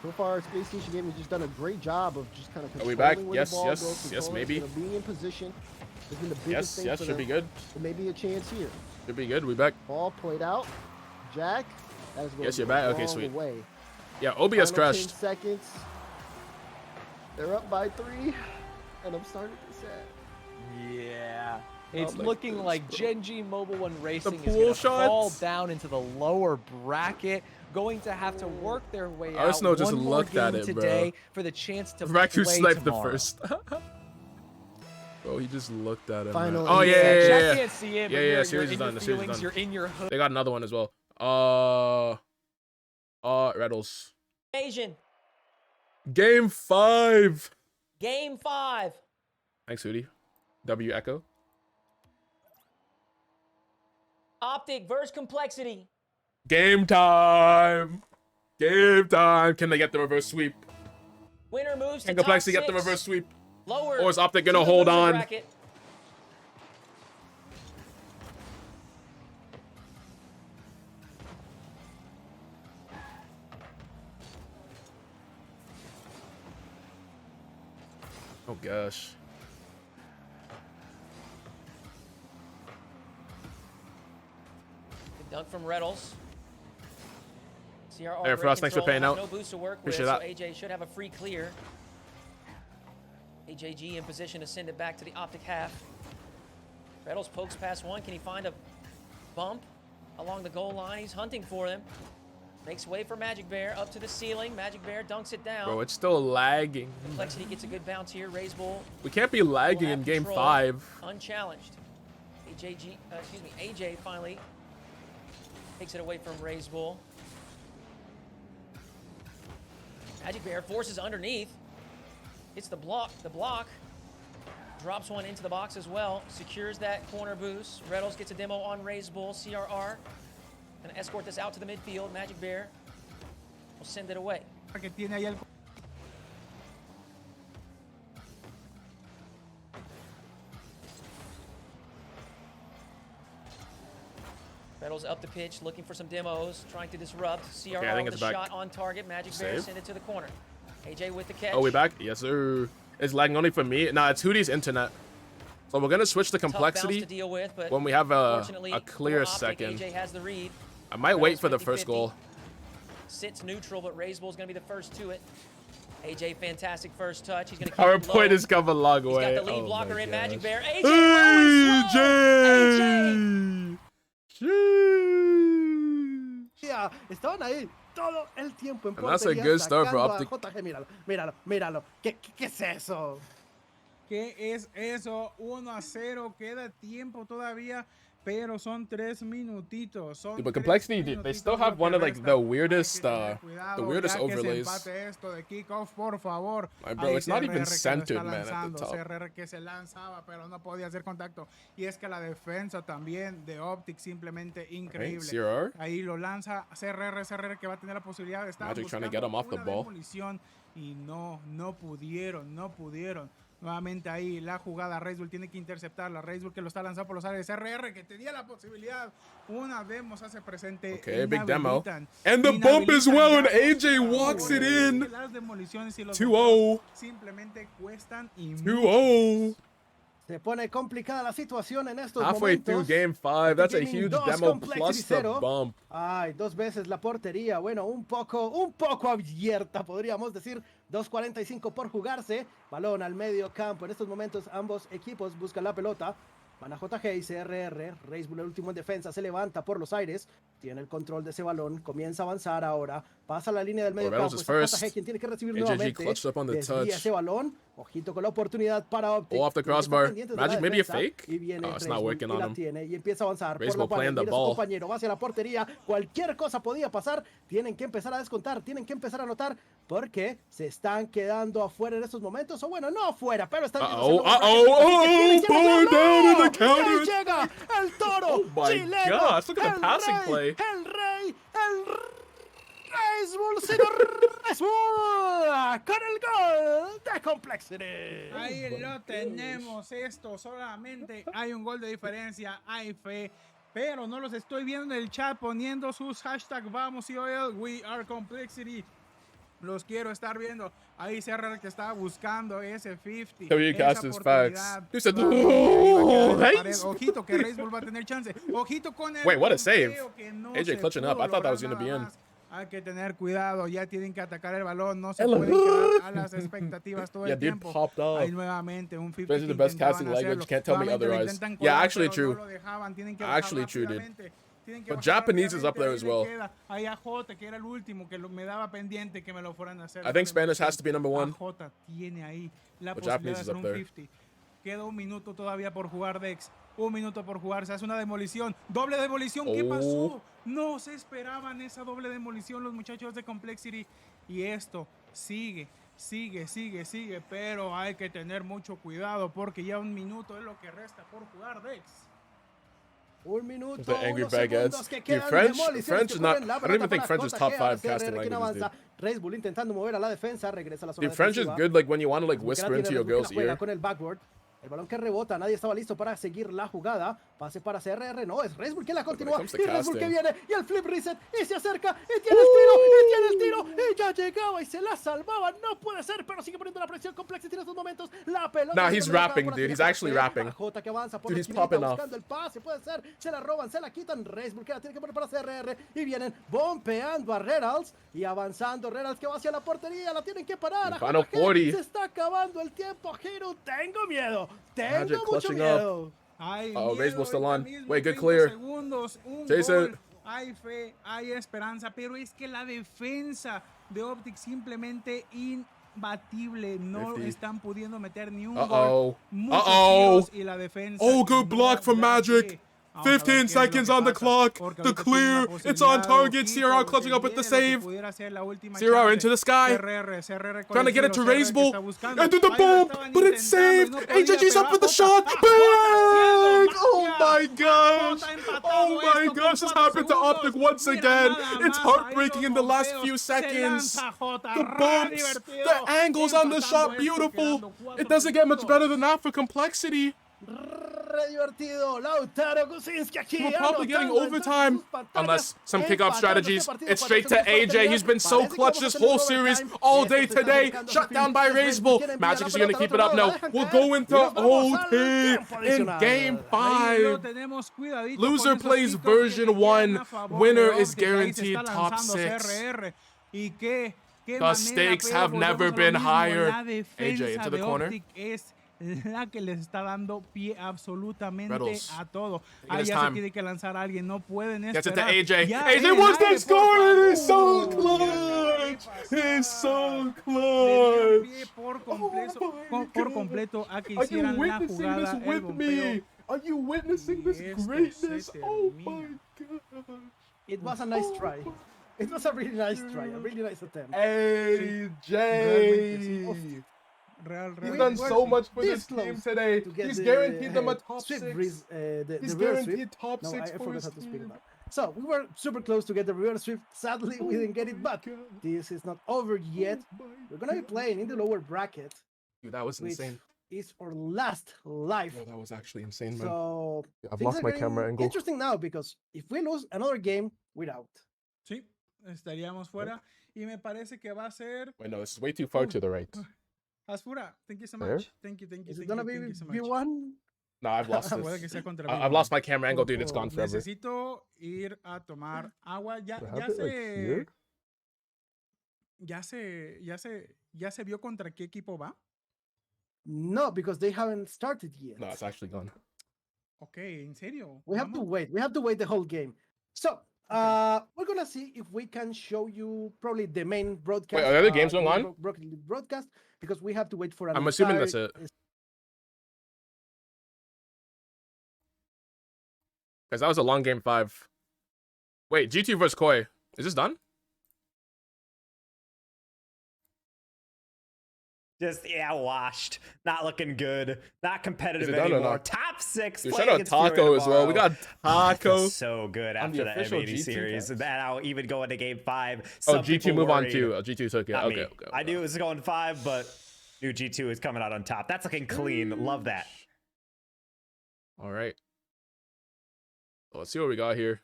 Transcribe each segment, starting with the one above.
So far, Space Station Gaming has just done a great job of just kind of controlling Are we back? where Yes, the ball yes, goes, yes, maybe. being in position has been the biggest thing Yes, for should them. be good. So maybe a chance here. Should be good. We back. Ball played out. Jack. That is going Yes, to you're go back. the Okay, wrong sweet. way. Yeah, Obi has Final 10 crashed. seconds. They're up by 3, and I'm starting to get sad. Yeah. It's my looking goodness, like bro. Gen G Mobile 1 Racing is pool going to fall shots. down into the lower bracket. Going to have to work their way out. Arsenal just one more looked at game it, today bro. for the chance to Raku play sniped tomorrow. the first. Bro, he just looked at him. Final Man. Oh, eight yeah, seconds. yeah, Jack yeah. can't see him, but Yeah, you're, yeah, you're series in is your done. The series is feelings, done. you're in your hood. They got another one as well. Reddles. Asian. Game 5. Game 5. Thanks, Hootie. W Echo. Optic versus Complexity. Game time. Game time. Can they get the reverse sweep? Winner moves to Can top Complexity 6. get the reverse sweep? Lower. Or is Optic to gonna the hold loser on? bracket. Oh, gosh. Good dunk from Reddles. CRR Hey, Frost, thanks for paying out. No boost to work with, Appreciate so that. AJ should have a free clear. AJG in position to send it back to the Optic half. Reddles pokes past one. Can he find a bump along the goal line? He's hunting for them. Makes way for Magic Bear up to the ceiling. Magic Bear dunks it down. Bro, it's still lagging. Complexity gets a good bounce here. Raise Bull We can't be lagging in game 5. unchallenged. AJ finally takes it away from Raise Bull. Magic Bear forces underneath. Hits the block. Drops one into the box as well. Secures that corner boost. Reddles gets a demo on Raise Bull. CRR gonna escort this out to the midfield. Magic Bear will send it away. Que tiene ahí el... Reddles up the pitch, looking for some demos, trying to disrupt. CRR I think with it's a back. shot on target. Magic Bear Save. send it to the corner. AJ with the catch. Oh, we back? Yes, sir. It's lagging only for me. Nah, it's Hootie's internet. So we're going to switch to Tough bounce complexity to deal with, but when we have fortunately, a clear for Optic, second. AJ has the read. I might wait Reddles for the 50-50. first goal. Sits neutral, but Raise Bull's gonna be the first to it. AJ, fantastic first touch. He's gonna keep it low. PowerPoint is come a long He's way. got the lead Oh blocker my in Magic gosh. Bear. AJ, low and slow. AJ. Yeah, estaban ahí todo el tiempo en And that's a portería good start for sacando a Optic. JG. Míralo. ¿Qué es eso? ¿Qué es eso? 1-0, queda tiempo todavía, pero son 3 minutitos. Son But 3 complexity, they still minutitos have lo que one of like resta. the weirdest, Hay que tener the cuidado, weirdest ya que se overlays. empate esto de kickoff, por favor. My bro, Ahí it's not even CRR que lo centered, está man, at the lanzando, top. CRR que se lanzaba, pero no podía hacer contacto. Y es que la defensa también de Optic simplemente increíble. CRR. Ahí lo lanza CRR que va a tener la posibilidad de estar Magic trying to buscando get him off the una ball. demolición y no pudieron. Nuevamente ahí la jugada, Reisbull tiene que interceptarla. Reisbull que lo está lanzando por los aires. RR que tenía la posibilidad. Una demo se hace presente. Okay, big demo. Inhabilitan- And the bump as inhabilitan well, and ya los AJ walks it jugadores. in. Es que las demoliciones y los 2-0. bloqueos simplemente cuestan y 2-0. Se pone complicada la situación en estos Halfway through momentos. game 5. That's a Gaming huge 2, demo Complexity plus the 0. bump. Ay, 2 veces la portería. Bueno, un poco abierta, podríamos decir. 2:45 por jugarse. Balón al medio campo. En estos momentos ambos equipos buscan la pelota. Van a JG y CRR. Racebull, el último en defensa, se levanta por los aires. Tiene el control de ese balón. Comienza a avanzar ahora. Pasa la línea del medio Reynolds campo. is Es first. JG quien tiene que recibir AJG nuevamente. clutched up on the Desvía touch. ese balón. Ojito con la oportunidad para Optic. Off the Tienen que estar crossbar. pendientes de la Magic, maybe a defensa. fake? Y viene Oh, it's not Racebull working y on la him. tiene y empieza a avanzar por Racebull la playing pared. the Mira a su ball. compañero, va hacia la portería. Cualquier cosa podía pasar. Tienen que empezar a descontar, tienen que empezar a anotar porque se están quedando afuera en estos momentos. O bueno, no afuera, pero están Born ¡No! down in the Y ahí counter. llega el toro Oh my chileno, gosh, look at the passing play. el rey Racebull, señor Racebull, con el gol de Complexity. Ahí lo tenemos. Esto solamente hay un gol de diferencia. Hay fe. Pero no los estoy viendo en el chat poniendo sus hashtags. Vamos y oil. We are Complexity. Los quiero estar viendo. Ahí CRR que estaba buscando ese 50. Can we esa cast his facts? oportunidad. He said, Ahí va a quedar en la pared. Reis. Ojito que Reis va a tener chance. Ojito con el Wait, what a save. bloqueo que no AJ se clutching up. pudo I thought that lograr was gonna be nada in. más. Hay que tener cuidado. Ya tienen que atacar el balón. No se Hello. pueden quedar a las expectativas todo Yeah, el dude tiempo. popped off. Ahí nuevamente un 50 This is que the best intentaban casting language. hacerlo. Can't tell me Nuevamente lo otherwise. intentan Yeah, colar, actually pero true. no lo dejaban. Tienen que bajar Actually true, dude. rápidamente. Tienen que But bajar Japanese is up rápidamente. there Ahí as le well. queda ahí a J, que era el último que me daba pendiente que me lo fueran a hacer. I think Spanish has to be number 1. J tiene ahí la But posibilidad Japanese de is hacer up un there. 50. Queda un minuto todavía por jugar Dex. Un minuto por jugar. Se hace una demolición. Doble demolición. ¿Qué Oh. pasó? No se esperaban esa doble demolición los muchachos de Complexity. Y esto sigue. Pero hay que tener mucho cuidado porque ya un minuto es lo que resta por jugar Dex. Un minuto, The angry unos baguettes. segundos que Dude, quedan. French Demoliciones que is not. ocurren. La I don't even pelota think para French is JK, top ahora 5 CRR, casting quien languages, dude. avanza. Red Bull intentando mover a la defensa, regresa a la zona Dude, French is defensiva. good like when you want to like Como quiera whisper into tiene your Red Bull girl's que la juega ear. con el backward. El balón que rebota, nadie estaba listo para seguir la jugada. Pase para CRR, no, es Red Bull quien la continúa. comes to Y Red Bull que casting. viene, y el flip reset, y se acerca, y tiene el tiro, y ya llegaba y se la salvaba. No puede ser, pero sigue poniendo la presión. Complexity en estos momentos. La pelota. Nah, se he's termina rapping, por dude. la He's esquina, actually para rapping. J que avanza por Dude, la he's esquinita, popping off. buscando el pase, puede ser. Se la roban, se la quitan. Red Bull que la tiene que poner para CRR. Y vienen bombeando a Redals. Y avanzando Redals que va hacia la portería. La tienen que parar. A Final JG. 40. Se está acabando el tiempo, Hiro. Tengo miedo. Tengo Magic mucho clutching up. miedo. Hay Uh-oh, miedo Raze Bull still ahorita on. mismo, Wait, good 30 clear. segundos, un Jason. gol. Hay fe, hay esperanza, pero es que la defensa de Optic simplemente imbatible. No 50. están pudiendo meter ni un Uh-oh. gol. Muchos Uh-oh. tiros y la defensa Oh, que good no block from da Magic. pie. Vamos a ver 15 qué es lo seconds que on the pasa, clock. porque The ahorita tiene una clear. It's on posibilidad. target. Ojito, CRR clutching up with que the viene lo que save. pudiera ser la última CRR chance. into the sky. CRR con Trying to el get it tiro, to CRR Raze que Bull. está buscando. And do the Ahí lo bump, estaban but it's intentando y saved. no podía, AJG's pero up with the Jota- shot. Jota Bang! haciendo Oh magia. my gosh. Jota empatado Oh my esto con gosh, this 4 happened to segundos. Optic once Mira again. nada It's más, heartbreaking ahí in los the last bombeos. few Se seconds. lanza Jota, The re bumps, divertido. the angles on the Empatando shot, esto, beautiful. quedando 4 It doesn't get much segundos. better than that for Complexity. Re divertido. Lautaro Kuczynski aquí. We're probably getting anotando en overtime. sus pantallas. Unless some Empatando kickoff este strategies. partido It's para straight to nosotros AJ. terminar. He's been so Parece que clutch vamos a this tener whole overtime. series, all Esto day se está today. acercando a Shut su down fin. by Es Red Raze Bull Bull. quien envía Magic la is going to pelota keep al it up otro lado, now. la dejan We'll caer. go Y into nos vamos al OT tiempo in adicional. game Ahí lo 5. tenemos cuidadito Loser con esos plays kickoffs que version le quedan 1. a favor Winner de is Optic. Ahí se guaranteed está top lanzando 6. CRR. Y qué The manera, stakes pero have volvemos never a lo been mismo. higher. La defensa AJ into the de corner. Optic es la que les está dando pie absolutamente Rebels. a todo. Taking Ahí his ya se time. tiene que lanzar a alguien, no pueden Gets it to esperar. AJ. Ya AJ en wants aire, that score. por It's so favor. clutch. It's so Le dieron clutch. pie por completo, Oh my por God. completo a que Are you hicieran la witnessing this jugada, el with bombeo. me? Are you witnessing Y this esto se greatness? Oh my termina. God. It was a nice try. It was a really nice try, a really nice attempt. AJ. He's done so much for this team today. to get He's the, guaranteed them a top sweep 6. the He's reverse sweep. guaranteed top No, 6 I for forgot his how to speak team. now. So we were super close to get the reverse sweep. Sadly, we didn't get it, but this is not over yet. We're gonna be playing in the lower bracket, Dude, that was which insane. is our last live. Yo, that was actually insane, man. So I've things lost are my getting camera angle. interesting now because if we lose another game, we're out. Sí, estaríamos fuera. Y me parece que va a ser Wait, no, this is way too far to the right. Asfura. Thank you so There? much. Thank you, Is it thank gonna you, be thank you so much. V1? No, I've lost Puede que this. sea contra I've mí. lost my camera angle, dude. It's gone forever. Necesito ir a tomar agua. Ya, Do I ya have it, like, here? ya se vio contra qué equipo va. No, because they haven't started yet. No, it's actually gone. Ok, en serio. We have to Vamos. wait. We have to wait the whole game. So we're gonna see if we can show you probably the main broadcast. Wait, are there other games going the main on? Broadcast because we have to wait for an I'm assuming that's entire- it. Because that was a long game 5. Wait, G2 versus Koi. Is this done? Just washed. Not looking good. Not competitive done or anymore. not? Top 6. Dude, playing shout out against Fury Taco as well. We tomorrow. got Oh, it Taco. feels so good on after the the official M80 G2 series. cast. Now even going to game 5. Oh, Some G2 people move on worried. too. Oh, G2 took it. Not Okay, me. okay. I knew it was going 5, but new G2 is coming out on top. That's looking clean. Love that. All right. Well, let's see what we got here.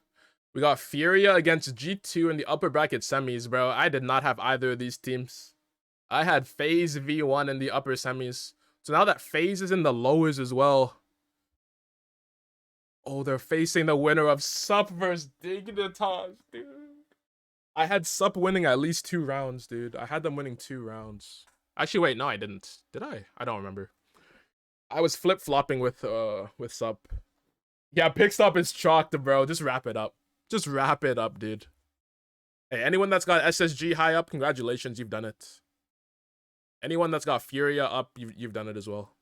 We got Furia against G2 in the upper bracket semis, bro. I did not have either of these teams. I had FaZe V1 in the upper semis. So now that FaZe is in the lowers as well. Oh, they're facing the winner of Sup versus Dignitas, dude. I had Sup winning at least 2 rounds, dude. I had them winning 2 rounds. Actually, wait, no, I didn't. Did I? I don't remember. I was flip-flopping with Sup. Yeah, Pickstop is chalked, bro. Just wrap it up. Just wrap it up, dude. Hey, anyone that's got SSG high up, congratulations, you've done it. Anyone that's got Furia up, you've done it as well.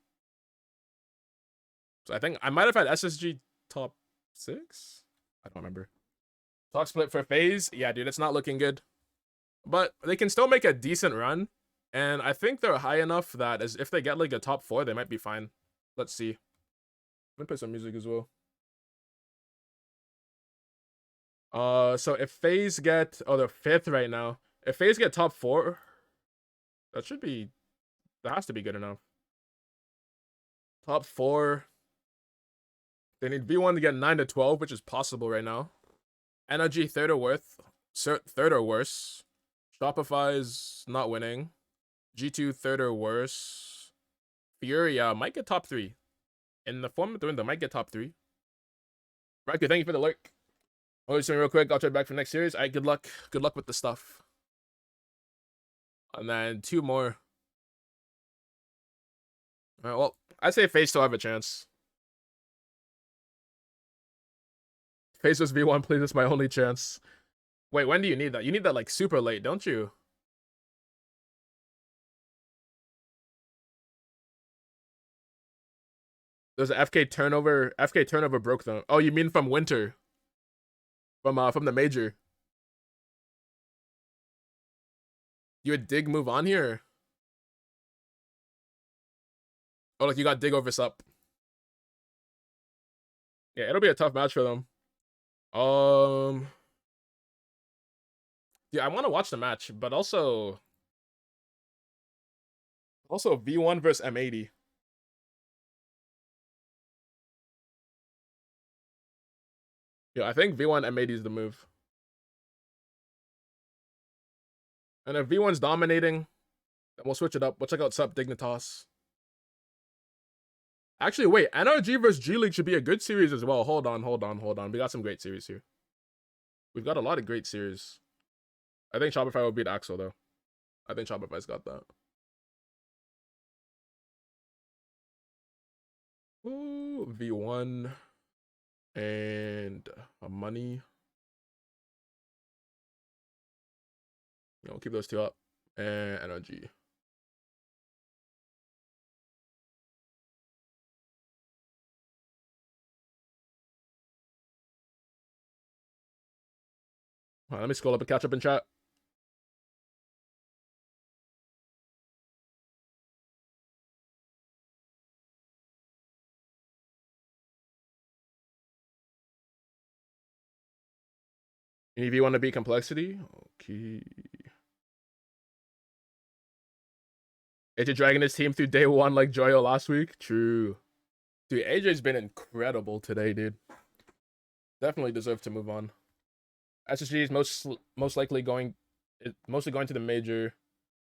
So I think I might have had SSG top 6? I don't remember. Talk split for FaZe. Yeah, dude, it's not looking good. But they can still make a decent run. And I think they're high enough that as if they get like a top 4, they might be fine. Let's see. Let me play some music as well. So if FaZe get, oh, they're 5th right now. If FaZe get top 4, that has to be good enough. Top 4. They need V1 to get 9 to 12, which is possible right now. Energy 3rd or worse. Shopify is not winning. G2 3rd or worse. Furia might get top 3. In the form of the win, they might get top 3. Right, thank you for the lurk. Oh, just real quick, I'll try back for next series. Alright, good luck. Good luck with the stuff. And then 2 more. Alright, well, I say FaZe still have a chance. FaZe was V1, please. It's my only chance. Wait, when do you need that? You need that like super late, don't you? There's an FK turnover. FK turnover broke them. Oh, you mean from winter? From the major. You would dig move on here? Oh, look, you got dig over Sup. Yeah, it'll be a tough match for them. Yeah, I want to watch the match, but also V1 versus M80. Yeah, I think V1 M80 is the move. And if V1's dominating, then we'll switch it up. We'll check out Sup Dignitas. Actually, wait, NRG versus G League should be a good series as well. Hold on. We got some great series here. We've got a lot of great series. I think Shopify will beat Axel, though. I think Shopify's got that. Ooh, V1 and money. You know, keep those 2 up. And NRG. All right, let me scroll up and catch up in chat. If you want to beat complexity, okay. AJ dragging his team through day 1 like Joyo last week. True. Dude, AJ's been incredible today, dude. Definitely deserve to move on. SSG is most likely mostly going to the major.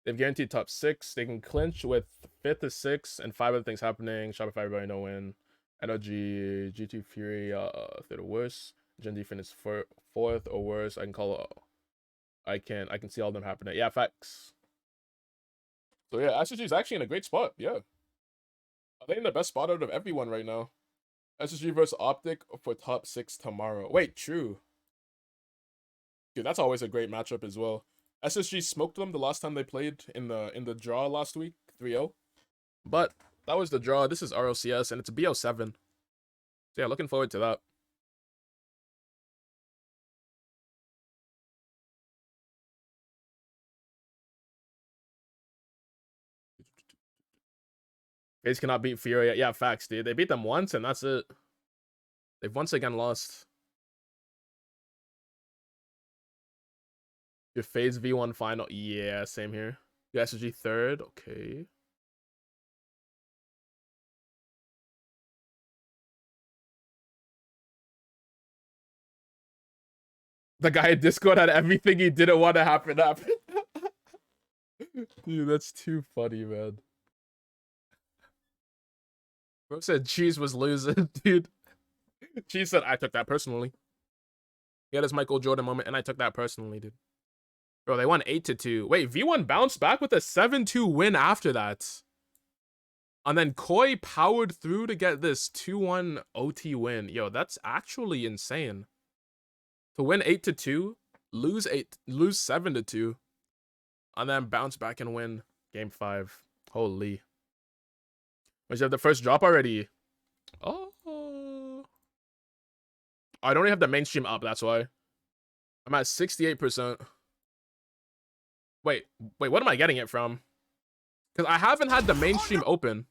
They've guaranteed top 6. They can clinch with 5th to 6th and 5 other things happening. Shopify, everybody no win. NLG, G2 Fury, 3rd or worse. Gen D finish 4th or worse. I can see all of them happening. Yeah, facts. So yeah, SSG is actually in a great spot. Yeah, I think in the best spot out of everyone right now. SSG versus Optic for top 6 tomorrow. Wait, true. Dude, that's always a great matchup as well. SSG smoked them the last time they played in the draw last week, 3-0. But that was the draw. This is RLCS and it's BO7. So yeah, looking forward to that. FaZe cannot beat Furia. Yeah, facts, dude. They beat them once and that's it. They've once again lost. Your FaZe V1 final. Yeah, same here. Your SSG 3rd. Okay. The guy in Discord had everything he didn't want to happen. Dude, that's too funny, man. Bro said Cheese was losing, dude. Cheese said, I took that personally. He had his Michael Jordan moment, and I took that personally, dude. Bro, they won 8-2. Wait, V1 bounced back with a 7-2 win after that. And then Koi powered through to get this 2-1 OT win. Yo, that's actually insane. To win 8-2, lose 7-2, and then bounce back and win game 5. Holy. Wait, you have the first drop already? Oh. I don't even have the mainstream up, that's why. I'm at 68%. Wait, what am I getting it from? Because I haven't had the mainstream open.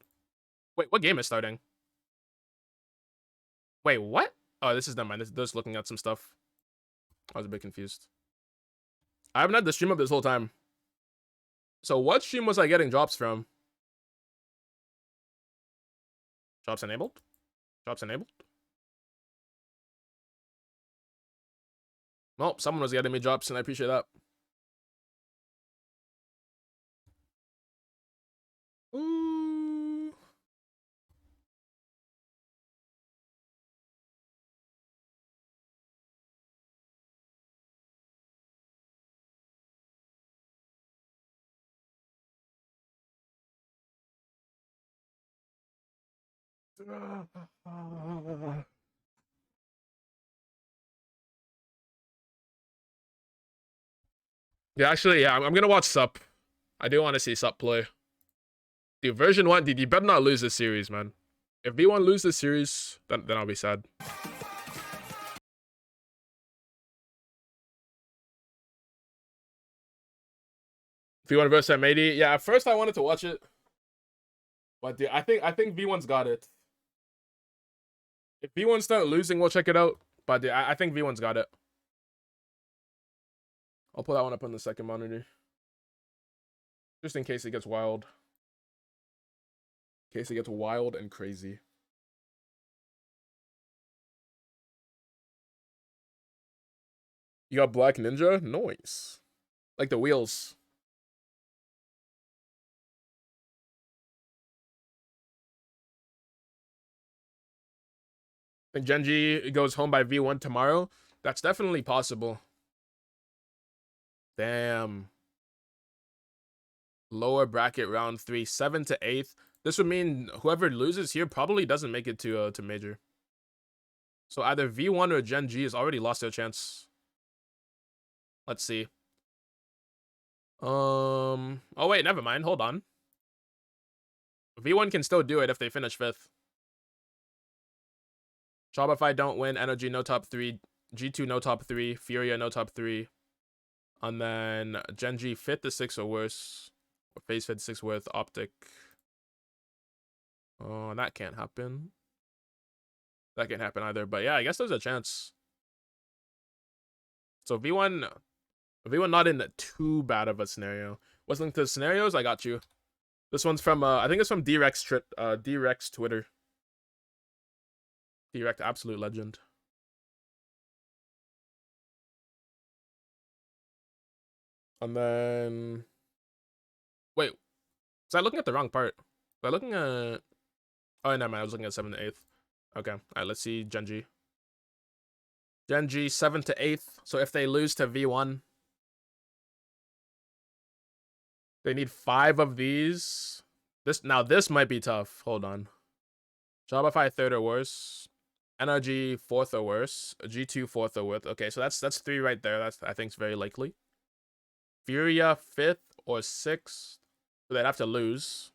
Wait, what game is starting? Wait, what? Oh, this is, never mind. This is just looking at some stuff. I was a bit confused. I haven't had the stream up this whole time. So what stream was I getting drops from? Drops enabled? Drops enabled? Well, someone was getting me drops, and I appreciate that. Ooh. Yeah, actually, yeah, I'm gonna watch Sup. I do want to see Sup play. Dude, version 1, dude, you better not lose this series, man. If V1 lose this series, then I'll be sad. V1 versus M80. Yeah, at first I wanted to watch it. But dude, I think V1's got it. If V1 start losing, we'll check it out. But dude, I think V1's got it. I'll pull that one up on the second monitor. Just in case it gets wild. In case it gets wild and crazy. You got Black Ninja? Nice. Like the wheels. I think Genji goes home by V1 tomorrow. That's definitely possible. Damn. Lower bracket round 3, 7 to 8th. This would mean whoever loses here probably doesn't make it to major. So either V1 or Genji has already lost their chance. Let's see. Oh wait, never mind. Hold on. V1 can still do it if they finish 5th. Shopify don't win. Energy no top 3. G2 no top 3. Furia no top 3. And then Genji 5th to 6th or worse. Or Phase 5th to 6th with Optic. Oh, that can't happen. That can't happen either. But yeah, I guess there's a chance. So V1 not in too bad of a scenario. Listening to the scenarios, I got you. This one's from I think it's from D-Rex Twitter. D-Rex, absolute legend. And then wait, was I looking at the wrong part? Was I looking at oh never mind, I was looking at 7th to 8th. Okay. Alright, let's see Genji. Genji 7th to 8th. So if they lose to V1, they need 5 of these. This might be tough. Hold on. Shopify 3rd or worse. NRG 4th or worse. G2 4th or worse. Okay, so that's 3 right there. That's I think is very likely. Furia 5th or 6th. So they'd have to lose.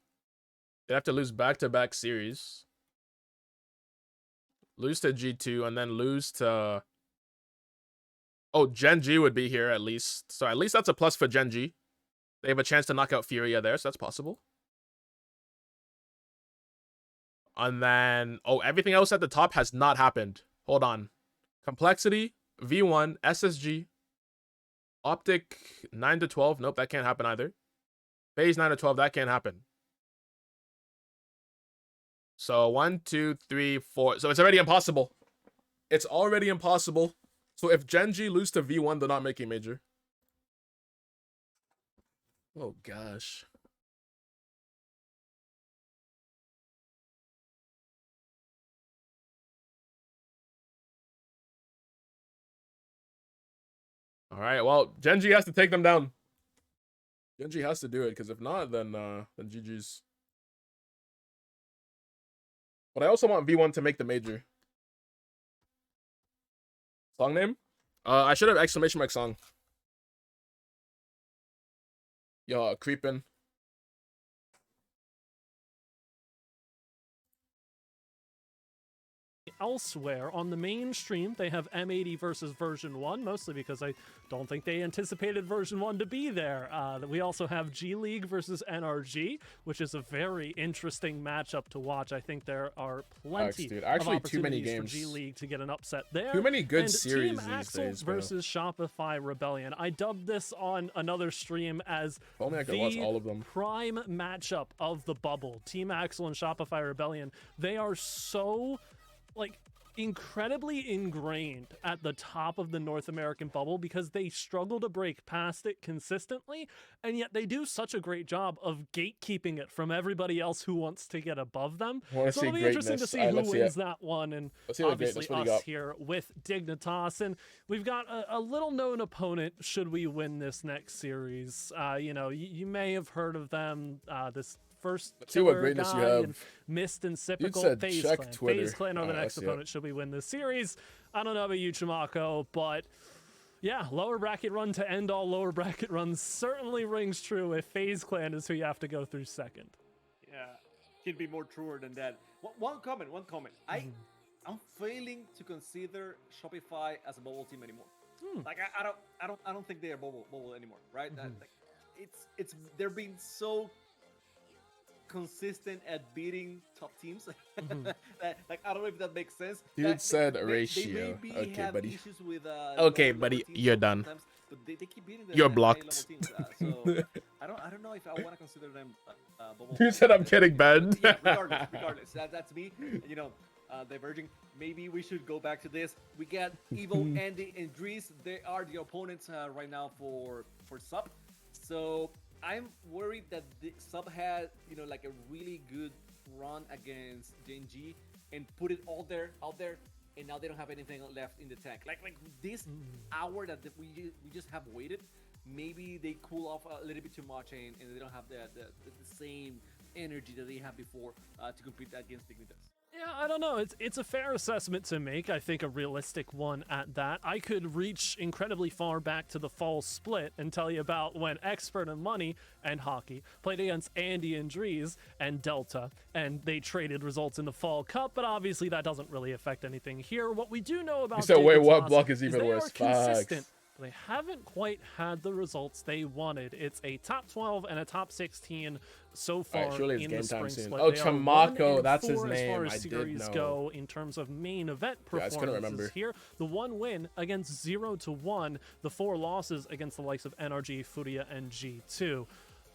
They'd have to lose back-to-back series. Lose to G2 and then lose to... Oh, Genji would be here at least. So at least that's a plus for Genji. They have a chance to knock out Furia there, so that's possible. And then... Oh, everything else at the top has not happened. Hold on. Complexity, V1, SSG, Optic 9 to 12. Nope, that can't happen either. Phase 9 to 12, that can't happen. So 1, 2, 3, 4. So it's already impossible. It's already impossible. So if Genji lose to V1, they're not making major. Oh gosh. All right, well, Genji has to take them down. Genji has to do it, because if not, then GG's. But I also want V1 to make the major. Song name? I should have exclamation mark song. Yo, creepin'. Elsewhere on the mainstream, they have M80 versus version 1, mostly because I don't think they anticipated version 1 to be there. We also have G League versus NRG, which is a very interesting matchup to watch. I think there are plenty dude. of Actually, opportunities too many for games. G League to get an upset there. Too many good and series Team these Axel days, bro. versus Shopify Rebellion. I dubbed this on another stream as If only I could watch all of them. prime matchup of the bubble. Team Axel and Shopify Rebellion. They are so incredibly ingrained at the top of the North American bubble because they struggle to break past it consistently, and yet they do such a great job of gatekeeping it from everybody else who wants to get above them. So it'll be interesting to see who wins that one, and obviously us here with Dignitas. And we've got a little known opponent should we win this next series. You may have heard of them, this first See what killer greatness you guy have. and Mist and Dude Sipical. said FaZe check Clan. Twitter. FaZe Clan are the next opponent should we win this series. I don't know about you, Chimako, but yeah, lower bracket run to end all lower bracket runs certainly rings true if FaZe Clan is who you have to go through second. Yeah, can be more truer than that. One comment. I'm failing to consider Shopify as a bubble team anymore. Like I don't think they are bubble anymore, right? It's they're being so consistent at beating top teams. Like I don't know if that makes sense. Dude said they ratio. maybe Okay, have buddy. issues with, Okay, lower buddy, teams you're done. sometimes, but they keep beating the You're high blocked. level teams, so I don't know if I want to consider them bubble. You said I'm getting banned. Yeah, regardless. That's me. Diverging. Maybe we should go back to this. We got Evo, Andy, and Dries. They are the opponents right now for Sub. So I'm worried that the Sub had like a really good run against Genji and put it all out there, and now they don't have anything left in the tank. Like this hour that we just have waited. Maybe they cool off a little bit too much and they don't have the same energy that they had before to compete against Dignitas. Yeah, I don't know. It's a fair assessment to make. I think a realistic one at that. I could reach incredibly far back to the fall split and tell you about when Expert and Money and Hockey played against Andy and Dries and Delta, and they traded results in the Fall Cup, but obviously that doesn't really affect anything here. What we do know about So wait, what Dignitas block is even they worse? are consistent. They haven't quite had the results they wanted. It's a top 12 and a top 16 so far surely it's in game the time spring soon. split. Oh, They are Chimako, 1-4 that's his as far name. as I did series know. go in terms of main event Yeah, I just couldn't performances remember. here. The one win against 0-1, the 4 losses against the likes of NRG, Furia, and G2.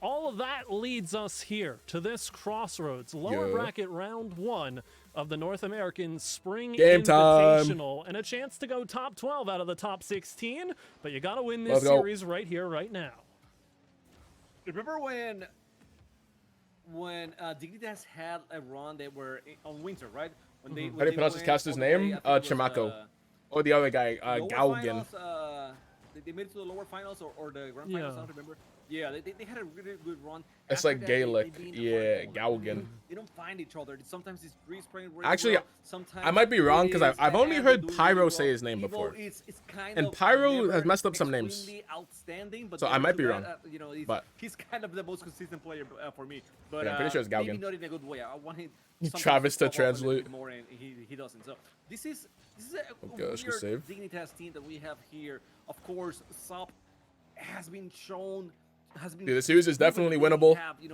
All of that leads us here to this crossroads, lower bracket round 1 of the North American Spring Game time. Invitational, and a chance to go top 12 out of the top 16, but you gotta win this series right here, right now. Remember when Dignitas had a run, they were on winter, right? When they How do you pronounce this caster's name? Chimako. Or the other guy, Gaugen. They made it to the lower finals or the grand finals, I don't remember. Yeah, they had a really good run. It's After like that, Gaelic. they Yeah, Gaugen. They don't find each other. Sometimes it's Dries playing really Actually, well. Sometimes I might be wrong because I've only Andy heard doing Pyro really say well. his name Evo before. is kind And of Pyro never has messed up some names. extremely outstanding, but So I never might too be bad. wrong. But he's kind of the most consistent player for me. But yeah, I'm pretty sure it's maybe Gaugen. not in a good way. I want him sometimes Travis to pop up a little translate. bit more, and he doesn't. So this is a gosh, good weird save. Dignitas team that we have here. Of course, Sub has been shown. Dude, the series is definitely proven winnable. they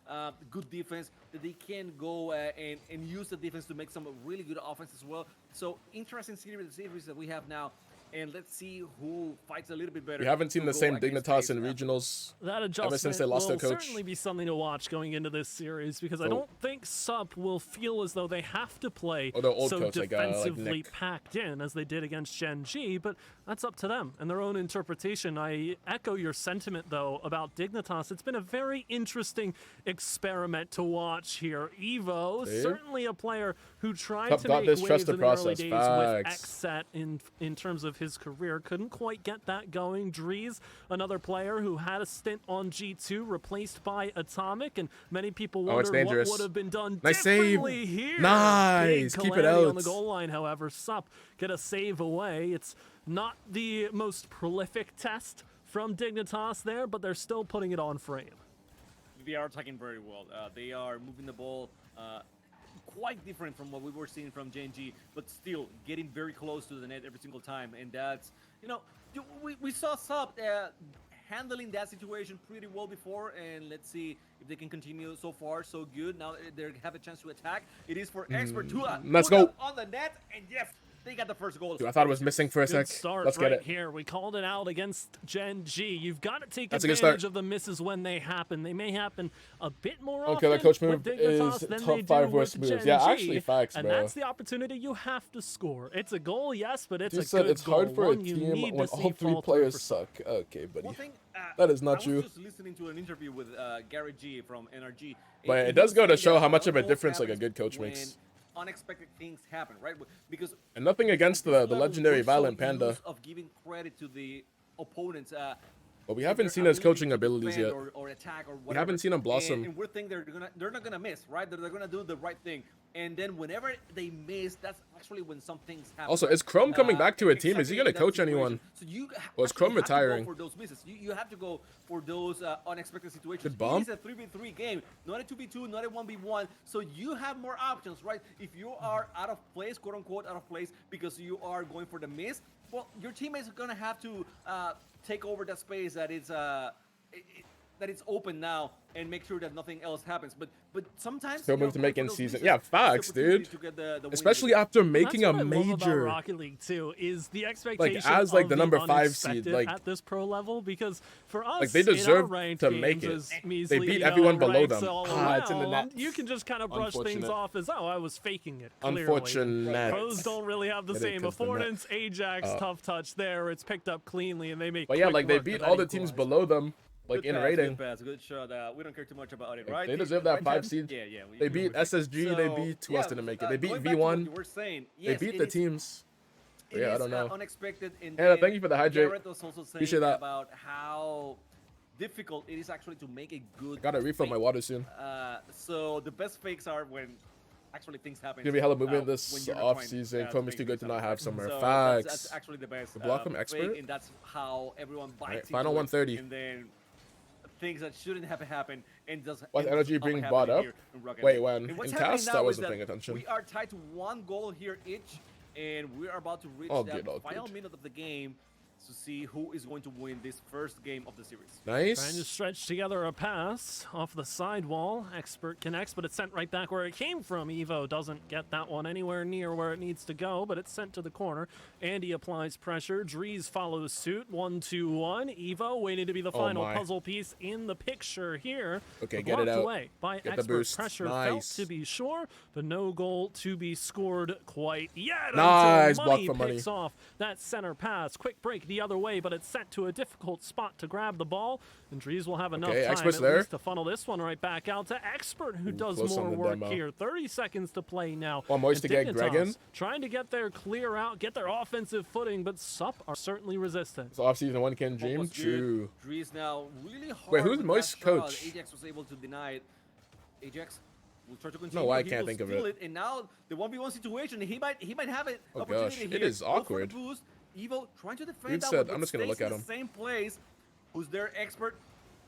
have, good defense, that they can go and use the defense to make some really good offense as well. So interesting series that we have now. and let's see who fights a little bit better. We haven't seen to the go same against Dignitas FaZe. in regionals That ever since they adjustment lost will their coach. certainly be something to watch going into this series because I So- don't think Sup will feel as though they have to play Or their old so coach, like defensively Nick. packed in as they did against Gen G, but that's up to them and their own interpretation. I echo your sentiment, though, about Dignitas. It's been a very interesting experiment to watch here. Evo, See? certainly a player who tried Sup to got make this, waves trust the in the early process. days Facts. with Xset in terms of his career. Couldn't quite get that going. Drees, another player who had a stint on G2, replaced by Atomic, and many people Oh, it's wondered what dangerous. would have been done Nice save. differently here. Nice. Big Keep it calamity on the out. goal line, however. Sup get a save away. It's not the most prolific test from Dignitas there, but they're still putting it on frame. They are attacking very well. They are moving the ball quite different from what we were seeing from Gen G, but still getting very close to the net every single time. And that's, we saw Sup handling that situation pretty well before, and let's see if they can continue. So far, so good. Now they have a chance to attack. It is for Expert to let's put go. up on the net, and yes, they got the first goal. Dude, I thought it was missing for a Good sec. start Let's right get it. here. We called it out against Gen G. You've got to take That's a good advantage start. of the misses when they happen. They may happen a bit more Okay, often that coach with move Dignitas is than top they do 5 with worst moves. Gen Yeah, G, actually, facts, and bro. that's the opportunity you have to score. It's a goal, yes, but it's You a said good it's goal. hard for a One you team need when to see all 3 fall through players for suck. Okay, buddy. One thing, That is not I was true. just listening to an interview with Garrett G from NRG. But and it he does was go to saying show that how much of a one goal difference, like, a happens good coach when makes. unexpected things happen, right? Because And nothing against the level, legendary we're so Violent Panda, used of giving credit to the opponents. but we their haven't seen his ability coaching to abilities defend yet. or attack or We whatever. haven't seen him blossom. And we're thinking they're not gonna miss, right? They're gonna do the right thing. And then whenever they miss, that's actually when some things happen. Also, right? is Chrome coming back to a team? Is he exactly gonna in that coach situation. anyone? So you Or is actually Chrome have to go retiring? for those misses. You have to go for those unexpected situations. Good bump. It is a 3v3 game, not a 2v2, not a 1v1. So you have more options, right? If you are out of place, quote unquote, out of place because you are going for the miss, well, your teammates are gonna have to take over that space that is that it's open now and make sure that nothing else happens. But sometimes Still you know, move to going make for in those season. misses, Yeah, it's the facts, opportunity dude. to get the win. Especially after And making that's a what I love about major. Rocket League too is the expectation as, like, of the number 5 seed, unexpected like- at this pro level, because for us, Like, they in our deserve ranked to make games, it. as measly, They beat you know, everyone below ranks them. all It's in the around, net. you can just kind of brush things Unfortunate. off as, oh, I was faking it. Clearly. Unfortunate. Pros don't really have the It same is the net. affordance. Ajax, tough touch there. It's picked up cleanly, and they make. But yeah, quick like, they work of beat that all the teams equalizer. below them, like, Good in pass, rating. Good pass, good shot. We don't care too much about it, Like, right? they deserve that Right, 5 Ted? seed. Yeah. They beat SSG, they So, beat, who yeah, else didn't make it? They beat going back to what V1, you were saying, they yes, beat it the is- teams. it Yeah, I is, don't know. Unexpected. And Hannah, then thank you for the hydrate. Garrett was also saying Appreciate that. about how difficult it is actually to make a good. Gotta refill my fake. water soon. So the best fakes are when actually things happen. Gonna be hella movement when this you're not off trying, season. to Chrome is make too good to things not happen. have somewhere. So Facts. that's actually the best. The block him fake, expert? and that's how everyone bites. into Final it. 130. And then things that shouldn't have happened and does. What's ends energy up being happening bought up? here in Rocket Wait, League. when? And what's In happening cast, now I is wasn't that paying attention. We are tied to 1 goal here each, and we're about to reach All that good, all final good. minute of the game to see who is going to win this first game of the series. Trying to Nice. stretch together a pass off the sidewall. Expert connects, but it's sent right back where it came from. Evo doesn't get that one anywhere near where it needs to go, but it's sent to the corner. Andy applies pressure. Drees follows suit. 1-2-1. Evo waiting to be the Oh final my. puzzle piece in the picture here. Okay, But get it blocked out. away by Get the Expert. boost. Pressure Nice. felt to be sure, but no goal to be scored quite yet. Nice until block Money for Money. picks off that center pass. Quick break the other way, but it's sent to a difficult spot to grab the ball. And Drees will have enough Okay, time Expert's at there. least to funnel this one right back out to Expert, who does close more on the work demo. here. 30 seconds to play now. Want Moist And to get Dignitas Gregan? trying to get their clear out, get their offensive footing, but Sup are certainly resistant. It's off-season one can dream. Almost good. True. Drees now really hard. Wait, who's with Moist's that shot. coach? Ajax was able to deny it. Ajax will try to continue. No, I He can't will think of steal it. And now the 1v1 situation, he might have it. Oh, opportunity gosh, it here. is Go for the awkward. boost. Evo trying to defend Dude that said, one, but "I'm just gonna stays look in at the him." Same place. Who's their expert?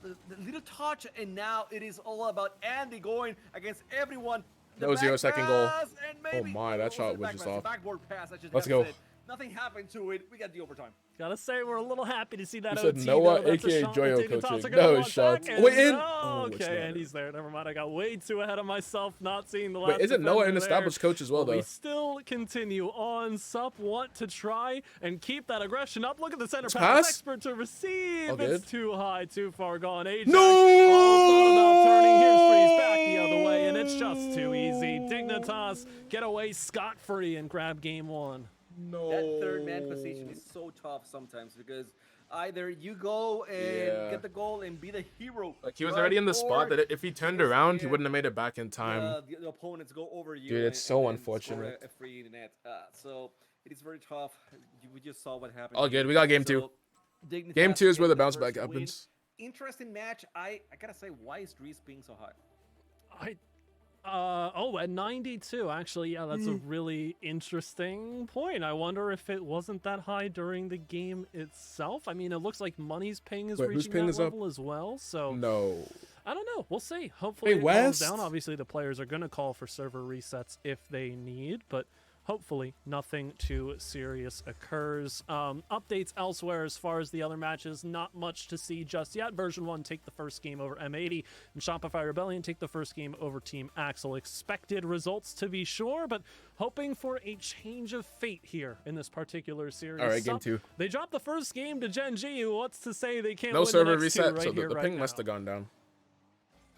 The little touch, and now it is all about Andy going against everyone. The No 0 back second goal. pass, and maybe- Oh my, that it shot a was back just pass, a off. Backboard pass. I should Let's have go. said. Nothing happened to it. We got the overtime. Gotta say, we're a little happy to see that You said OT. Noah, though. That's a aka shot Joyo that Dignitas coaching. are gonna No want shots. back, and Wait, in. no, Oh, it's okay, not. and he's there. Never mind. I got way too ahead of myself, not seeing the last. Wait, isn't Noah an defender established there. coach as well, But we though? still continue on. Sup want to try and keep that aggression up. Look at the center Let's pass. pass. Expert to receive. All It's good. too high, too far gone. Ajax No! all thought about turning. Here's Freeze back the other way, and it's just too easy. Dignitas get away scot-free and grab game one. No. That third man position is so tough sometimes because either you go and Yeah. get the goal and be the hero. Like, he was right? already in the spot Or that if he turned just, around, he yeah, wouldn't have made it back in time. the opponents go over you. Dude, it's and- so and score unfortunate. A free net. So it is very tough. We just saw what happened. All good. We got game two. So, Dignitas Game 2 is where the get bounce first back win. happens. Interesting match. I gotta say, why is Dries being so high? At 92, actually, yeah, that's a really interesting point. I wonder if it wasn't that high during the game itself. I mean, it looks like Money's ping is Wait, whose reaching ping that is up? level as well, so No. I don't know. We'll see. Hopefully Hey, it calms West? down. Obviously, the players are going to call for server resets if they need, but hopefully nothing too serious occurs. Updates elsewhere as far as the other matches, not much to see just yet. Version 1 take the first game over M80, and Shopify Rebellion take the first game over Team Axel. Expected results to be sure, but hoping for a change of fate here in this particular series. All right, game 2. They dropped the first game to Gen G. What's to say they can't No win server the next reset, two right so here, the right ping now. must have gone down.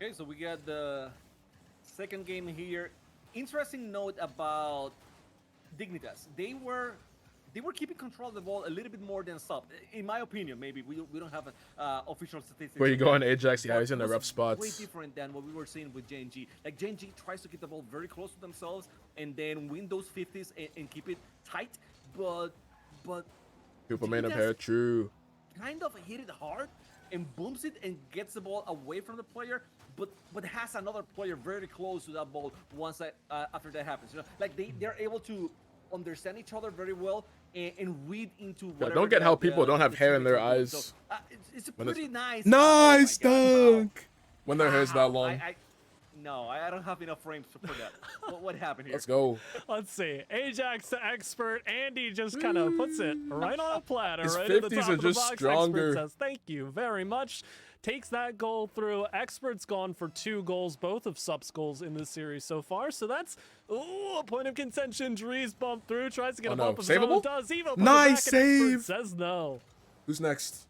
Okay, so we got the second game here. Interesting note about Dignitas. They were keeping control of the ball a little bit more than Sub. In my opinion, maybe we don't have official statistics. Where you go on Ajax, yeah, But he's in the it was rough Way spots. different than what we were seeing with JNG. Like JNG tries to keep the ball very close to themselves and then win those 50s and keep it tight. But People made up Dignitas here, true. kind of hit it hard and booms it and gets the ball away from the player, but has another player very close to that ball once after that happens. You know, like they're able to understand each other very well and read into Yeah, whatever. don't get how people don't have the hair in their teammates are doing. eyes. So, it's When it's- pretty nice. Nice Oh my God, dunk! When their hair's that wow. long. No, I don't have enough frames for that. what happened here? Let's go. Let's see. Ajax to Expert. Andy just kind of puts it right on a platter. His right at the 50s top are of the just box. stronger. Expert says, thank you very much. Takes that goal through. Expert's gone for 2 goals, both of Sup's goals in this series so far. So that's a point of contention. Dries bumped through, tries to get Oh, a no. bump of his own. Savable? Does Evo put it Nice back, and Expert save. says no. Who's next?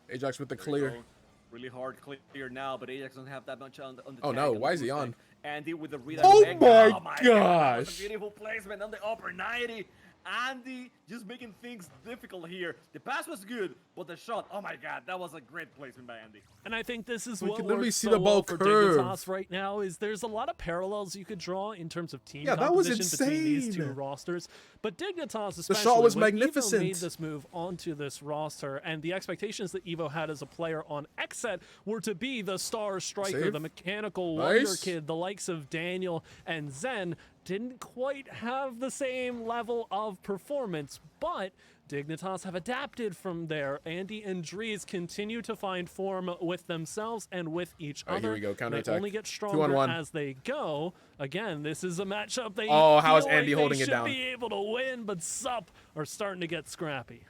Ajax with the There you clear. go. Really hard clear now, but Ajax doesn't have that much on the Oh, tag, no, on the why is he boost on? tag. Andy with the read. Oh and my oh my God, that was gosh. a beautiful placement on the upper 90. Andy just making things difficult here. The pass was good, but the shot, oh my God, that was a great placement by Andy. And I think this is We what can literally works see so the ball well for curve. Dignitas right now is there's a lot of parallels you could draw in terms of team Yeah, that was composition between these two insane. rosters. But Dignitas especially, shot was when Evo magnificent. made this move onto this roster, and the expectations that Evo had as a player on Xset were to be the star striker, Save. the mechanical wonder Nice. kid, the likes of Daniel and Zen, didn't quite have the same level of performance, but Dignitas have adapted from there. Andy and Dries continue to find form with themselves and with each All right, other. here we go, They counterattack. only get 2 stronger on 1. as they go. Again, this is a matchup they Oh, how is feel like Andy they holding it should down? be able to win, but Sup are starting to get scrappy.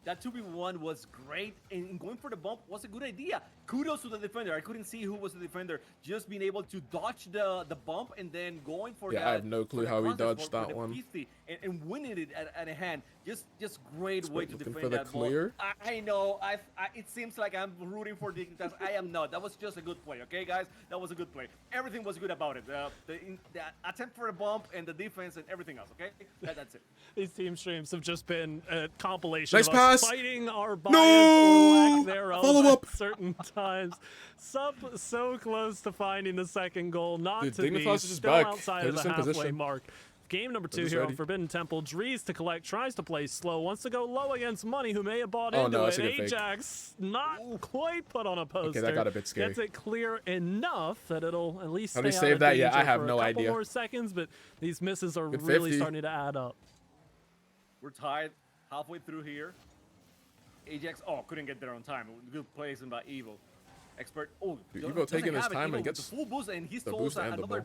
That 2v1 was great, and going for the bump was a good idea. Kudos to the defender. I couldn't see who was the defender. Just being able to dodge the bump and then going for Yeah, that. I have no clue for the how he contest dodged for that the one. PC and winning it at a hand. Just great way to looking defend for the that clear. ball. I know. It seems like I'm rooting for Dignitas. I am not. That was just a good play, okay, guys? That was a good play. Everything was good about it. The attempt for a bump and the defense and everything else, okay? That's it. These team streams have just been a compilation Nice of pass. us fighting our bias No! or lack thereof Follow at up. certain times. Sup so close to finding the second goal, not Dude, to be, Dignitas is just still back. outside They're of the just in halfway position. mark. Game number 2 just here on ready. Forbidden Temple. Dries to collect, tries to play slow, wants to go low against Money, who may have bought Oh, into no, it. that's a good fake. Ajax not quite put on a poster. that got a bit scary. Gets it clear enough that it'll at least How stay do you out save of that? Yeah, danger I have for no a couple idea. more seconds, but these misses are Good really 50. starting to add up. We're tied halfway through here. Ajax, couldn't get there on time. Good placement by Evo. Expert, Dude, do- Evo doesn't taking his have it. time Evo and with gets the full boost, and he the stole boost and the another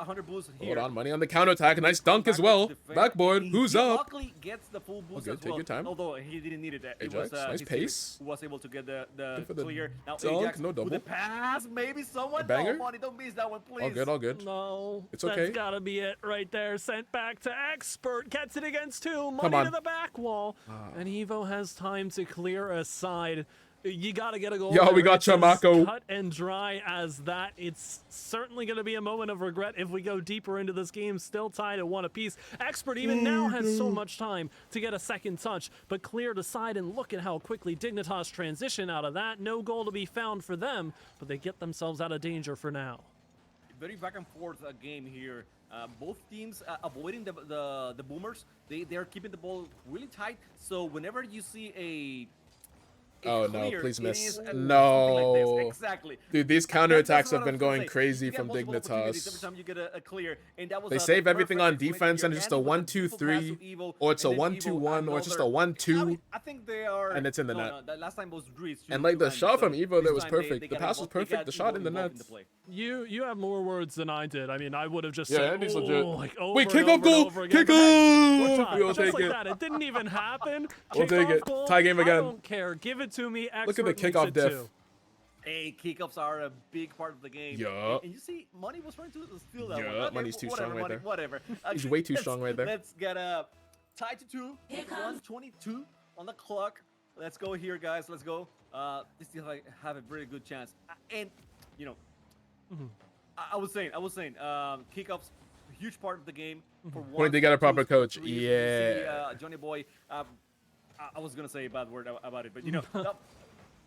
100 boost here. Hold on, money on the counterattack. Nice dunk as well. Backboard. Who's He up? luckily gets the full boost Okay, as take well, your time. although he didn't need it. It Ajax, was nice his pace. teammate who was able to get the Good for the clear. Now dunk, Ajax no with the double. pass, maybe someone. A banger? No, money, don't miss that one, please. All good, all good. No, It's okay. That's gotta be it right there. Sent back to Expert. Gets it against 2. Money Come on. to the back wall. And Evo has time to clear a side. You gotta get a goal. Yo, there. we got It's as Chamako. cut and dry as that. It's certainly gonna be a moment of regret if we go deeper into this game. Still tied at 1 apiece. Expert even now has so much time to get a second touch, but cleared aside, and look at how quickly Dignitas transition out of that. No goal to be found for them, but they get themselves out of danger for now. Very back and forth game here. Both teams avoiding the boomers. They're keeping the ball really tight. So whenever you see a Oh no, clear, please it miss. is, something like No. this. Exactly. Dude, these That's counterattacks what have I been was gonna going say. crazy You get from multiple opportunities Every Dignitas. time you get a clear, and that was They the save everything on perfect defense play and here. it's just a Andy with 1-2-3, beautiful pass to Evo, or it's a and then 1-2-1, Evo or it's just a another- 1-2. I think they are. and it's in the no, net. No, the last time was Dries. And like the shot from Evo, that was this time perfect. they The got pass was involved- they perfect. got The shot Evo in the involved net. play. You have more words than I did. I mean, I would have just Yeah, said, Andy's "Oh," legit. like over Wait, and kick over off and goal! over again. Kick But hey, we're off! tied. We'll Just take like it. that. It didn't even happen. We'll take Kickoff it. goal, Tie game I again. don't care. Give it to me. Look at the Expert kickoff makes it diff. too. Hey, kickoffs are a big part of the game. Yeah. And you see, Money was trying to steal that Yeah, one. Okay, Money's too whatever, strong right Money, there. Whatever. He's way too strong right there. Let's get a tie to 2. 1:22 on the clock. Let's go here, guys. Let's go. This team have a very good chance. And you know, I was saying, kickoffs, a huge part of the game. For When they got a proper 2, coach, 3, you see, yeah. Johnny Boy. I was gonna say a bad word about it, but you know.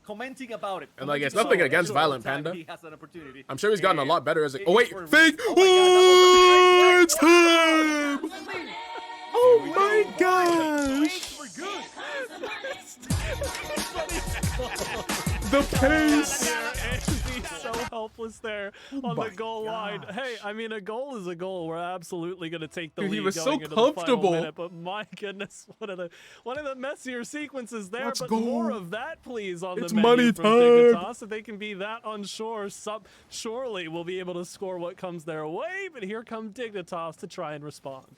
Commenting about it. And like, it's Commenting nothing about it. against So, Violent time Panda. He has an opportunity. I'm sure he's gotten a And lot better as a. it Oh wait, is for- fake! Oh my God, that was a great Oh, it's play. time! Oh my gosh! The pace! He's so helpless there on the goal line. Hey, I mean, a goal is a goal. We're absolutely going to take the Dude, lead he was going so into the final comfortable. minute, but my goodness, one of the messier sequences there. Let's but go. more of that, please, on It's the menu money from time. Dignitas. If they can be that unsure, surely we'll be able to score what comes their way. But here come Dignitas to try and respond.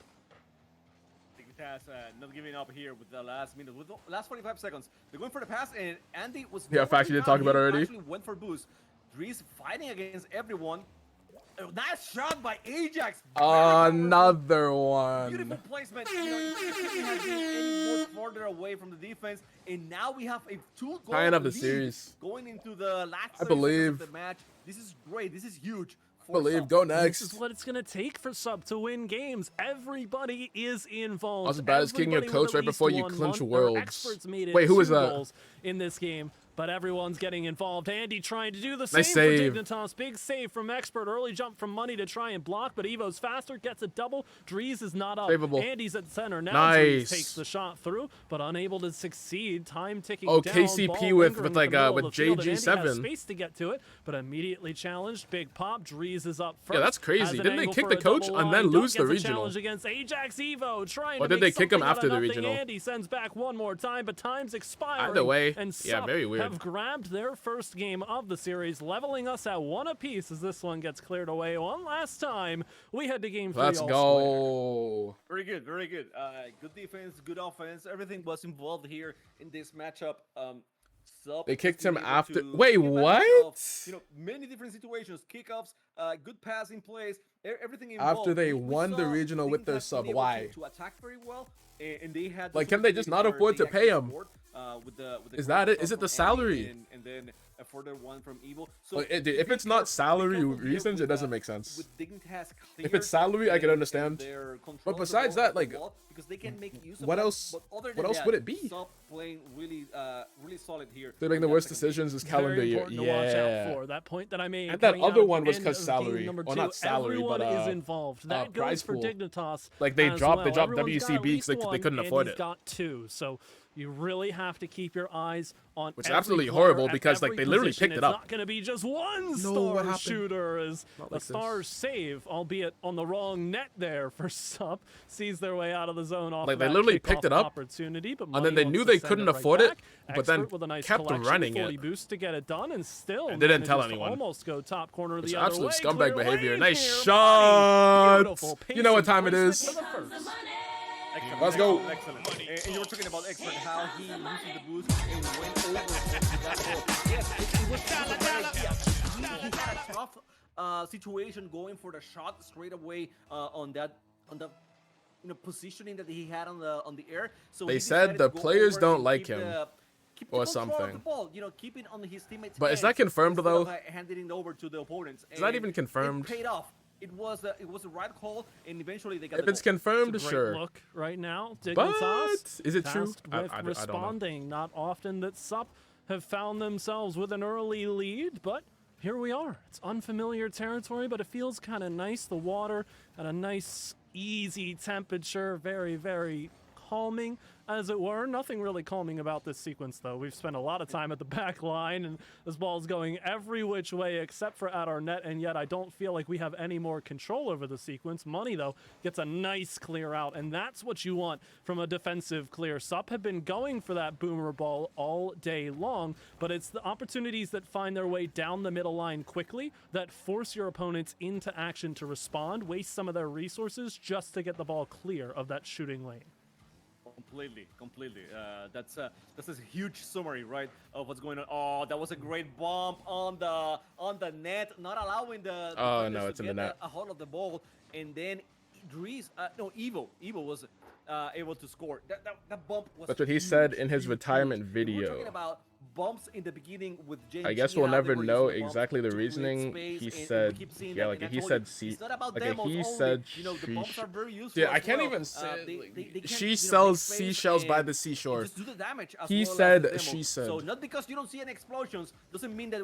Dignitas not giving up here with the last minute, with the last 45 seconds. They're going for the pass, and Andy was. Yeah, fact you didn't talk about it already. Actually went for boost. Dries fighting against everyone. A nice shot by Ajax. Another Beautiful one. placement. You know, you couldn't have been any more farther away from the defense, and now we have a 2-goal Tying up the lead series. going into the last I 30 seconds believe. of the match. This is great. This is huge. I believe. Go next. This is what it's going to take for Sub to win games. Everybody is involved. Also bad as kicking your Everybody with coach at right least before you one clinch month- worlds. Experts made it Wait, who was 2 that? goals in this game, but everyone's getting involved. Andy trying to do the same Nice save. for Dignitas. Big save from Expert. Early jump from Money to try and block, but Evo's faster, gets a double. Dries is not up. Savable. Andy's at center. Now Nice. Dries takes the shot through, but unable to succeed. Time ticking Oh, down. KCP Ball with lingering like, in the middle with of the field, and Andy JG7. has space to get to it, but immediately challenged. Big pop. Dries is up first. Yeah, that's crazy. Has an Didn't they angle kick for the a coach double and then line. lose Dunk the gets a regional? challenge against Ajax Evo, trying Or to did make they kick him something out of after the nothing. regional? Andy sends back one more time, but time's expiring. Either way, and yeah, Sup very weird. have grabbed their first game of the series, leveling us at 1 apiece as this one gets cleared away one last time. We head to game 3. Let's all go. Very good, very good. Good defense, good offense. Everything was involved here in this matchup. Sup They kicked was him able after- to Wait, take advantage what? of, you know, many different situations, kickoffs, good passing plays, everything After involved. they We won the saw regional with their Dignitas sub, being able why? To attack very well, and they had. Like, can they just not afford to pay him? With the Is great that it? stuff Is it the from Andy salary? And then a further one from Evil. So Like, if it's not salary Big Cup reasons, with, it doesn't make sense. with Dignitas If it's salary, I can understand. But besides that, like, because they can make use of what that, else- but other what than else that, would it be? Sup playing really solid here. They're making the in that worst second game. decisions this Very calendar year. important to watch out Yeah. for. That point that I made. And that coming out other at one the was end 'cause of salary. game number Well, 2. not salary, Everyone but, is involved. That goes prize for pool. Dignitas. Like, they as dropped well. WCB Everyone's got at because they least couldn't one, afford Andy's it. got 2, so you really have to keep your eyes on Which is every absolutely player horrible at because, like, every they literally position. picked it It's up. not going to be just one what star happened? shooter as Not the like this. Stars save, albeit on the wrong net there for Sup. Sees their way out of the zone off Like, of they that literally kickoff picked it up, opportunity, but and then Money they wants knew to they send couldn't right afford it, back. but then Expert with a nice kept collection, running 40 it. boost to get it done, and still And didn't tell manages to anyone. almost go top corner Which the is other absolute way. scumbag Clear behavior. lane Nice here, shot. Money. Beautiful You know what patient time it is. placement for the first. Excellent. Let's go. Excellent. And you were talking about Expert, how he uses the boost and went over that ball. Yes, it was a very he had a tough situation going for the shot straight away on the positioning that he had on the air. So They he said decided the to go players over don't and like keep him. keep Or the control of something. the ball, keep it on his teammates' But is that hands confirmed, instead though? of, handing it over to the opponents. Is that And even confirmed? It paid off. It was the right call, and eventually they got If the it's goal. confirmed, It's a great sure. look right now. But Dignitas is it true? tasked I with don't know. responding. Not often that Sup have found themselves with an early lead, but here we are. It's unfamiliar territory, but it feels kind of nice. The water at a nice, easy temperature. Very, very calming, as it were. Nothing really calming about this sequence, though. We've spent a lot of time at the back line, and this ball's going every which way except for at our net, and yet I don't feel like we have any more control over the sequence. Money, though, gets a nice clear out, and that's what you want from a defensive clear. Sup have been going for that boomer ball all day long, but it's the opportunities that find their way down the middle line quickly that force your opponents into action to respond, waste some of their resources just to get the ball clear of that shooting lane. Completely. That's a huge summary, right, of what's going on. Oh, that was a great bump on the net, not allowing the Oh, defenders no, it's to in the get net. a hold of the ball, and then Evo was able to score. That bump was. That's what he huge, said in his huge, retirement huge. We were video. talking about bumps in the beginning with Gen I guess G, we'll how they never were know using bumps exactly the to create reasoning. space, He and we said, keep seeing yeah, that, like and I he told said, you, it's not about like demos he only. said, The bumps are very useful. Dude, I as can't well. even say. They can, She make sells space seashells by and the seashore. just do the damage as He well as said, the demo. she said. So not because you don't see any explosions doesn't mean that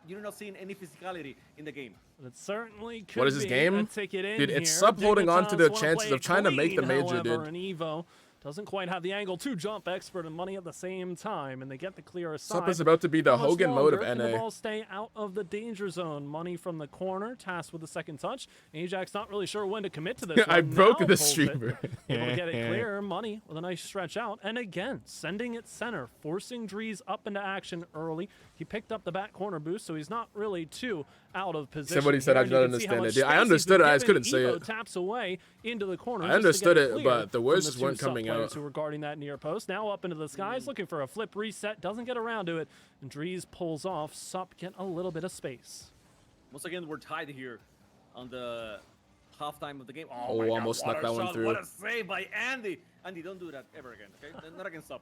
you're not seeing any physicality in the game. It certainly could What is this be game? a ticket in Dude, it's here. Sup holding on to their Dignitas wanna chances play of trying to make the clean, major, however, dude. And Evo doesn't quite have the angle to jump. Expert and Money at the same time, and they get the clear aside. Sup is about to be the How much Hogan mode of longer can the NA. ball stay out of the danger zone? Money from the corner, tasked with the second touch. Ajax not really sure when to commit to this. I one. broke Now the pulls streamer. it. Able to get it clear. Money with a nice stretch out, and again sending it center, forcing Drees up into action early. He picked up the back corner boost, so he's not really too out of position. Somebody said I here, did and not you can see how understand much it. Dude, I space he's understood been it, I just given. couldn't say Evo it. taps away into the corner. I just to understood get it, clear but the from words the just two weren't Sup coming players out. who were guarding that near post. Now up into the skies, looking for a flip reset. Doesn't get around to it, and Drees pulls off. Sup get a little bit of space. Once again, we're tied here on the halftime of the game. Oh, my God, almost what snuck a that one shot, through. What a save by Andy. Andy, don't do that ever again, okay? Not against Sup.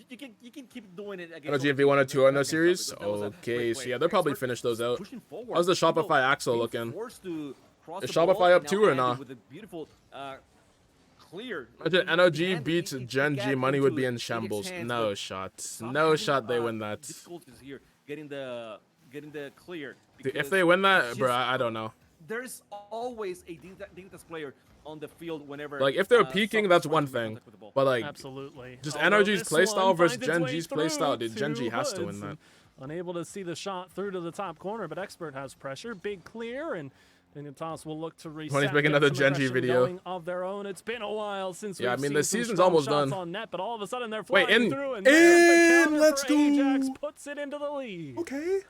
You can keep doing it against. Energy if you wanted to on not that against Sup, series. because that was a Okay, great so play. yeah, they'll probably Expert finish those out. pushing forward. How's the Evo Shopify Axel being looking? forced to cross Is the ball, Shopify up and too now or Andy nah? with a beautiful clear. Imagine He NOG handed- beats he Gen got G, Money would into be in Ajax shambles. hands, No but shot. Sup No having, shot they win that. difficulties here getting the clear. Dude, if because they win that, it's bro, just- I don't know. There's always a Dignitas player on the field whenever. Like, if they're Sup peaking, is that's trying one to make thing. contact with the ball. But, like, Absolutely. just Although NRG's this playstyle one versus finds its Gen way G's through playstyle, dude. Gen to G has to Woods, win that. and Unable to see the shot through to the top corner, but Expert has pressure. Big clear, and Dignitas will look to reset. Tony's making get another some Gen G aggression video. going of their own. It's been a while since Yeah, I we've mean, seen the some season's strong almost shots done. on net, but all of a sudden they're Wait, flying in- through, and there's the counter let's for Ajax, go. puts it into the lead. Okay.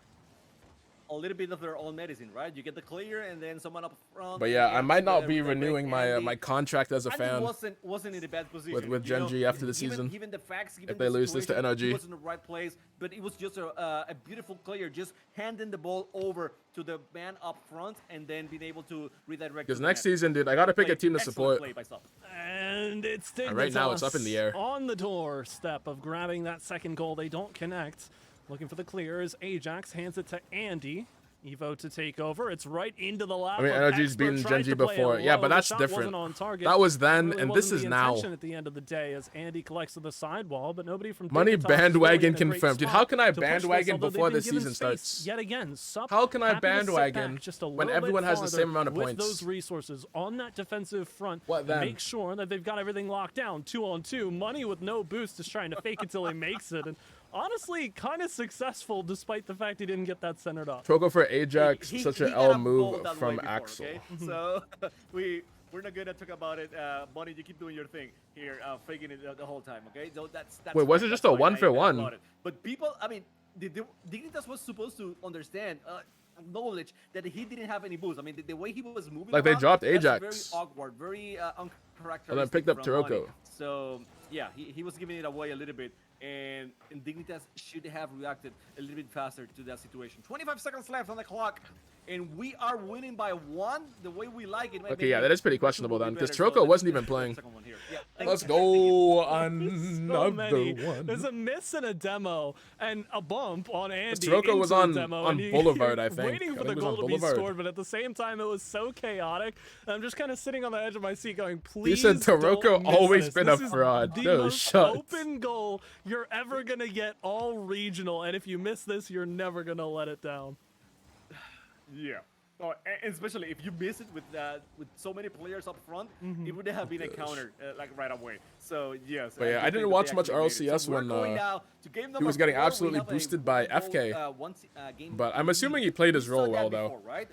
A little bit of their own medicine, right? You get the clear, and then someone up front. But yeah, I and might not the be break, renewing my Andy. my contract as a Andy fan. wasn't in a bad position with you Gen know? G after the Given- season. Given the facts, given If they the lose this to situation, NRG. he was in the right place, but it was just a beautiful clear, just handing the ball over to the man up front, and then being able to redirect. Because to the next net. season, dude, I gotta pick a Play- team to excellent support. play by Sup. And it's Dignitas Right now, it's up in the air. on the doorstep of grabbing that second goal. They don't connect. Looking for the clear as Ajax hands it to Andy. Evo to take over. It's right into the lap. I mean, of NRG's Expert, beaten tries Gen G to play it before. Yeah, low. but The that's shot different. wasn't on target. That was then, Really and wasn't this the is now. intention at the end of the day as Andy collects to the sidewall, but nobody from Money Dignitas is really bandwagon in a great confirmed. Dude, spot how can I to push this, bandwagon although they've before been the given season space starts? Yet again, Sup How can I happy to sit bandwagon back just a when little bit everyone has the farther same amount of with points? those resources on that defensive front. What then? Make sure that they've got everything locked down. 2-on-2. Money with no boost is trying to fake it till he makes it. And honestly kind of successful despite the fact he didn't get that centered up. Troco for Ajax, such an got L a goal move that from way before, Axel. okay? So we're not gonna talk about it. Bonnie, you keep doing your thing here, faking it the whole time, okay? So that's Wait, was it fine, just that's a fine. 1 I for 1? applaud it. But people, I mean, Dignitas was supposed to understand, acknowledge that he didn't have any boost. I mean, the way he was moving, Like, they around, dropped that's Ajax. very awkward, very uncharacteristic. And then picked up from Bonnie. Taroko. So yeah, he was giving it away a little bit, and Dignitas should have reacted a little bit faster to that situation. 25 seconds left on the clock, and we are winning by 1 the way we like it. Okay, yeah, that is pretty questionable then, because Troko wasn't even playing. Yeah, Let's go So another many. one. There's a miss and a demo and a bump on Andy. Taroko was into on- the demo, on and Boulevard, I think. Waiting I for think the it was goal on to be Boulevard. scored, but at the same time, it was so chaotic. I'm just kind of sitting on the edge of my seat going, please. said Taroko don't miss always this. been This a is fraud. The No most shots. open goal you're ever going to get all regional. And if you miss this, you're never going to let it down. Yeah. Oh, and especially if you miss it with so many players up front, it would have been a counter like right away. So yes. But yeah, I do didn't think watch that they much actually made it. RLCS So we're when, going now to game he number was getting 4. We absolutely have a boosted by 1-goal, FK. game But I'm assuming lead. he played his We saw role that well, though. before, right?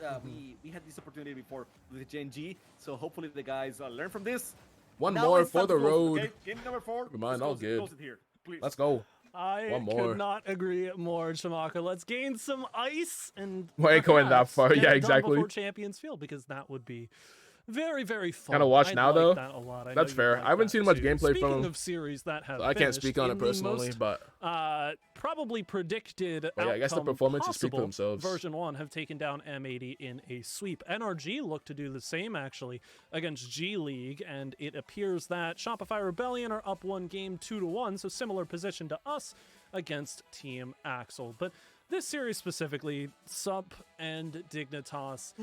We had this opportunity before with Gen G, so hopefully the guys learn from this. One Now more it's for time the to close it, road. okay? Game number 4. Never mind, Let's all close it, good. close it here, please. Let's go. I One more. could not agree more, Shamaka. Let's gain some ice and Why ain't going that perhaps far? get Yeah, it done exactly. Before Champions Field, because that would be very, very fun. Kinda watch I'd now, like though. that a lot. I know That's you'd fair. like I haven't that seen much too. gameplay from Speaking him, of series that have so I can't speak on finished, it in the personally, most, but probably predicted But yeah, I guess the outcome performances speak for possible, themselves. Version 1 have taken down M80 in a sweep. NRG look to do the same, actually, against G League, and it appears that Shopify Rebellion are up 1 game 2-1, so similar position to us against Team Axel. But this series specifically, Sup and Dignitas,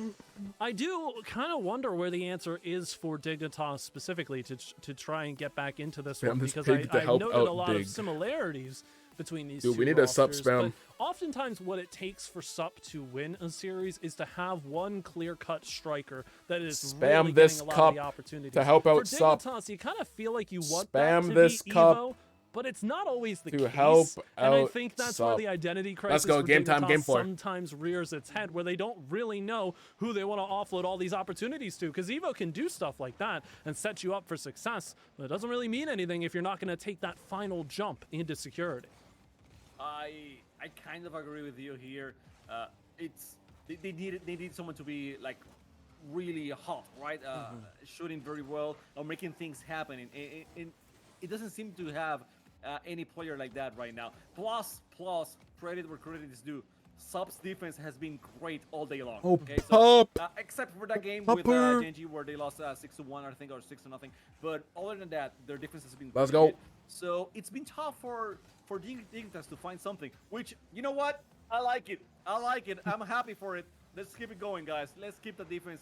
I do kind of wonder where the answer is for Dignitas specifically to try and get back into this Spam one, this because pig to I help noted out a lot Dig. of similarities between these Dude, two we need a Sup rosters, spam. but oftentimes what it takes for Sup to win a series is to have one clear-cut striker that is Spam really this getting a lot cup of the opportunities. to help out for Sup. Dignitas, you kind of feel like you want Spam that to this be cup Evo, but it's not always the to case. help And I out think that's Sup. where the identity crisis go, for game time, Dignitas game 4. sometimes rears its head, where they don't really know who they want to offload all these opportunities to. Because Evo can do stuff like that and set you up for success, but it doesn't really mean anything if you're not going to take that final jump into security. I kind of agree with you here. They need someone to be like really hot, right? Shooting very well or making things happen. And it doesn't seem to have any player like that right now. Plus, credit where credit is due. Sub's defense has been great all day long. Oh, okay, so, Pup. except for that game Pupper. with Genji where they lost 6-1, I think, or 6-0. But other than that, their defense has been. Let's really go. good. So it's been tough for Dignitas to find something. Which, you know what? I like it. I'm happy for it. Let's keep it going, guys. Let's keep the defense.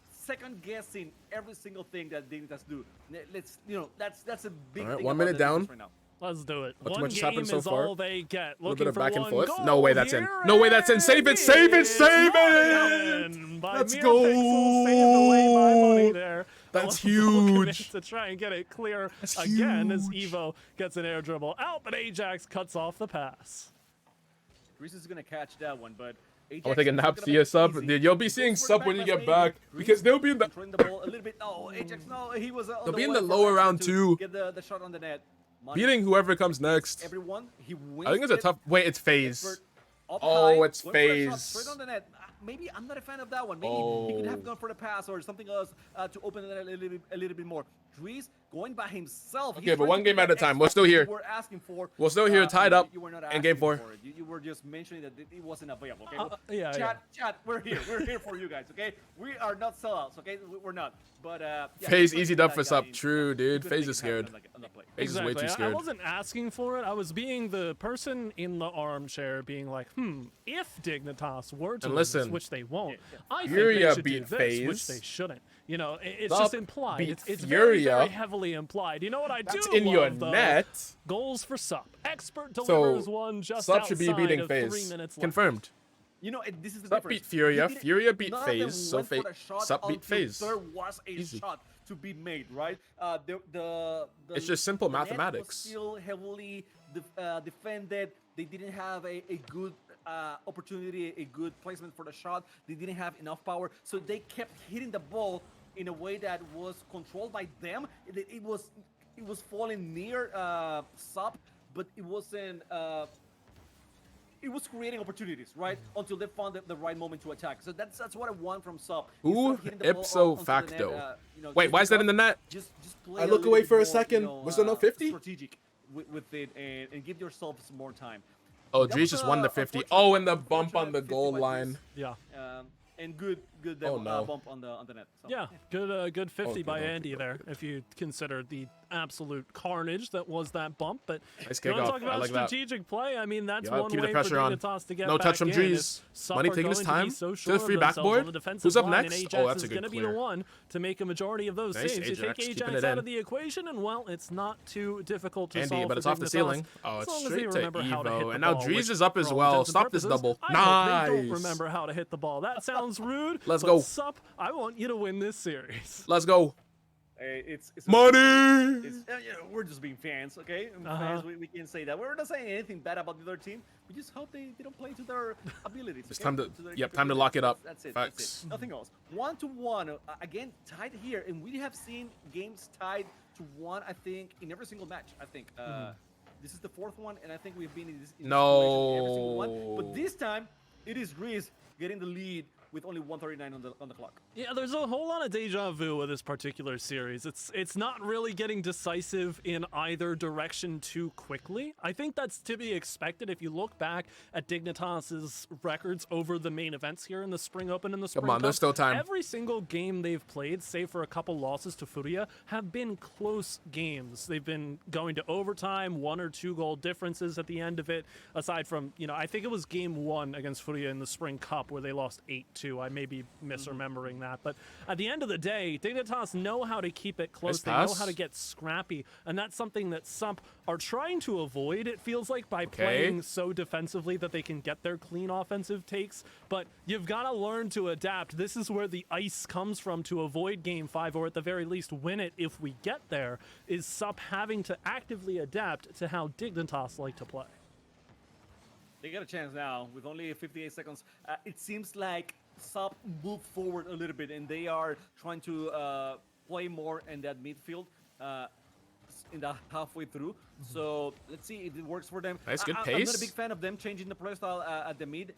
Second guessing every single thing that Dignitas do. Let's, that's a big. All right, thing 1 about minute the down. defense right now. Let's do it. Not too One much has game happened so is far. all they get. A little Looking bit of for back and one forth. goal No way that's in. here, No way that's in. Save it, save it, save it! in by Let's Mere go! Pixel, saved away by money there. That's A little commit huge. to try and get it clear That's again as huge. Evo gets an air dribble out, but Ajax cuts off the pass. Greece is gonna catch that one, but. I'm gonna take a nap, see a Sup. Dude, you'll be seeing Sup when you get back, because they'll be in the. Controlling the ball a little bit. Oh, Ajax, no, he was. They'll be in the lower round too. Get the shot on the net. Money, Beating whoever comes next. everyone. He wins. I think it's a tough. Wait, it's phase. Expert up Oh, high, it's went for a shot phase. Straight on the net. Maybe I'm not a fan of that one. Maybe he could have gone for the pass or something else to open it a little bit more. Dries going by himself. Okay, but one game at a time. We're still here. We're asking for. We're still here, tied up You were not in game asking 4. for it. You were just mentioning that it wasn't available. Okay, yeah, chat. We're here. We're here for you guys. Okay, we are not sellouts. Okay, we're not. But yeah, FaZe you easy put dub that for guy Sup. in. True, dude. You couldn't FaZe make is it happen scared. on the play. FaZe is way too I scared. wasn't asking for it. I was being the person in the armchair being like, if Dignitas were to And win this, listen, which they won't, I think Furia they should do beat this, which FaZe. they shouldn't. It's Sup just implied. beat It's very, Furia. very heavily implied. You know what I That's do in your love, though? net. Goals for Sup. Expert So delivers one just Sup should be outside beating of 3 FaZe. minutes left. Confirmed. This is the Sup difference. beat Furia. He didn't- Furia beat none of them FaZe. So went for the shot Sup beat until FaZe. There was a Easy. shot to be made, right? The It's just simple the net was mathematics. still heavily defended. They didn't have a good opportunity, a good placement for the shot. They didn't have enough power, so they kept hitting the ball in a way that was controlled by them. It was falling near Sup, but it wasn't. It was creating opportunities, right? Until they found the right moment to attack. So that's what I want from Sup. Ooh, ipso facto. Wait, why is that in the net? Just play I a look little away bit for a more, second. Was there no 50? Strategic with it and give yourself some more time. Oh, That Drees was, just won the 50. unfortunate- Oh, and the bump on the unfortunate goal 50 by line. Yeah. And good Oh, no. bump on the net. So, Yeah, good 50 by Okay, Andy okay, there, if you consider the absolute carnage that was that bump. But Nice you want kickoff. to talk I about like that. strategic play? I mean, that's Yeah, one keep the way pressure for on. Dignitas to get No back touch from in. Drees. If Sup Money are taking his going to be time. so To the sure of free themselves backboard. on the defensive Who's up line, next? and Oh, Ajax that's a is good going to be clear. the one to make a majority of those Nice, saves. You take Ajax, keeping Ajax it out in. of the equation, and well, it's not too difficult to Andy, solve but for it's off the Dignitas, ceiling. as Oh, it's long as they straight to remember how to hit Evo. the And now ball, Drees which, is up as for all well. intents and Stop this purposes, double. I hope they don't Nice. remember how to hit the ball. That sounds rude. Let's but go. Sup, I want you to win this series. Let's go. It's Money! we're just being fans, okay? And Uh-huh. Fans, we can't say that. We're not saying anything bad about the other team. We just hope they don't play to their abilities. It's okay? time to- their yep, time to lock it up. That's it. Facts. That's it. Nothing else. 1-1 again, tied here, and we have seen games tied to 1. I think in every single match. I think this is the 4th one, and I think we've been in this situation in every single one. But this time, it is Reese getting the lead with only 1:39 on the clock. Yeah, there's a whole lot of deja vu with this particular series. It's not really getting decisive in either direction too quickly. I think that's to be expected if you look back at Dignitas's records over the main events here in the Spring Open and the Spring Come on, Cup. there's still time. Every single game they've played, save for a couple losses to Furia, have been close games. They've been going to overtime, 1 or 2 goal differences at the end of it, aside from, I think it was game 1 against Furia in the Spring Cup where they lost 8-2. I may be misremembering that. But at the end of the day, Dignitas know how to keep it close. Nice They know pass. how to get scrappy. And that's something that Sup are trying to avoid, it feels like, by playing so defensively that they can get their clean offensive takes. But you've got to learn to adapt. This is where the ice comes from to avoid Game 5, or at the very least win it if we get there, is Sup having to actively adapt to how Dignitas like to play. They got a chance now with only 58 seconds. It seems like Sup moved forward a little bit, and they are trying to play more in that midfield in the halfway through. So let's see if it works for them. Nice, good I'm not a pace. big fan of them changing the playstyle at the mid.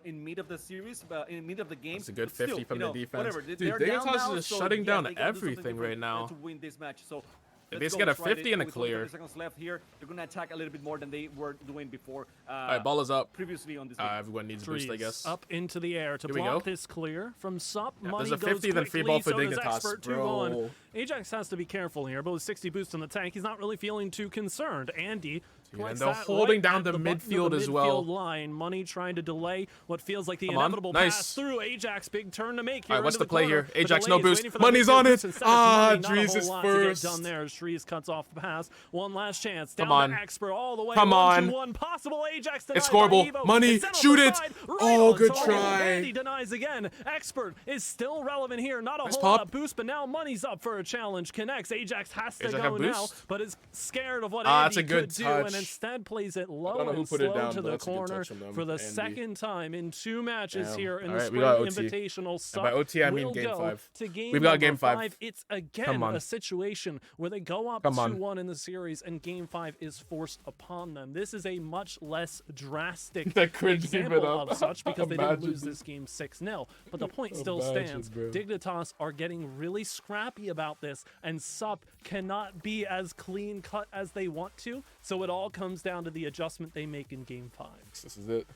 In mid of the series, in mid of the game. It's a good But still, 50 from the defense. Whatever. Dude, They're down Dignitas now, is so shutting down they gotta do something everything right different, now. to win this match. So If let's they go, get a let's ride 50 it. and a With only clear. 30 seconds left here. They're gonna attack a little bit more than they were doing before. All right, ball is up. Previously on this game. Everyone needs a boost, I Drees guess. up into the air to Here we block go. this clear from Sup. Yeah, Money there's a goes 50, then free quickly, ball for so does Dignitas, Expert, 2 bro. on. Ajax has to be careful here, but with 60 boost in the tank, he's not really feeling too concerned. Andy and points they're that holding right down at the button of midfield the as well. midfield line. Money trying to delay what feels like the Come on. inevitable Nice. pass through. Ajax, big turn to make here. All right, what's into the play corner. here? The Ajax, delay no is boost. waiting for the Money's midfield on it. boost. Instead, it's Ah, Money. Not a Drees whole is lot to get first. done there as Drees cuts off the pass. One last chance. Come Down on. to Expert all the way. Come on. 1-2-1. Possible Ajax denied It's by scoreable. Evo. Money, It's set on shoot the it. side, right Oh, on good target. try. Andy denies again. Expert is still relevant here. Not a Nice whole pop. lot boost, but now Money's up for a challenge. Connects. Ajax has to Ajax go have now, boost? but is scared of what That's Andy a good could do, touch. and instead plays it I low don't know who and put it slow down, to but the that's a good corner touch from them, for the Andy. second time in 2 matches Damn. here in All the right, we Spring got OT. Invitational. And by OT, I mean will game go 5. to game We've got number game 5. It's again Come on. a situation where they go up Come on. 2-1 in the series, and game 5 is forced upon them. This is a much less drastic That cringe gave it example up. of such because they didn't Imagine lose this. this game 6-0. But the point still Imagine, stands. bro. Dignitas are getting really scrappy about this, and Sup cannot be as clean cut as they want to. So it all comes down to the adjustment they make in game 5. This is it.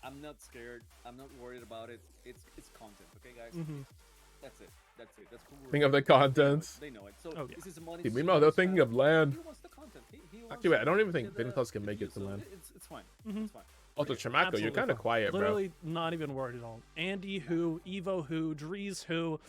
I'm not scared. I'm not worried about it. It's content, okay, guys? That's it. That's it. That's cool. Think of the content. They know it. So Oh, yeah. this is money. Dude, meanwhile, they're thinking of land. He wants the content. He wants Actually, wait, I don't even to think get Dignitas can make it to so land. It's fine. It's fine. Also, Chamaco, you're Absolutely kind of fine. quiet, bro. Literally not even worried at all. Andy who, Evo who, Drees who,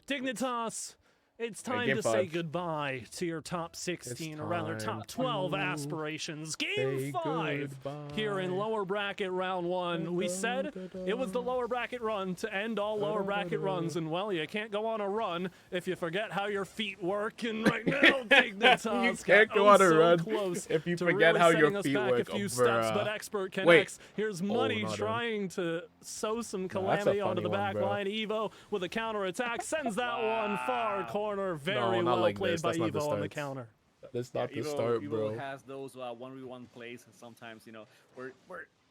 Dignitas It's Alright, time game to say 5. goodbye to your top 16, or rather time top 12 to aspirations. Game say 5 here in goodbye. lower bracket round 1. We said it was the lower bracket run to end all lower bracket runs, and well, you can't go on a run if you forget how your feet work. And right now, Dignitas You can't go on a run close if you to forget really how setting your us feet back work. a few Oh, steps, but bruh. Expert Wait. connects. Here's Money not in. trying to sow some that's a calamity onto the funny one, back bro. line. Evo with a counter attack sends that one far corner. Very not well like played this. by That's not the Evo on the starts. counter. That's not the Evo, start, Evo bro. has those 1v1 plays sometimes, you know, where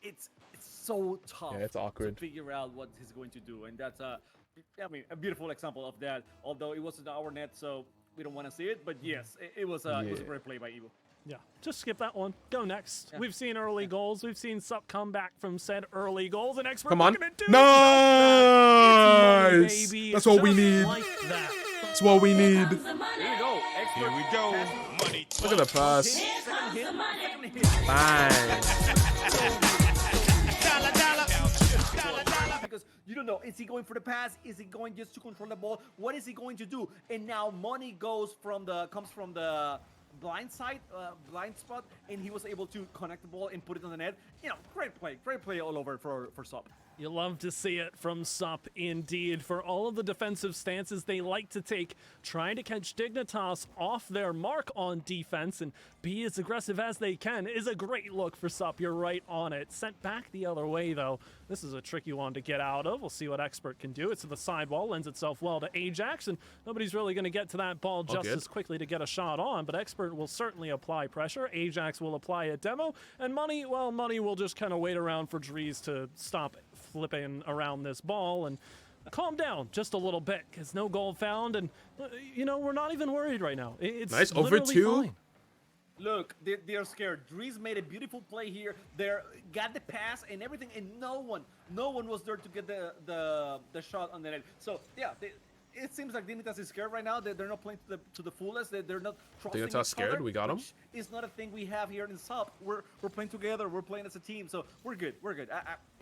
it's so tough Yeah, it's awkward. to figure out what he's going to do, and that's I mean, a beautiful example of that. Although it wasn't our net, so we don't want to see it, but yes, it was a great play by Evo. Yeah, just skip that one. Go next. Yeah. We've seen early goals. We've seen Sup come back from said early goals. And Expert Come on. looking at two. Nice. It's money, baby. That's what we Just need. like that. That's what we need. Here we go. Expert. Here we go. Look at the pass. Second hit. Fine. Because you don't know, is he going for the pass? Is he going just to control the ball? What is he going to do? And now Money comes from the blind side, blind spot, and he was able to connect the ball and put it on the net. You know, great play all over for Sup. You love to see it from Sup, indeed. For all of the defensive stances they like to take, trying to catch Dignitas off their mark on defense and be as aggressive as they can is a great look for Sup. You're right on it. Sent back the other way, though. This is a tricky one to get out of. We'll see what Expert can do. It's to the sidewall, lends itself well to Ajax, and nobody's really going to get to that ball just as quickly to get a shot on, but Expert will certainly apply pressure. Ajax will apply a demo, and Money will just kind of wait around for Dries to stop flipping around this ball and calm down just a little bit, because no goal found, and you know, we're not even worried right now. It's Nice, over literally 2. fine. Look, they're scared. Dries made a beautiful play here. Got the pass and everything, and no one was there to get the shot on the net. So yeah, it seems like Dignitas is scared right now. They're not playing to the fullest. They're not trusting Dignitas each scared? other, We got 'em? which is not a thing we have here in Sup. We're playing together. We're playing as a team. So we're good. We're good.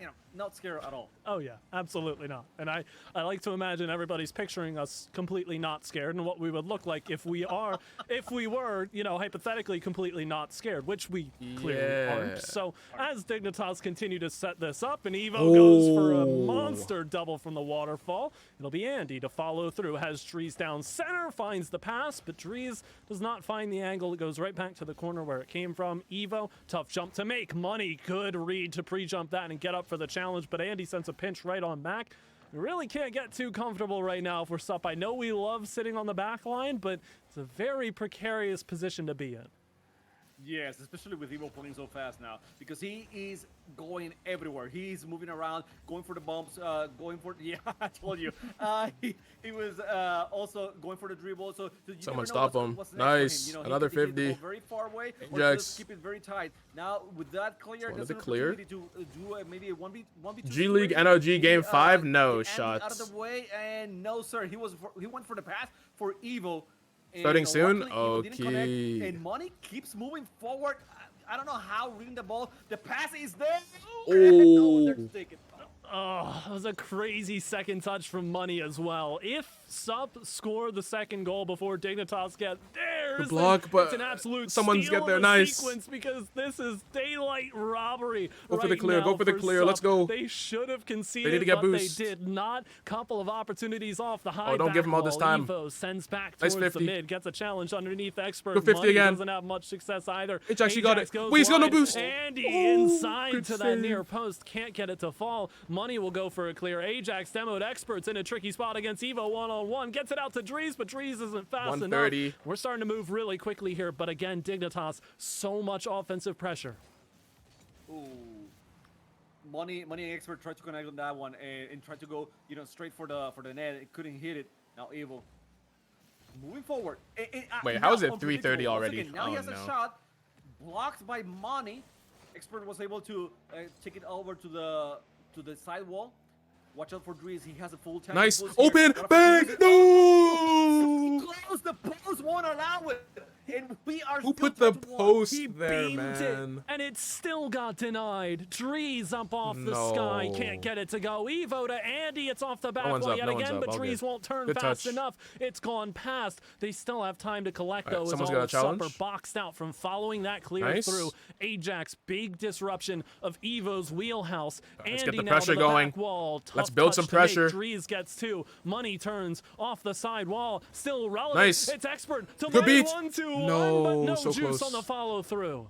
You know, not scared at all. Oh yeah, absolutely not. And I like to imagine everybody's picturing us completely not scared and what we would look like if we were, you know, hypothetically completely not scared, which we clearly aren't. So as Dignitas continue to set this up and Evo goes for a monster double from the waterfall, it'll be Andy to follow through. Has Dries down center, finds the pass, but Dries does not find the angle. It goes right back to the corner where it came from. Evo, tough jump to make. Money, good read to pre-jump that and get up for the challenge, but Andy sends a pinch right on back. We really can't get too comfortable right now for Sup. I know we love sitting on the back line, but it's a very precarious position to be in. Yes, especially with Evo pulling so fast now, because he is going everywhere. He's moving around, going for the bumps, going for I told you. He was also going for the dribble. So you Someone never know stop him. what's next for Nice. him. You know, Another he could hit the 50. ball very far away, or Ajax. just keep it very tight. Now with that clear, One there's of an the clear. opportunity to do maybe a 1v2 G League situation. NOG game 5, Get no Andy shots. out of the way, and no sir, he went for the pass for Evo. Starting And, soon? luckily, Evo didn't connect, Okay. and Money keeps moving forward. I don't know how reading the ball. The pass is there. Oh. No one there to take it. Oh, that was a crazy second touch from Money as well. If Sup score the second goal before Dignitas get theirs, The block, then but it's an absolute someone's steal get there. of a Nice. sequence, because this is daylight robbery. Go for the right clear, now go for the clear, Sup. let's go. They should have conceded, need to get but boost. they did not. Couple of opportunities off the high. don't back give him all this wall. time. Evo sends back Nice towards the 50. mid, gets a challenge underneath Expert. Go 50 Money again. doesn't have much success either. Ajax, you got Ajax it. goes Wait, he's got no wide. boost. Andy Oh, inside good to that save. near post, can't get it to fall. Money will go for a clear. Ajax demoed Experts in a tricky spot against Evo one-on-one. Gets it out to Dries, but Dries isn't fast 130. enough. We're starting to move really quickly here, but again, Dignitas, so much offensive pressure. Ooh. Money and Expert tried to connect on that one and tried to go, you know, straight for the net. It couldn't hit it. Now Evo moving forward. Wait, now how is it unpredictable. 3:30 Once already? again, now he Oh, has a no. shot blocked by Money. Expert was able to take it over to the sidewall. Watch out for Dries. He has a full tank. Nice. Boost here. Open. Got a Bang. opportunity. No. Close. The post won't allow it. and we are Who still put the 2-1. post He there, beamed man? it, and it still got denied. Drees up off the sky, No. can't get it to go. Evo to Andy, it's off the back one's wall up, yet no one's again, up, but all Drees good. won't turn Good fast touch. enough. It's gone past. They still have time to collect, All right, though, as someone's all got a of Supper challenge. boxed out from following that clear Nice. through. Ajax, big disruption of Evo's wheelhouse. Let's Andy get the now pressure to the going. back wall. Let's Tough build touch some to make. pressure. Drees gets two. Money turns off the side wall. Still relevant. Nice. It's expert to Good Money beat. 1-2-1, No, but no so juice close. on the follow through.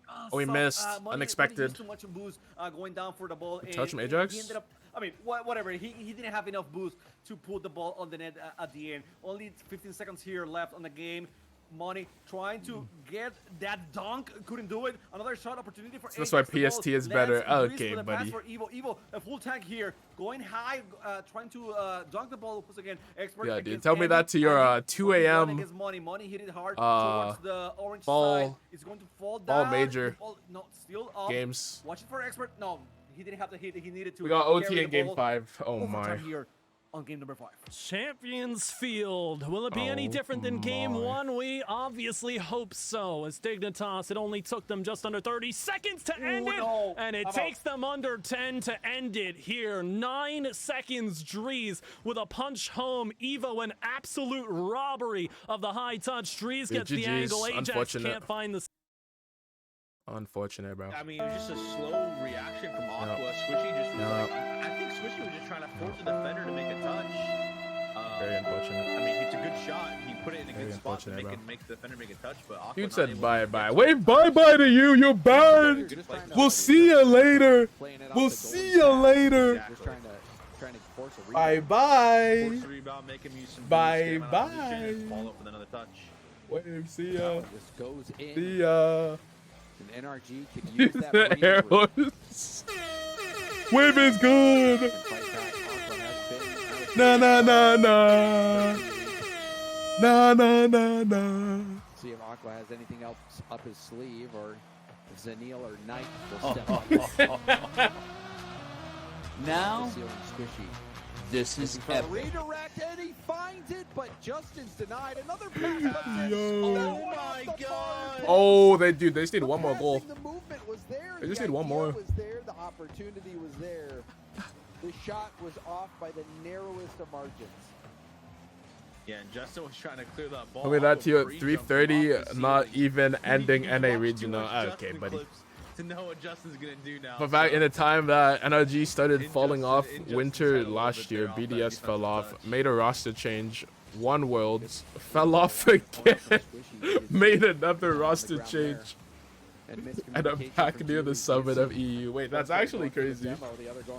Oh, we missed. Money Unexpected. used too much boost going down for the ball. Good touch from and Ajax. He ended up, I mean, whatever. He didn't have enough boost to put the ball on the net at the end. Only 15 seconds here left on the game. Money trying to get that dunk, couldn't do it. Another shot opportunity for That's Ajax. why The PST ball is better. lands. Okay, Grease with a pass buddy. for Evo, a full tank here, going high, trying to dunk the ball once again. Expert Yeah, dude, against tell me Andy. that to your, Andy 2 1v1 a.m. against Money. Money hit it hard towards the orange ball- side. It's going to fall ball down. major The ball, no, still up. games. Watch it for Expert. No, he didn't have the hit. He needed to. We got carry OT the in game ball. 5. Oh Overtime my. here on game number 5. Champions Field. Will it be any Oh different than game my. 1? We obviously hope so. As Dignitas, it only took them just under 30 seconds to end it, no. and it How takes them under 10 to end it here. 9 seconds, Drees with a punch home. Evo, an absolute robbery of the high touch. Drees Dude, gets the GG's. angle. Ajax Unfortunate. can't find the... Unfortunate, bro. I mean, it was just a slow reaction from Aqua. Squishy just was like, I think Squishy was just trying to force the defender to make a touch. Very unfortunate. I mean, it's a good shot. He put it in a Very good spot to unfortunate, make the defender make a touch, but Aqua Dude not said able to bye-bye. get Wave bye-bye to you. You're banned. Just trying to- We'll see you later. We'll see you later. Exactly. trying to force a rebound. Bye-bye. Force the rebound, make him use some boost, Bye, get him out of position, and bye. follow up with another touch. Wave, see ya. Just goes in. See ya. And NRG can Use use that the breathing air room horse. Wave is good. and fight back. Aqua has been Na na na na. Na na na na. see if Aqua has anything else up his sleeve, or if Zanil or Knight will step up. Now, Seal and Squishy. this is For a epic. redirect, and he finds it, but Justin's denied. Another pass comes in. Yo. Oh my God! Oh, they just need one more goal. The movement was there. They just the need one idea more. Was there. The opportunity was there. The shot was off by the narrowest of margins. Yeah, and Justin was trying to clear that ball. Tell me that to you at Aqua pre-jumped 3:30, off the not ceiling. even You ending need to NA watch too regional. much Okay, Justin buddy. clips to know what Justin's gonna do now. But back in the time that NRG started Injustice- falling off Injustice winter had a little last bit year, there off that BDS fell defensive off, touch. made a roster change, won Worlds, fell off again, made another roster change, and I'm back near the summit of EU. Wait, that's actually crazy.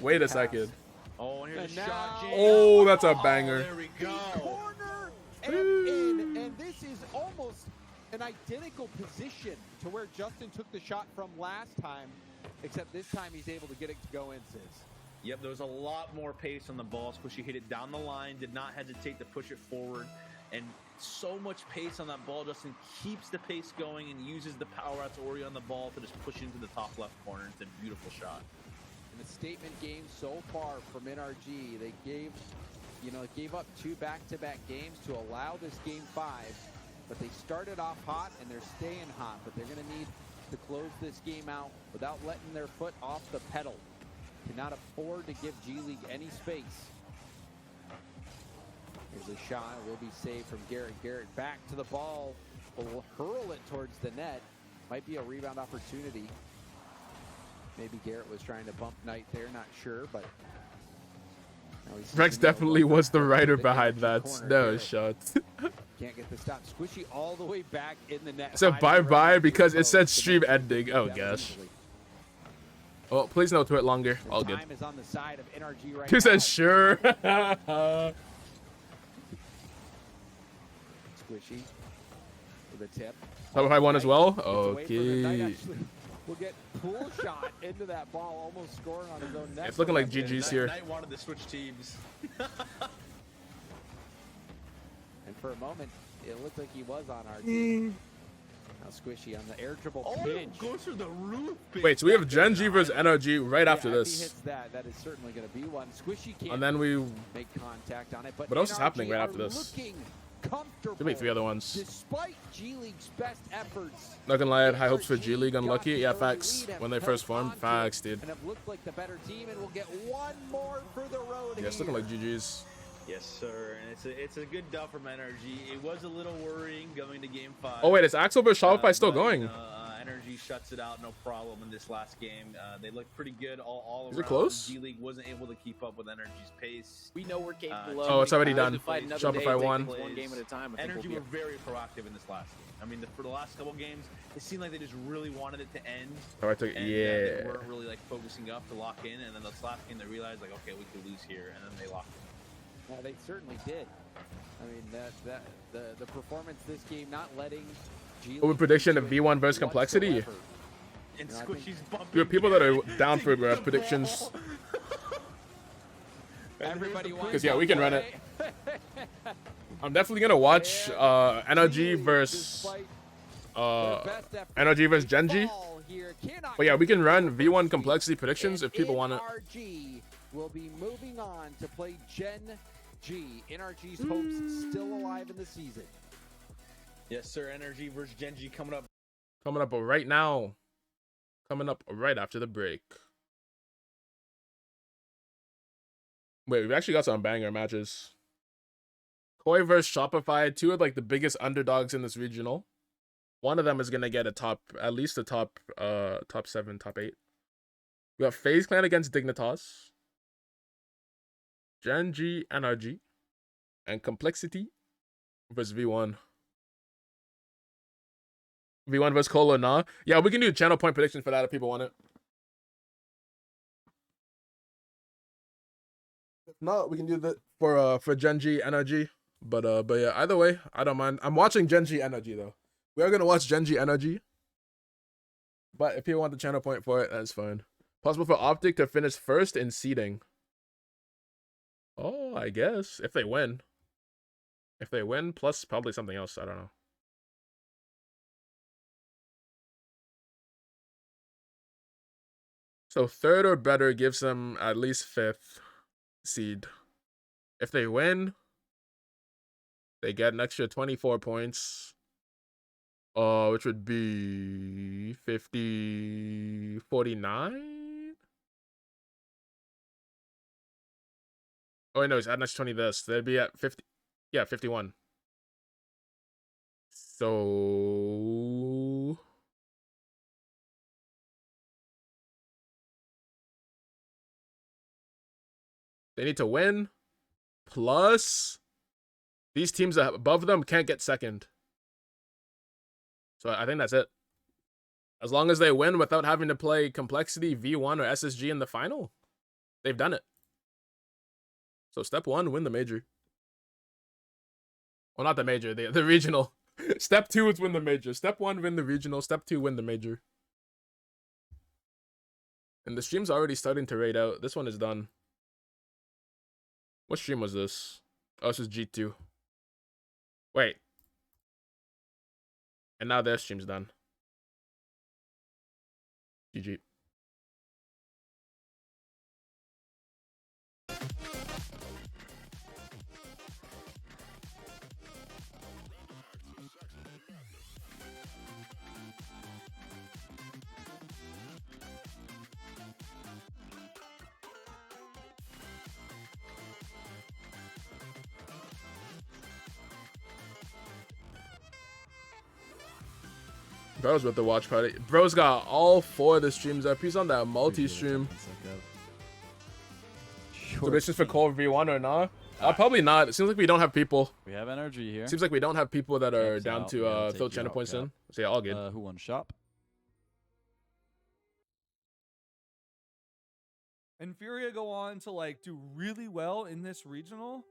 Wait a second. Oh, and here's And a shot, now- James. Oh, that's a banger. There we go. Corner and in, and this is almost an identical position to where Justin took the shot from last time, except this time he's able to get it to go in, Sis. Yep, there was a lot more pace on the ball. Squishy hit it down the line, did not hesitate to push it forward, and so much pace on that ball. Justin keeps the pace going and uses the power out to Ori on the ball to just push into the top left corner. It's a beautiful shot. And a statement game so far from NRG. They gave up 2 back-to-back games to allow this game 5, but they started off hot and they're staying hot. But they're going to need to close this game out without letting their foot off the pedal. Cannot afford to give G League any space. Here's a shot. Will be saved from Garrett. Garrett back to the ball. Will hurl it towards the net. Might be a rebound opportunity. Maybe Garrett was trying to bump Knight there, not sure, but now he's Rex definitely was the writer behind that. Corner, No Garrett shot. can't get the stop. Squishy all the way back in the net. So Hiding bye-bye right because through it said post. The stream net ending. Oh down gosh. easily. Oh, please no tweet longer. The All good. time is on the side of NRG right Who now. says sure? Squishy with a tip. Top of high one as well? Gets away from him. Knight Okay. actually will get pull shot into that ball, almost scoring on his own net. It's looking like from that. GG's here. Knight wanted to switch teams. And for a moment, it looked like he was on our team. Now Squishy on the air dribble pinch. Goes through the roof. Wait, so we have Gen G versus NRG right after Yeah, if he this. hits that, that is certainly going to be one. Squishy can't And then we... make contact on it, but What else is NRG happening right are after this? looking comfortable. Should be 3 other ones. Despite G League's best efforts. Not gonna lie, I had high hopes for G League. got Unlucky. the Yeah, early facts. lead When they and first held formed, on to facts, it dude. And have looked like the better team, and we'll get one more for the road. Yeah, it's looking like GG's. Yes, sir. And it's a good dub from NRG. It was a little worrying going to game 5. Oh wait, is Axel vs Shopify still but, going? NRG shuts it out, no problem in this last game. They looked pretty good all Is around. it close? G League wasn't able to keep up with NRG's pace. We know we're capable of. Oh, it's already done. Fight another Shopify day, take won. things one game at a time. I think NRG we'll were be- very proactive in this last game. I mean, for the last couple games, it seemed like they just really wanted it to end. Oh, I took And, yeah. they weren't really like focusing up to lock in, and then this last game they realized like, okay, we could lose here, and then they locked in. Yeah, they certainly did. I mean, the performance this game, not letting G Open prediction of V1 versus Complexity. whatsoever. And You know, I Squishy's think- bumping. There are people that are Gary down for to get the predictions. ball. Everybody wants. Because yeah, we can run it. play. I'm definitely gonna watch NRG versus NRG versus Genji. But yeah, we can run V1 Complexity predictions if people want it. NRG will be moving on to play Gen G. NRG's hopes still alive in the season. Yes, sir. NRG versus Genji coming up. Coming up right now. Coming up right after the break. Wait, we've actually got some banger matches. Koi versus Shopify, 2 of like the biggest underdogs in this regional. One of them is gonna get at least a top 7, top 8. We got FaZe Clan against Dignitas, Genji, NRG, and Complexity versus V1. V1 versus Colo, nah. Yeah, we can do channel point predictions for that if people want it. If not, we can do that for Genji, NRG. But yeah, either way, I don't mind. I'm watching Genji, NRG though. We are gonna watch Genji, NRG. But if you want the channel point for it, that's fine. Possible for Optic to finish first in seeding. Oh, I guess if they win. If they win, plus probably something else. I don't know. So 3rd or better gives them at least 5th seed. If they win, they get an extra 24 points. Which would be 49? Oh, wait, no, it's add an extra 20 this. They'd be at 50. Yeah, 51. So they need to win. Plus, these teams above them can't get second. So I think that's it. As long as they win without having to play Complexity, V1, or SSG in the final, they've done it. So step 1, win the major. Well, not the major, the regional. Step 2 is win the major. Step 1, win the regional. Step 2, win the major. And the stream's already starting to raid out. This one is done. What stream was this? Oh, this is G2. Wait. And now their stream's done. GG. Bro's with the watch party. Bro's got all 4 of the streams up. He's on that multi-stream. So this is for Cole V1 or not? Probably not. It seems like we don't have people. We have energy here. Seems like we don't have people that are Cap's down out. to We gotta take fill you channel out, points Cap. in. So yeah, all good. Who won shop? And Furia go on to like do really well in this regional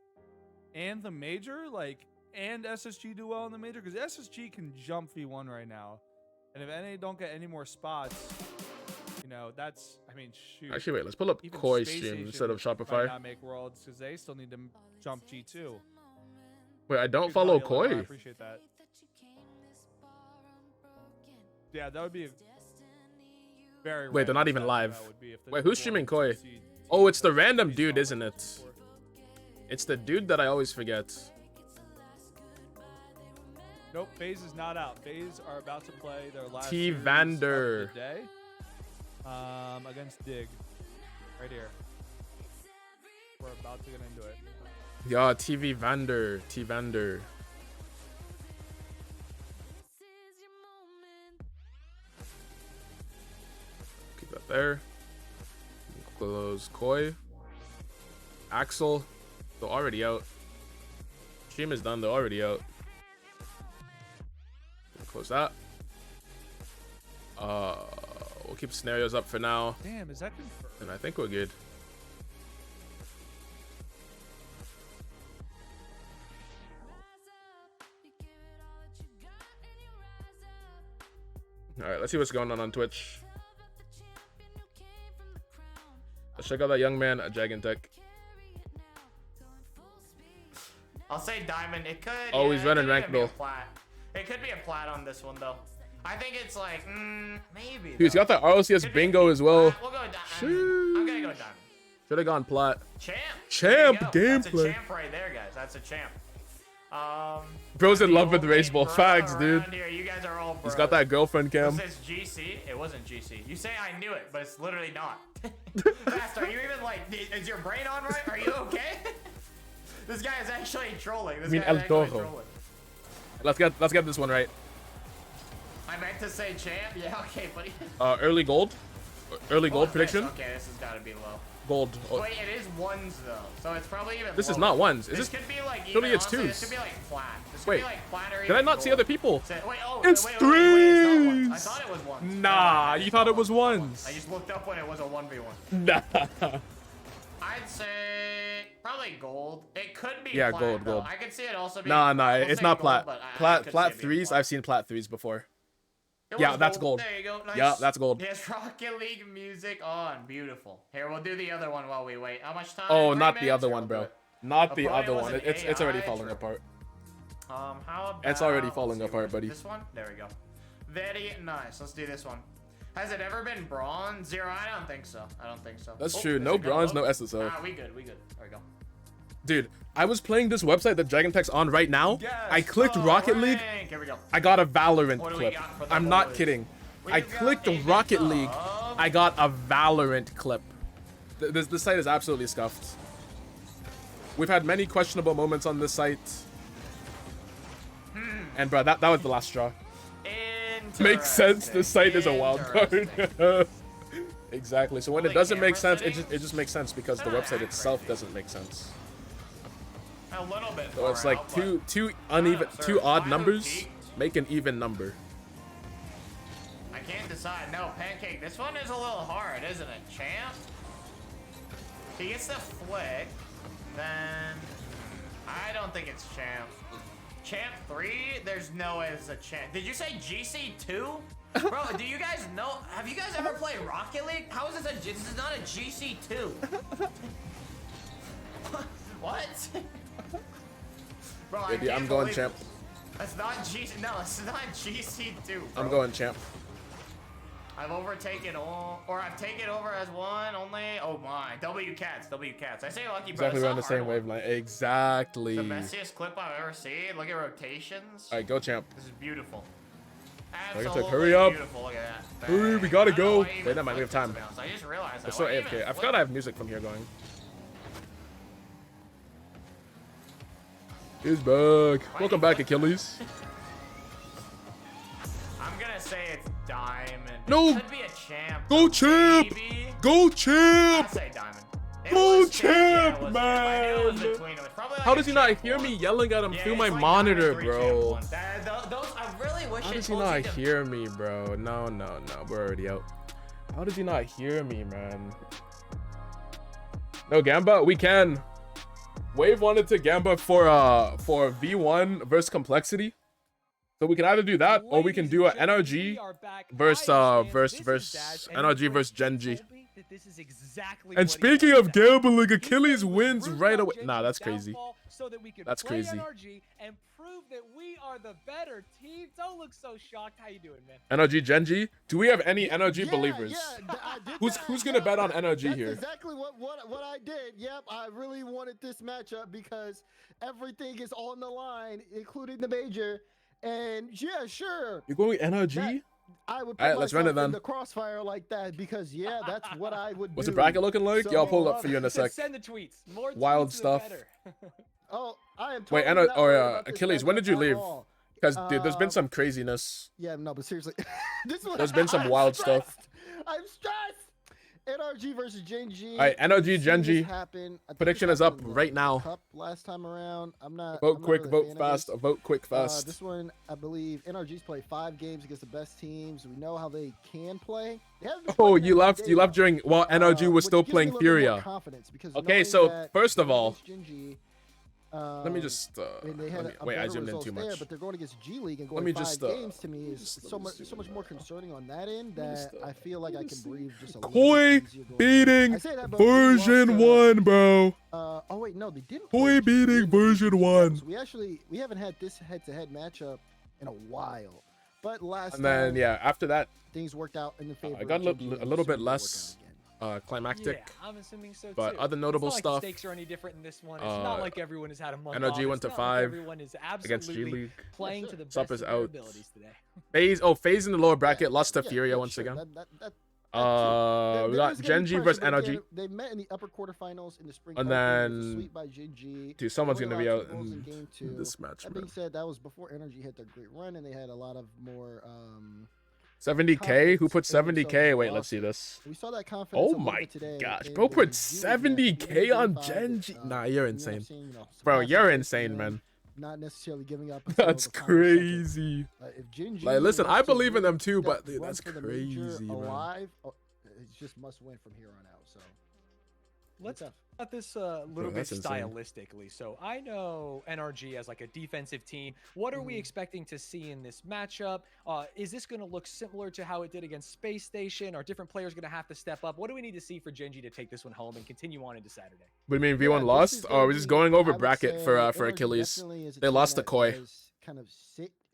and the major, like, and SSG do well in the major, because SSG can jump V1 right now. And if NA don't get any more spots, you know, that's, I mean, shoot. Actually, wait, let's pull up Even Koi Space stream Station instead of might Shopify. not make worlds because they still need to jump G2. Wait, I don't Good follow call, Yellow. I Koi. appreciate that. Yeah, that would be a very Wait, they're not random even stat live. that would be if the Wait, who's G1 streaming was Koi? seed Oh, it's the random G dude, spot isn't like it? before. It's the dude that I always forget. Nope, FaZe is not out. FaZe are about to play their last T. series of Vander. the day against Dig. Right here. We're about to get into it. Yeah, TV Vander. T. Vander. Keep that there. Close Koi. Axel. They're already out. Stream is done. They're already out. Close that. We'll keep scenarios up for now. Damn, is that confirmed? And I think we're good. All right, let's see what's going on Twitch. Let's check out that young man at Dragon Tech. I'll say diamond. It could. Oh, he's running rank though. though. It could be a plat on this one though. I think it's like maybe. Dude, he's got that RLCS bingo as well. We'll go diamond. I'm gonna go diamond. Should have gone plat. Champ. Champ There you go. That's a gameplay. champ right there, guys. That's a champ. Bro's in love with Raceball. Facts, dude. Here, you guys are all bros. He's got that girlfriend cam. This is GC. It wasn't GC. You say I knew it, but it's literally not. Fast, are you even like? Is your brain on right? Are you okay? This guy is actually trolling. This I mean, guy El is actually Toro. trolling. Let's get this one right. I meant to say champ. Yeah, okay, buddy. Early gold. Early gold What's this? prediction. Okay, this has got to be low. Gold. Wait, it is ones though, so it's probably even. This is lower. not ones. Is This this? could be like Surely even, it's honestly, twos. This could be like flat. This could Wait, be like flat or did I even not see gold. other people? Wait, oh, It's wait, it's not ones. I threes. thought it was ones. Nah, you thought it was ones. I just looked up when it was a 1v1. Nah. I'd say probably gold. It could be Yeah, plat, gold, though. gold. I could see it also being. Nah, we'll it's say not gold, plat. but I Plat could plat see it being threes. plat. I've seen plat threes before. It Yeah, was that's gold. There you go. Nice. Yeah, that's gold. Yes, Rocket League music on. Beautiful. Here, we'll do the other one while we wait. How much time? Oh, 3 not the minutes? other Here, one, we'll bro. do it. Not the Opponent other was one. an It's already AI, falling true. apart. How about It's already let's falling see, apart, where's buddy. This one? There we go. Very nice. Let's do this one. Has it ever been bronze? 0? I don't think so. I don't think so. That's Oh, true. is No it good bronze, low? no SSO. Ah, we good. We good. There we go. Dude, I was playing this website that Dragon Tech's on right now. Yes. I clicked Oh, Rocket League. rank. Here we go. I got a Valorant What do we clip. got for the I'm not boys? kidding. We've I got clicked a Rocket mix League. of- I got a Valorant clip. This site is absolutely scuffed. We've had many questionable moments on this site. And bro, that was the last straw. Makes sense. This site is a wild card. Exactly. So when it doesn't make sense, it just makes sense because the website itself doesn't make sense. A little bit. So it's like two odd numbers make an even number. I can't decide. No, Pancake. This one is a little hard, isn't it? Champ. He gets the flick. Then I don't think it's Champ. Champ 3. There's no way it's a Champ. Did you say GC2? Bro, do you guys know? Have you guys ever played Rocket League? How is this a? This is not a GC2. What? Bro, Maybe I'm going champ. That's not GC. No, it's not GC2. Bro. I'm going champ. I've overtaken all, or I've taken over as one only. Oh my, W cats. I say lucky, bro. Exactly, it's we're on not the same hard. wavelength. Exactly. The messiest clip I've ever seen. Look at rotations. All right, go champ. This is beautiful. Dragon Absolutely Tech, hurry up. beautiful. Look at that. Hurry, we gotta I don't know go. why I even Wait, never mind, we flipped have it, time. to be honest. I just realized We're that. still Why even AFK. I flip forgot I have music from here going. He's back. Welcome back, Achilles. I'm gonna say it's diamond. No. It could be a champ. Go champ. Maybe. Go I champ. say diamond. It Go was champ. Yeah, it champ, was champ. I knew it was man. between them. It's probably like How a does he not champ hear one. me yelling at him Yeah, through it's my like monitor, diamond 3 champ bro? one. Those, I really wish How it does he told not you to hear me, bro? No, we're already out. How does he not hear me, man? No, Gamba, we can. Wave wanted to Gamba for V1 versus complexity. So we can either do that or we can do an NRG versus NRG versus Genji. And speaking of gambling, Achilles wins right away. Nah, that's crazy. That's crazy. And prove that we are the better team. Don't look so shocked. How you doing, man? NRG Genji. Do we have any NRG believers? Who's gonna bet on NRG here? That's exactly what I did. Yep, I really wanted this matchup because everything is on the line, including the major. And yeah, sure. You're going with NRG? I would put Alright, let's run it myself in then. the crossfire like that because yeah, that's what I would do. What's the bracket looking like? Yeah, I'll pull it up for you in a sec. Send the tweets. More Wild tweets, the stuff. better. Oh, I am Wait, totally not worried about this Achilles, when did you matchup at leave? all. Because, dude, there's been some craziness. Yeah, no, but seriously, There's been some wild stuff. I'm stressed. NRG versus Genji. All right, NRG, We've seen Genji. this happen. I think Prediction this is up happened in the right now. Cup last time around. I'm not. Vote I'm not quick, really a vote fan of fast, this. vote quick, fast. This one, I believe, NRG's played 5 games against the best teams. We know how they can play. They haven't been Oh, playing you every left. day, You left though. during while NRG was Which still gives me playing a little bit more Furia. confidence because Okay, knowing so that first of they're all, against Genji, let me just. I mean, they had a Wait, I better zoomed in results too there, much. but they're going against G League and Let going me 5 just, games to me is just so much more concerning on that end that I feel like I can breathe just a little Koi bit easier going beating I say that, but we lost, version 1, bro. oh wait, no, they didn't. Koi beating version 1. So we haven't had this head-to-head matchup in a while, but last And then time, yeah, after that, things worked out in the favor. I got of Genji, a and little this bit one less climactic. Yeah, I'm assuming so But too. other notable it's not stuff. Like the stakes are any different in this one. It's not like everyone has had a month off. NRG went It's to not 5 Like everyone is against G absolutely League. playing to the Sup best is of their out. abilities today. FaZe in the lower bracket lost to Yeah, Furia yeah, once sure, again. that We There got is gonna be Genji pressure, versus but again, NRG. They met in the upper quarterfinals in the spring. And Cup. It was a then- sweep by Genji. Dude, someone's They gonna only be allowed out 2 goals in game 2. this match, That bro. being said, that was before NRG hit their great run, and they had a lot of more. 70K? Who put confidence in themselves 70K? in Wait, the let's see roster. this. We saw that confidence. Oh a little my bit today gosh, in bro the put G League match. 70K on Game 5, Genji. Nah, you're we insane. ended up seeing, Bro, surpassing you're Faith insane, and man. Not necessarily giving up. until That's the final second. crazy. If Genji Like, listen, I wants to believe in them too, keep but that dude, run that's for the major crazy, man. alive, it's just must win from here on out. So Let's tough. about this a little bit that's insane. stylistically. So I know NRG as like a defensive team. What are we expecting to see in this matchup? Is this going to look similar to how it did against Space Station? Are different players going to have to step up? What do we need to see for Genji to take this one home and continue on into Saturday? What do you mean, Yeah, V1 this lost? is Or gonna are we just be- going over I would bracket say for NRG Achilles? definitely is a They team lost to that Koi. does kind of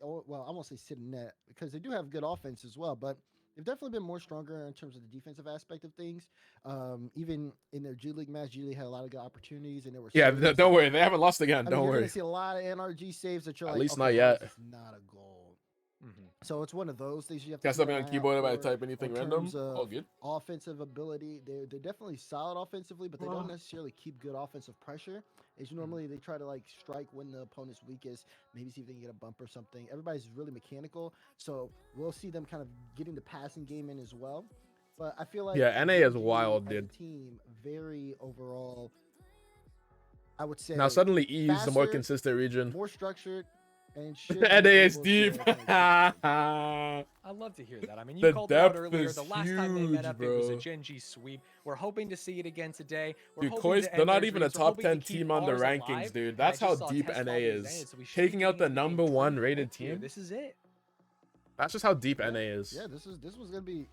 well, I won't say sit in net because they do have good offense as well, but they've definitely been more stronger in terms of the defensive aspect of things. Even in their G League match, G League had a lot of good opportunities, and there were Yeah, saves. don't worry. They haven't lost again. I mean, Don't you're worry. gonna see a lot of NRG saves that you're At like, least okay, not how yet. is this not a goal? So it's one of those things you have to Got keep something an on eye keyboard out if I for type anything in random? terms of All good. offensive ability. They're definitely solid offensively, but they don't necessarily keep good offensive pressure. It's normally they try to like strike when the opponent's weakest, maybe see if they can get a bump or something. Everybody's really mechanical, so we'll see them kind of getting the passing game in as well. But I feel like Yeah, NA is GG wild, as a dude. team, very overall. I would say Now suddenly E is the more faster, consistent region. more structured, and should NA be is able deep. to kind of I love to hear that. I mean, you The called it out depth earlier. is The last time they huge, met up, it was a bro. Genji sweep. We're hoping to see it again today. We're Dude, hoping Koi's, to they're end not their even a dreams. We're top hoping to 10 keep team on the ours rankings, alive. dude. And That's I how just saw deep Test NA Folly is. today, so we should Taking be out the getting a number good 1 look rated here. team. This is it. That's just how deep NA is. Yeah, this was gonna be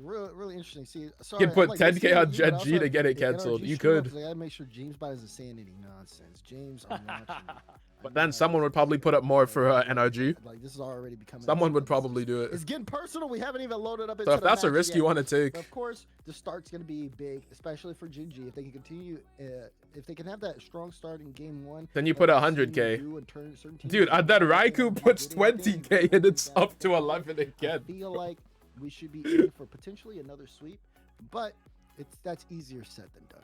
really interesting. See, sorry, You could put I'm, like, listening 10K on to you, but I Gen also G to have get it the NRG canceled. You stream up could. 'cause I gotta make sure James Bot isn't saying any nonsense. James, I'm watching. But then someone would probably put up more for NRG. Like this is already becoming. Someone would probably do it. It's getting personal. We haven't even loaded up. Into So if the that's a match risk you yet. want to take, Of course, the start's gonna be big, especially for Genji. If they can continue, if they can have that strong start in game 1, then you like put we've seen them 100K. do and turn certain teams Dude, around, that and Raikou puts getting everything 20K and it's back up to and 11 forth. again. I feel like we should be aiming for potentially another sweep, but that's easier said than done.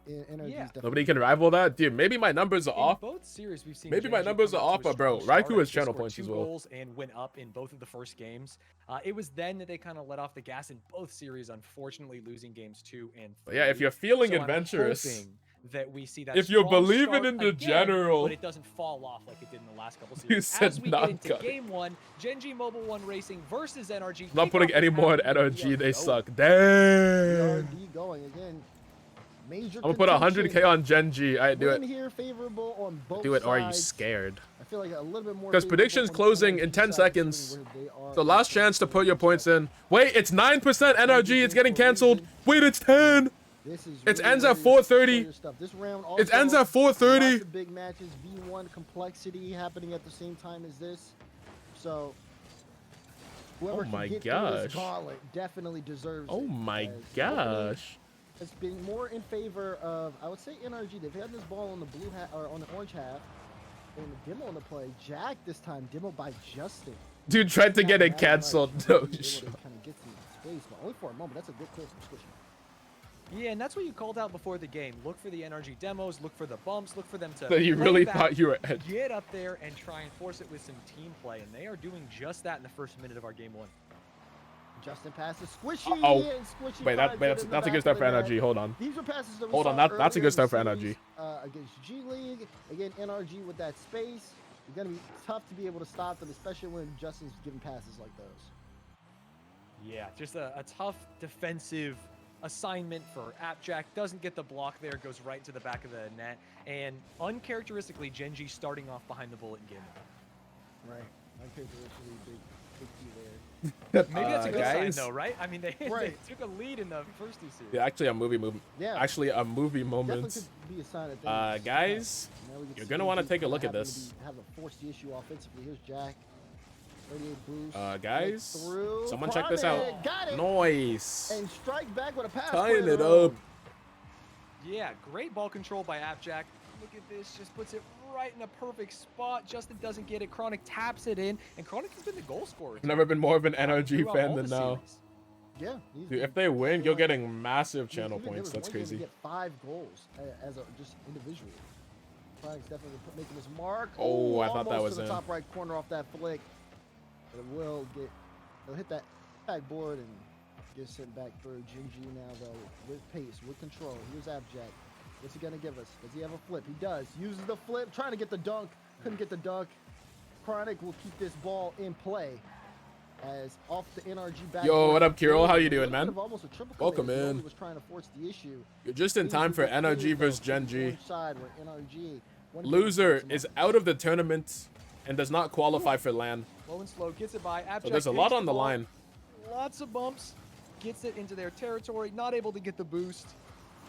NRG's Yeah. definitely- Nobody can rival that? Dude, maybe my numbers are In off. both series, we've seen Maybe my Genji numbers come are out off, to a but bro, strong Raikou start. has They channel scored points 2 as well. goals and went up in both of the first games. It was then that they kind of let off the gas in both series, unfortunately losing games 2 and 3. But yeah, if you're feeling So I'm adventurous, hoping that we see that if you're strong believing start in the again, general- but it doesn't fall off like it did in the last couple You series. said As we not get into cut. game 1, Genji Mobile 1 Racing versus NRG. I'm not putting Kickoff any is more at happening. NRG. We are They going. suck. We Damn. are going again. Major I'm gonna put 100K contention. on Gen G. I do Win it. here favorable on both Do it, or are you sides. scared? I feel like a little bit more. Because favorable predictions on the closing NRG in 10 side, seconds. considering where they are So in last terms chance to of put your points standings. in. Wait, it's 9% NRG. It's getting canceled. Wait, it's 10. This is It really, ends at really 4:30. player stuff. This round It ends also, at 4:30. lots of big matches. V1 complexity happening at the same time as this. So whoever Oh can my get through this gosh. gauntlet definitely deserves Oh it. my as the opening gosh. It's been more in favor of, I would say, NRG. They've had this ball on the blue hat or on the orange half, And the demo on the play. Jack this time, demo by Justin. Dude tried to get it Not canceled. much. No He was shot. able to kind of get some space, but only for a moment. That's a good clear from Squishy. Yeah, and that's what you called out before the game. Look for the NRG demos, look for the bumps, look for them to So you play really back, thought you were edge. get up there and try and force it with some team play, and they are doing just that in the first minute of our game 1. Justin passes Squishy. Oh, and Squishy wait, finds it that's in the that's a back good of start the for net. NRG. Hold on. These are passes that we Hold saw on, that's a earlier good in start the for series, NRG. Against G League, again, NRG with that space. It's gonna be tough to be able to stop them, especially when Justin's giving passes like those. Yeah, just a tough defensive assignment for Appjack. Doesn't get the block there, goes right to the back of the net. And uncharacteristically, Genji starting off behind the bullet in game 1. Right. Uncharacteristically big key there. Maybe that's a good sign, guys. though, right? I mean, they Right. took a lead in the first 2 series. Yeah, actually a movie Yeah. Actually a movie Definitely moment. could be a sign that things- Guys, now we can you're see gonna want to Genji take a look at having to this. have a force the issue offensively. Here's Jack. 38 boost. Guys, through. someone check this out. Chronic, got it. Nice. And strike back with a pass. Tying play it of their up. own. Yeah, great ball control by Appjack. Look at this, just puts it right in a perfect spot. Justin doesn't get it. Chronic taps it in, and Chronic has been the goal scorer. I've never been more of an NRG throughout fan all than the now. series. Yeah. he's Dude, been if they win, you're scoring. getting massive He's channel even- there points. was That's one game crazy. to get 5 goals as a just individually. Chronic's definitely making his mark. Oh, I thought that almost was to the in. top right corner off that flick. But it will get. They'll hit that backboard and get sent back through. Genji now though with pace, with control. Here's Appjack. What's he gonna give us? Does he have a flip? He does. Uses the flip, trying to get the dunk. Couldn't get the dunk. Chronic will keep this ball in play. As off the NRG back. Yo, what up, Kirill? How you doing, man? Almost a triple Welcome command. in. Noli was trying to force the issue. You're just in time for NRG versus Gen G. Side where NRG, one Loser game is out of the tournament and does not qualify for LAN. Low and slow, gets it by Appjack. So there's a lot takes on the ball, line. Lots of bumps, gets it into their territory, not able to get the boost.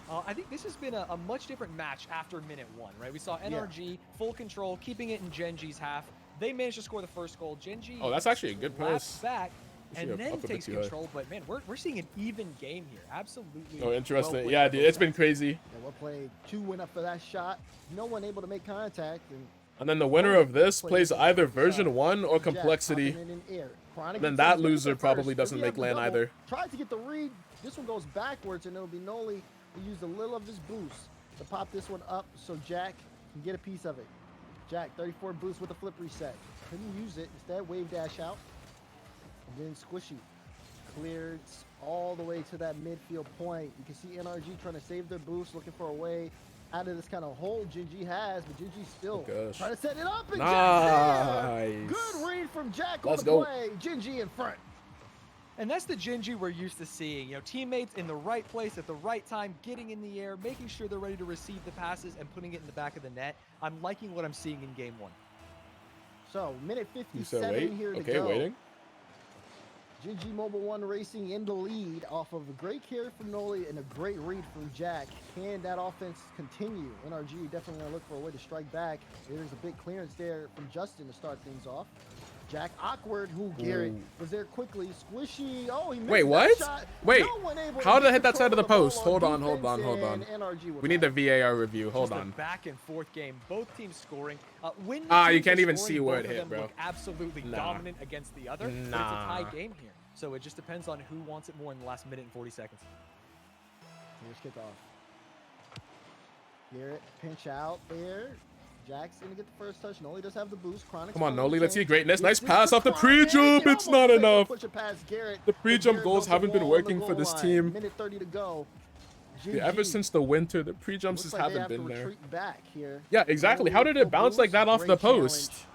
I think this has been a much different match after minute 1, right? We saw NRG full control, keeping it in Genji's half. They managed to score the first goal. Genji Oh, that's actually a good laps pass. back We should and have then up a bit takes too high. control. But man, we're seeing an even game here. Absolutely. Oh, interesting. well played Yeah, by dude, both it's been sides. crazy. Yeah, well played. 2 went up for that shot. No one able to make contact. And then the winner of this plays either version 1 or complexity. Then that loser probably doesn't make LAN either. Tried to get the read. This one goes backwards, and it'll be Noli who used a little of his boost to pop this one up so Jack can get a piece of it. Jack, 34 boost with a flip reset. Couldn't use it. Instead, wave dash out. And then Squishy cleared all the way to that midfield point. You can see NRG trying to save their boost, looking for a way out of this kind of hole Genji has, but Genji still gosh. trying to set it up. And Nice. Jack's there. Good read from Jack Let's on the go. play. Genji in front. And that's the Genji we're used to seeing. You know, teammates in the right place at the right time, getting in the air, making sure they're ready to receive the passes and putting it in the back of the net. I'm liking what I'm seeing in game 1. So, minute You 57 said wait. here to Okay, go. waiting. GG Mobile 1 Racing in the lead off of a great carry from Noli and a great read from Jack. Can that offense continue? NRG definitely going to look for a way to strike back. There's a big clearance there from Justin to start things off. Jack awkward, who Garrett was there quickly. Squishy, oh, he missed Wait, that what? shot. Wait, No one able how to did I get hit that side of the control post? ball Hold on, defense, hold on. and NRG with We need the VAR review. Hold Just on. a back and forth game. Both teams scoring. When the Ah, you teams can't are even scoring, see where both it of hit, them bro. look absolutely Nah. dominant against the other. But it's a Nah. tie game here. So it just depends on who wants it more in the last minute and 40 seconds. Here's kickoff. Garrett pinch out there. Jack's gonna get the first touch. Noli does have the boost. Chronic. Come on, Noli, let's see greatness. Nice pass off the Chronic. pre-jump. It's not enough. Push it past Garrett. The pre-jump Garrett goals built the haven't been wall on the working for goal this line. team. Minute 30 to go. Dude, ever GG. since the winter, the pre-jumps Looks just like they haven't have been to there. retreat back here. Yeah, exactly. How did it bounce like that off the Great post? challenge.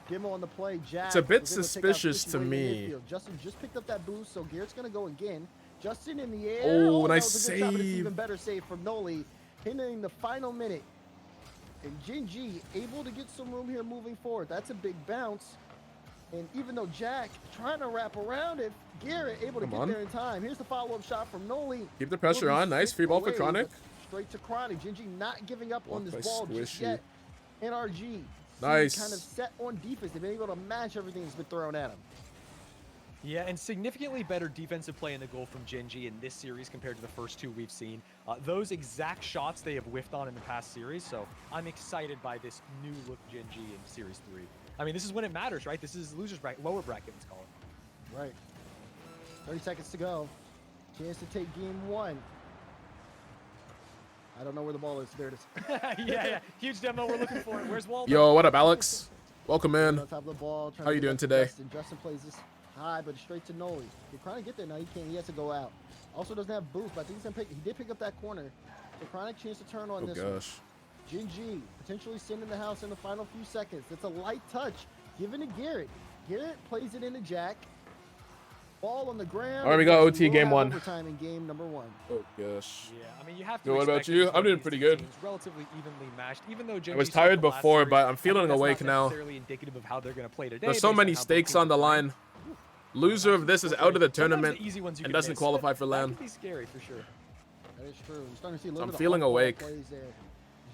Demo on the play. Jack It's a bit was able to take out suspicious Squishy to way in me. midfield. Justin just picked up that boost, so Garrett's gonna go again. Justin in the air. Oh, that nice was a good shot, but it's save. even better save from Noli. Hitting the final minute. And Genji able to get some room here moving forward. That's a big bounce. And even though Jack trying to wrap around it, Garrett able to Come get on. there in time. Here's the follow-up shot from Noli. Keep the pressure Will be on. Nice free ball for away, Chronic. but straight to Chronic. Genji not giving up on Blocked this by ball just Squishy. yet. NRG Nice. kind of set on defense. They've been able to match everything that's been thrown at them. Yeah, and significantly better defensive play in the goal from Gen G in this series compared to the first two we've seen. Those exact shots they have whiffed on in the past series, so I'm excited by this new look Gen G in Series 3. I mean, this is when it matters, right? This is loser's bracket, lower bracket, let's call it. Right. 30 seconds to go. Chance to take game 1. I don't know where the ball is. There it is. yeah. Huge demo. We're looking for it. Where's Waldo? Yo, what up, Alex? Welcome in. On top of the ball, How you doing today? Justin plays this high, but straight to Noli. You're trying to get there now. He can't. He has to go out. Also doesn't have boost, but I think he's gonna pick. He did pick up that corner. So Chronic chance to turn on this one. Gen G potentially sending the house in the final few seconds. It's a light touch given to Garrett. Garrett plays it into Jack. Ball on the ground. All right, we got OT game 1. Overtime in game number 1. Oh gosh. Yeah, I mean you have to. Yo, what about you? I'm doing pretty good. Relatively evenly matched, even though Gen I was G tired swept the last before, series, but I'm I feeling think that's awake not now. necessarily indicative of how they're going to play today. There's so many stakes on the line. Loser of this is out of the tournament and doesn't qualify for LAN. That can be scary for sure. That is true. You're starting to see a little I'm bit of feeling off-ball awake. plays there.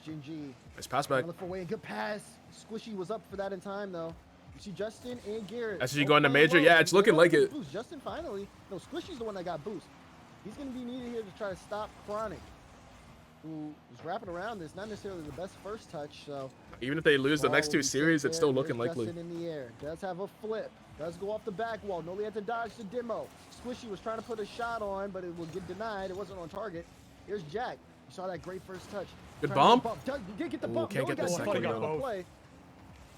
Gen G. Nice pass back. Look for way. Good pass. Squishy was up for that in time though. You see Justin and Garrett. SG going to major? Yeah, it's looking like it. Boost. Justin finally. No, Squishy's the one that got boost. He's going to be needed here to try to stop Chronic, who is wrapping around this. Not necessarily the best first touch. So even if they lose the next 2 series, it's still looking likely. Justin in the air. Does have a flip. Does go off the back wall. Noli had to dodge the demo. Squishy was trying to put a shot on, but it will get denied. It wasn't on target. Here's Jack. You saw that great first touch. Good bump. He did get the Ooh, bump. can't get the second though. Play.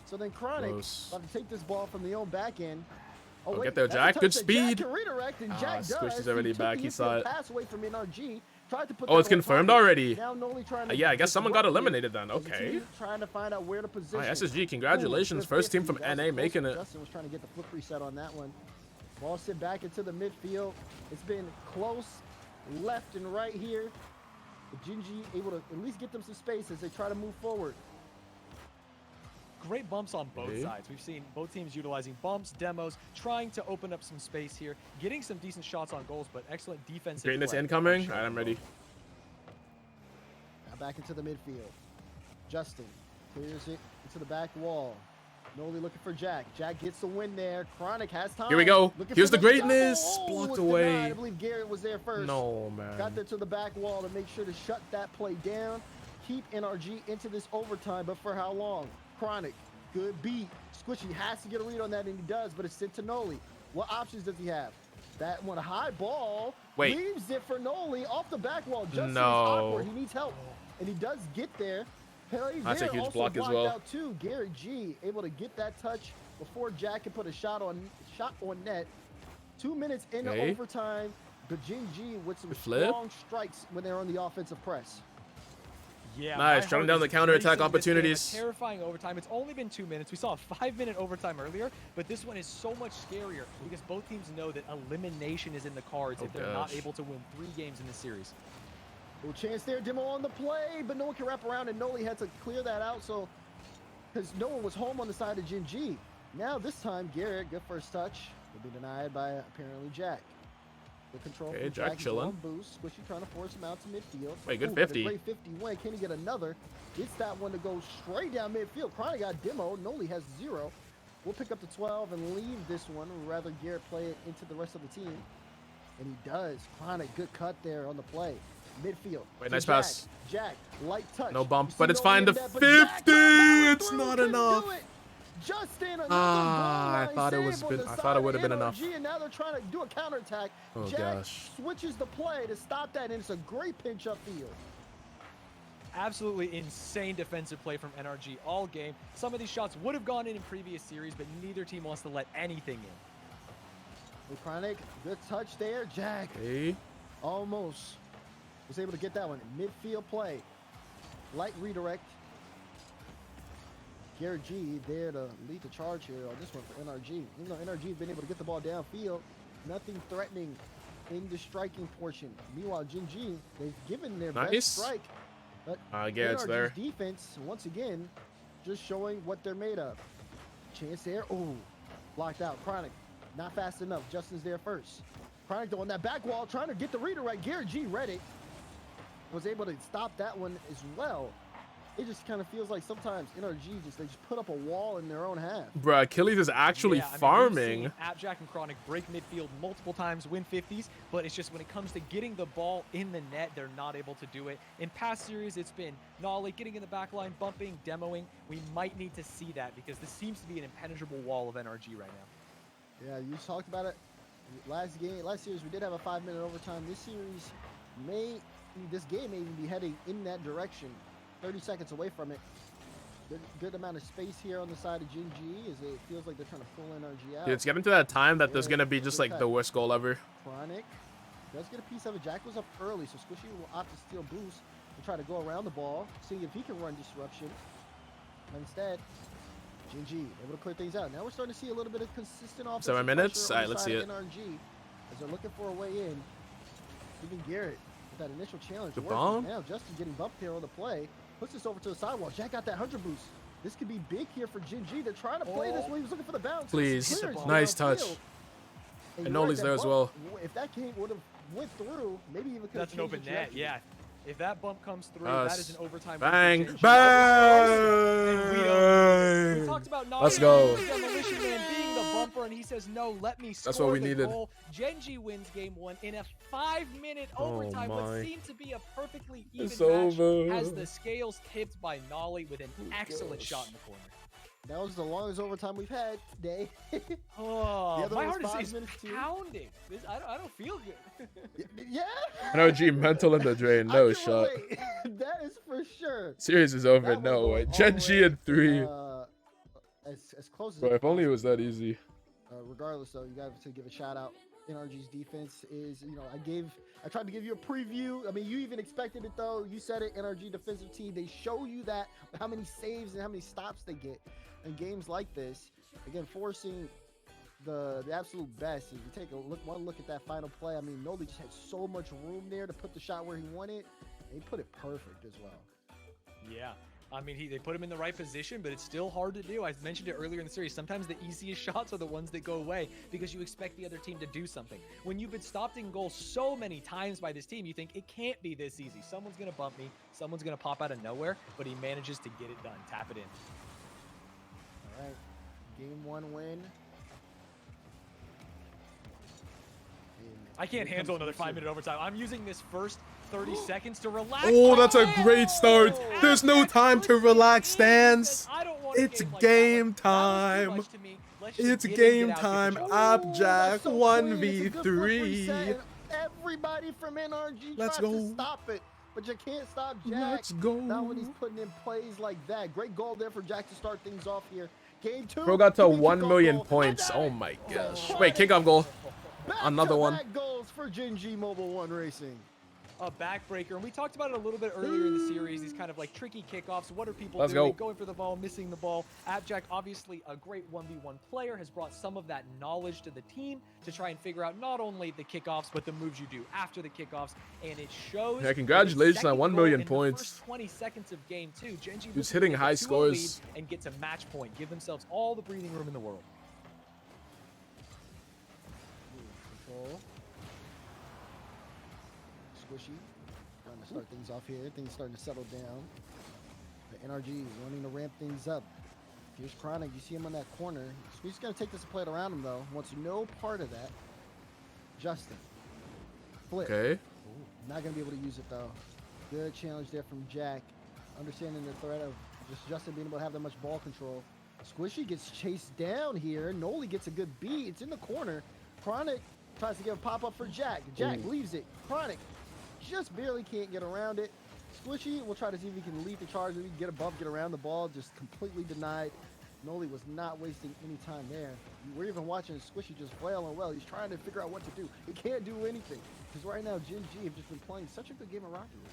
So then Chronic about to take this ball from the own back end. Oh, get there, Jack. Good speed. Jack can redirect, and Jack does. Squishy's already back. He saw it. Pass away from NRG. Tried to put Oh, it's confirmed already. Now Noli trying to Yeah, I guess someone got eliminated then. Okay. Trying to find out where to position. All right, SSG, congratulations. First team from NA making it. Justin was trying to get the flip reset on that one. Ball sit back into the midfield. It's been close left and right here. Gen G able to at least get them some space as they try to move forward. Great bumps on both sides. We've seen both teams utilizing bumps, demos, trying to open up some space here, getting some decent shots on goals, but excellent defensive Greatness play. incoming. All right, I'm ready. Now back into the midfield. Justin clears it into the back wall. Noli looking for Jack. Jack gets the win there. Chronic has time. Here we go. Looking Here's for the greatness. double. Blocked Was away. denied. I believe Garrett was there first. No, man. Got there to the back wall to make sure to shut that play down. Keep NRG into this overtime, but for how long? Chronic, good beat. Squishy has to get a read on that, and he does, but it's sent to Noli. What options does he have? That one, a high ball. Wait. Leaves it for Noli off the back wall. Justin is No. awkward. He needs help, and he does get there. That's a huge block as well. Out too. Garrett G able to get that touch before Jack can put a shot on net. 2 minutes into overtime, but Gen G with some strong strikes when they're on the offensive press. Yeah, nice, shutting down the counterattack opportunities. Terrifying overtime. It's only been 2 minutes. We saw a 5-minute overtime earlier, but this one is so much scarier because both teams know that elimination is in the cards if they're not able to win 3 games in this series. Little chance there, demo on the play, but no one can wrap around, and Noli had to clear that out, so because no one was home on the side of Gen G. Now this time, Garrett, good first touch, will be denied by apparently Jack. The control from Jack chilling. Boost. Squishy trying to force him out to midfield. Wait, good Ooh, 50. Great 50 win. Can he get another? Gets that one to go straight down midfield. Chronic got demo. Noli has 0. We'll pick up the 12 and leave this one. We'd rather Garrett play it into the rest of the team. And he does. Chronic, good cut there on the play. Midfield. Wait, nice pass. Jack, light touch. No bump, but it's fine. The 50. It's not enough. Justin, I thought it was been. I thought it would have been enough. And now they're trying to do a counterattack. Oh Jack gosh. switches the play to stop that, and it's a great pinch upfield. Absolutely insane defensive play from NRG all game. Some of these shots would have gone in previous series, but neither team wants to let anything in. Chronic, good touch there. Jack almost was able to get that one. Midfield play. Light redirect. Garrett G there to lead the charge here on this one for NRG. Even though NRG has been able to get the ball downfield, nothing threatening in the striking portion. Meanwhile, Gen G, they've given their best strike. But Garrett's there. Defense, once again, just showing what they're made of. Chance there. Oh, blocked out. Chronic, not fast enough. Justin's there first. Chronic though on that back wall, trying to get the redirect. Garrett G read it. Was able to stop that one as well. it just kind of feels like sometimes NRG they just put up a wall in their own half. Bruh, Achilles is actually Yeah, I mean, we've farming. seen Abjack and Chronic break midfield multiple times, win 50s, but it's just when it comes to getting the ball in the net, they're not able to do it. In past series, it's been Nolly getting in the back line, bumping, demoing. We might need to see that because this seems to be an impenetrable wall of NRG right now. Yeah, you talked about it. Last series, we did have a 5-minute overtime. This series this game may even be heading in that direction. 30 seconds away from it. Good amount of space here on the side of Jin G as it feels like they're trying to pull NRG out. Dude, it's getting to that time that there's gonna be just like the worst goal ever. Chronic does get a piece of it. Jack was up early, so Squishy will opt to steal boost and try to go around the ball, seeing if he can run disruption. But instead, Jin G able to clear things out. Now we're starting to see a little bit of consistent offensive 7 minutes. pressure on All right, the let's side see of it. NRG as they're looking for a way in. Even Garrett with that initial challenge. Good working. bomb. Now Justin getting bumped here on the play. Puts this over to the sidewall. Jack got that 100 boost. This could be big here for Jin G. They're trying to play this when he was looking for the bounce. Please. Clearance Nice downfield. touch. And you're Noli's that there as bump, well. If that game would have went through, maybe even could That's have an open net, yeah. If that bump comes through, that is an overtime win for Bang. Jin G. Bang. We talked about Let's go. Demolition Man being the bumper, and he says, no, let me score That's what we the needed. goal. Genji wins game 1 in a 5-minute overtime, what my. seemed to be a perfectly even It's match over. as the scales tipped by Nolly with an excellent shot in the corner. That was the longest overtime we've had today. Oh, The other my one was heart 5 is minutes too. pounding. I don't feel good. Yeah. NRG mental in the drain. No shot. That is for sure. Series is over. That No one way. goes all Gen the G way, in 3. As close as Bro, if only it was that easy. Regardless, though, you got to give a shout out. NRG's defense is, I tried to give you a preview. I mean, you even expected it, though. You said it, NRG defensive team. They show you that, how many saves and how many stops they get in games like this. Again, forcing the absolute best. If you take one look at that final play, I mean, Noli just had so much room there to put the shot where he wanted, and he put it perfect as well. Yeah. I mean, they put him in the right position, but it's still hard to do. I mentioned it earlier in the series. Sometimes the easiest shots are the ones that go away because you expect the other team to do something. When you've been stopped in goal so many times by this team, you think it can't be this easy. Someone's going to bump me. Someone's going to pop out of nowhere, but he manages to get it done. Tap it in. All right. Game 1 win. I can't handle another 5-minute overtime. I'm using this first 30 seconds to relax. Oh, that's a great start. There's no time to relax, Stans. It's game time. It's game time. Abjack 1v3. Everybody from NRG Let's tries go. to stop it, but you can't stop Jack. Let's go. Not when he's putting in plays like that. Great goal there for Jack to start things off here. Game 2. Bro got to big 1 kickoff million goal. points. Oh my gosh. Wait, kickoff goal. Another one. Back-to-back goals for Gen G Mobile 1 Racing. A backbreaker, and we talked about it a little bit earlier in the series. These kind of like tricky kickoffs. What are people Let's doing? go. Going for the ball, missing the ball. Abjack, obviously a great 1v1 player, has brought some of that knowledge to the team to try and figure out not only the kickoffs, but the moves you do after the kickoffs, and it shows. Yeah, congratulations on 1 million points. First 20 seconds of game 2, Gen G Who's hitting high scores. and get to match point, give themselves all the breathing room in the world. Control. Squishy. Trying to start things off here. Things starting to settle down. The NRG wanting to ramp things up. Here's Chronic. You see him on that corner. Squishy's going to take this and play it around him, though. Wants no part of that. Justin. Flip. Okay. Ooh, not going to be able to use it, though. Good challenge there from Jack. Understanding the threat of just Justin being able to have that much ball control. Squishy gets chased down here. Noli gets a good beat. It's in the corner. Chronic tries to give a pop-up for Jack. Jack leaves it. Chronic just barely can't get around it. Squishy will try to see if he can lead the charge, maybe get a bump, get around the ball. Just completely denied. Noli was not wasting any time there. We're even watching Squishy just flailing well. He's trying to figure out what to do. He can't do anything. Because right now, Gen G have just been playing such a good game of Rocket League.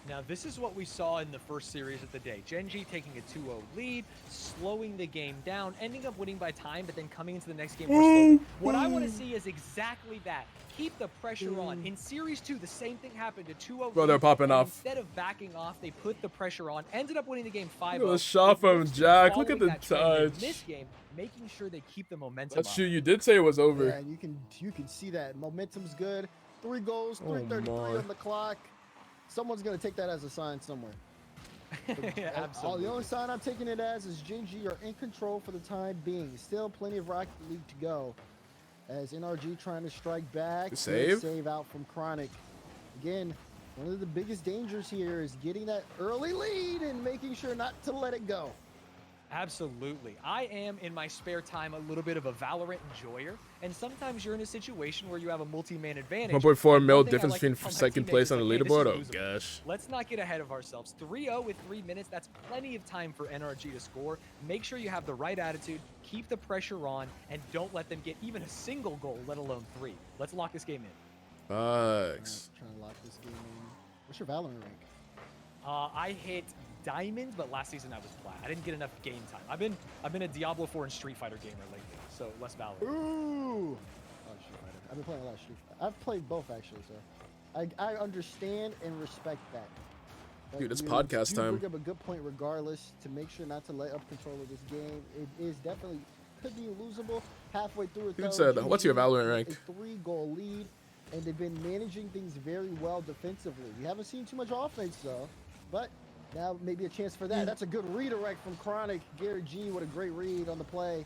Now, this is what we saw in the first series of the day. Gen G taking a 2-0 lead, slowing the game down, ending up winning by time, but then coming into the next game more slowly. What I want to see is exactly that. Keep the pressure on. In Series 2, the same thing happened. A 2-0 Bro, they're lead, popping and off. Instead of backing off, they put the pressure on, ended up winning the game 5-0. Look at the shot from Jack. Look at the Following that trend in touch. this game, making sure they keep the momentum That's up. true. You did say it was over. Yeah, and you can see that. Momentum's good. 3 goals, Oh 3:33 my. on the clock. Someone's going to take that as a sign somewhere. Yeah, All absolutely. the only sign I'm taking it as is Gen.G are in control for the time being. Still plenty of Rocket League to go. As NRG trying to strike back. Good Good save. save out from Chronic. Again, one of the biggest dangers here is getting that early lead and making sure not to let it go. Absolutely. I am, in my spare time, a little bit of a Valorant enjoyer, and sometimes you're in a situation where you have a multi-man advantage. 1.4 and mil one thing I difference like to between tell my second teammates place is on the like, hey, this is leaderboard. Oh losable. gosh. Let's not get ahead of ourselves. 3-0 with 3 minutes, that's plenty of time for NRG to score. Make sure you have the right attitude, keep the pressure on, and don't let them get even a single goal, let alone 3. Let's lock this game in. Bucks. Trying to lock this game in. What's your Valorant rank? I hit Diamond, but last season I was Plat. I didn't get enough game time. I've been a Diablo 4 and Street Fighter gamer lately, so less Valorant. Ooh! Oh, Street Fighter. I've been playing a lot of Street Fighter. I've played both, actually, so I understand and respect that. But Dude, it's you podcast do time. bring up a good point regardless to make sure not to let up control of this game. It is definitely could be losable halfway through it. Dude though, said, what's your GG Valorant rank? A 3-goal lead, and they've been managing things very well defensively. We haven't seen too much offense, though, but now maybe a chance for that. That's a good redirect from Chronic. Garrett G, what a great read on the play.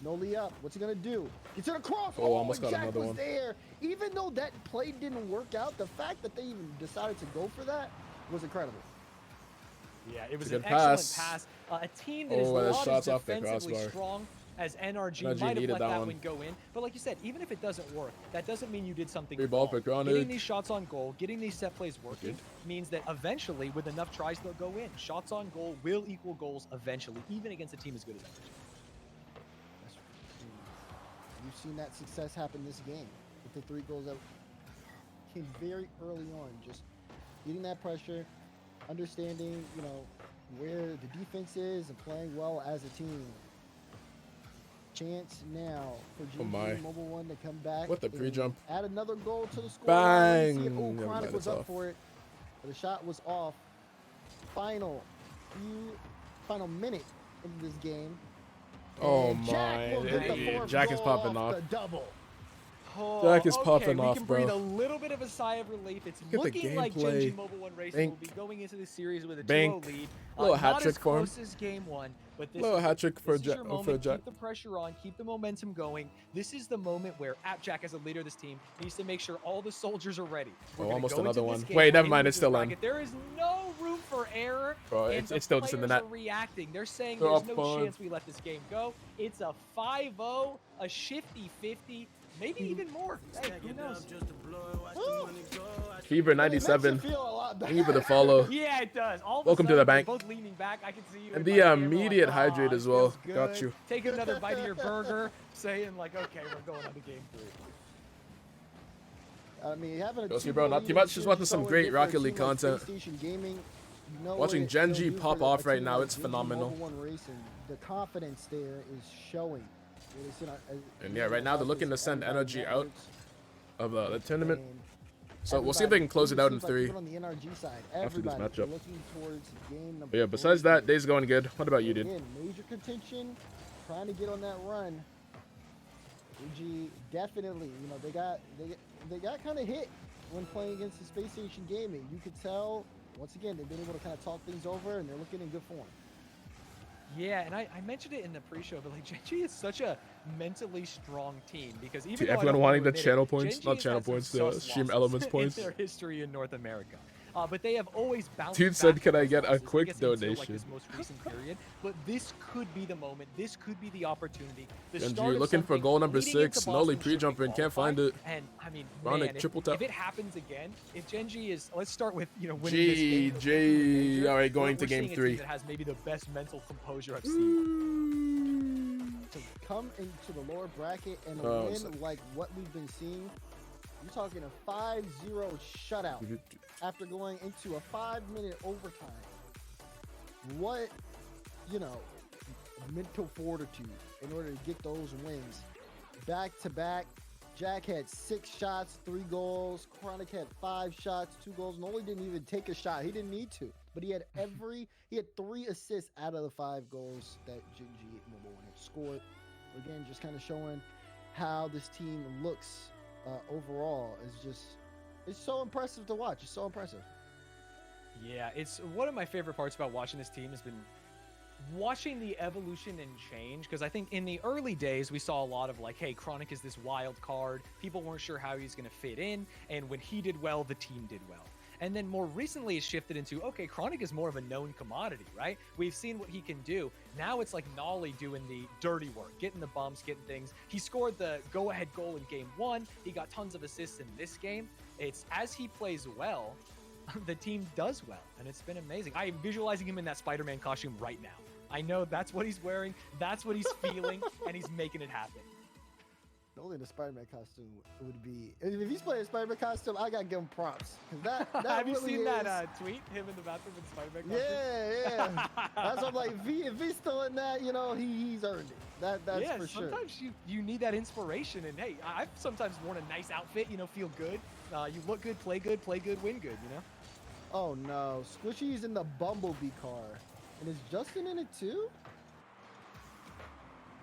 No Lee up. What's he gonna do? Gets it across. Oh, almost got Jack another was one. there. Even though that play didn't work out, the fact that they even decided to go for that was incredible. Yeah, it was It's a an good excellent pass. pass. A team that is Oh, that not as shot's off the defensively crossbar. strong as NRG NRG might have needed let that that one. one go in. But like you said, even if it doesn't work, that doesn't mean you did something Free ball wrong. for Chronic. Getting these shots on goal, getting these set plays working, Good. means that eventually, with enough tries, they'll go in. Shots on goal will equal goals eventually, even against a team as good as NRG. You've seen that success happen this game with the 3 goals that came very early on. Just getting that pressure, understanding, where the defense is and playing well as a team. Chance now for Oh my. Mobile One to come back. What the and pre-jump? Add another goal to the score. Bang! Oh, Never Chronic mind, was it's up off. for it, but the shot was off. Final minute into this game. Oh And Jack my. will get the Yeah, 4th Jack is goal popping off off. the double. Oh, Jack is okay, popping we off, can breathe bro. a little bit of a sigh of relief. It's Look at the looking like gameplay. Gen.G Mobile One Racing will Bank. be going into the series with a 2-0 Bank. lead. Little hat not trick as for him. close as game 1, but this Little is hat it. trick for This is Ja- your for moment. Jack. Keep the pressure on. Keep the momentum going. This is the moment where Jack, as a leader of this team, needs to make sure all the soldiers are ready. We're Oh, gonna almost go into another this one. game, Wait, never we're mind, in it's still in. bracket. There is no room for error. Bro, and it's the still just in the players net. are reacting. They're saying They're there's up no five. chance we let this game go. It's a 5-0, a shifty 50, maybe even more. Hey, who knows? Fever It makes 97. you feel a lot Thank you for the follow. Yeah, it does. All of Welcome a to the sudden, bank. We're both leaning back. I can see you. And in the my camera, like, immediate "Oh, hydrate it as well. feels Got good." you. Take another bite of your burger, saying like, "Okay, we're going on to game 3." I mean, having a Go see, 2-goal bro, not lead too in much, the just series watching is some always great good for a Rocket League team like content. Space Station Gaming. You know Watching what Gen it'll G do pop for off a right team now, like it's Gen.G phenomenal. Mobile One Racing. The confidence there is showing. And yeah, right now they're looking to send energy out of the tournament. So we'll see if they can close it out in 3 On the NRG side, after this everybody matchup. looking towards game number But yeah, besides 3. that, day's going good. What about you, dude? Again, major contention, trying to get on that run. AG definitely, they got kind of hit when playing against the Space Station Gaming. You could tell, once again, they've been able to kind of talk things over, and they're looking in good form. Yeah, and I mentioned it in the pre-show, but like Gen.G is such a mentally strong team because even To though I everyone don't wanting want the to channel admit it, points, Gen.G not has channel had some points, the sus Stream losses Elements points. in their history in North America. But they have always bounced Dude back said, from "Can I those get a losses, quick I guess, until, like, donation?" this most recent period. But this could be the moment. This could be the opportunity. The Gen.G start of looking for something goal number leading into 6. Nolly Boston should pre-jumper and can't find qualify. it. And I mean, Ronic man, triple tap. if it happens again, if Gen.G is, let's start with winning this game. GG. All right, going we're to game seeing a 3. team that has maybe the best mental composure I've seen. To come into the lower bracket and Oh, win so- like what we've been seeing, you're talking a 5-0 shutout after going into a 5-minute overtime. What, mental fortitude in order to get those wins. Back to back, Jack had 6 shots, 3 goals. Chronic had 5 shots, 2 goals. Noli didn't even take a shot. He didn't need to, but he had 3 assists out of the 5 goals that Gen.G Mobile One had scored. Again, just kind of showing how this team looks overall. It's so impressive to watch. It's so impressive. Yeah, it's one of my favorite parts about watching this team has been watching the evolution and change, because I think in the early days we saw a lot of like, hey, Chronic is this wild card. People weren't sure how he's going to fit in, and when he did well, the team did well. And then more recently it's shifted into, okay, Chronic is more of a known commodity, right? We've seen what he can do. Now it's like Nolly doing the dirty work, getting the bumps, getting things. He scored the go-ahead goal in game 1. He got tons of assists in this game. It's as he plays well, the team does well, and it's been amazing. I am visualizing him in that Spider-Man costume right now. I know that's what he's wearing, that's what he's feeling, and he's making it happen. Only the Spider-Man costume would be. If he's playing a Spider-Man costume, I gotta give him props. 'Cause that Have you really seen is... that tweet? Him in the bathroom in Spider-Man costume? Yeah. That's what I'm like. If he's still in that, you know, he's earned it. That's yeah, for sure. sometimes you need that inspiration, and hey, I've sometimes worn a nice outfit, you know, feel good. You look good, play good, win good, you know? Oh no, Squishy's in the Bumblebee car. And is Justin in it too?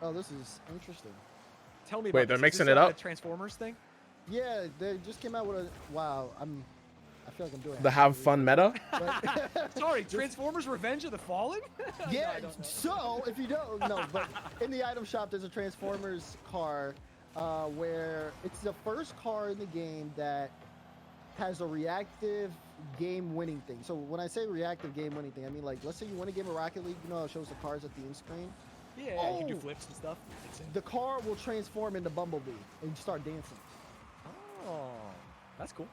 Oh, this is interesting. Tell me Wait, about they're this. mixing Is this it up? a Transformers thing? Yeah, they just came out with a. Wow, I feel like I'm doing The have fun meta? Sorry, Transformers Revenge of the Fallen? Yeah, No, I don't know. so if you don't know, but in the item shop there's a Transformers car where it's the first car in the game that has a reactive game winning thing. So when I say reactive game winning thing, I mean like, let's say you win a game of Rocket League, you know, it shows the cars at the end screen. Yeah, you can do flips and stuff. The car will transform into Bumblebee and start dancing. Oh, that's cool.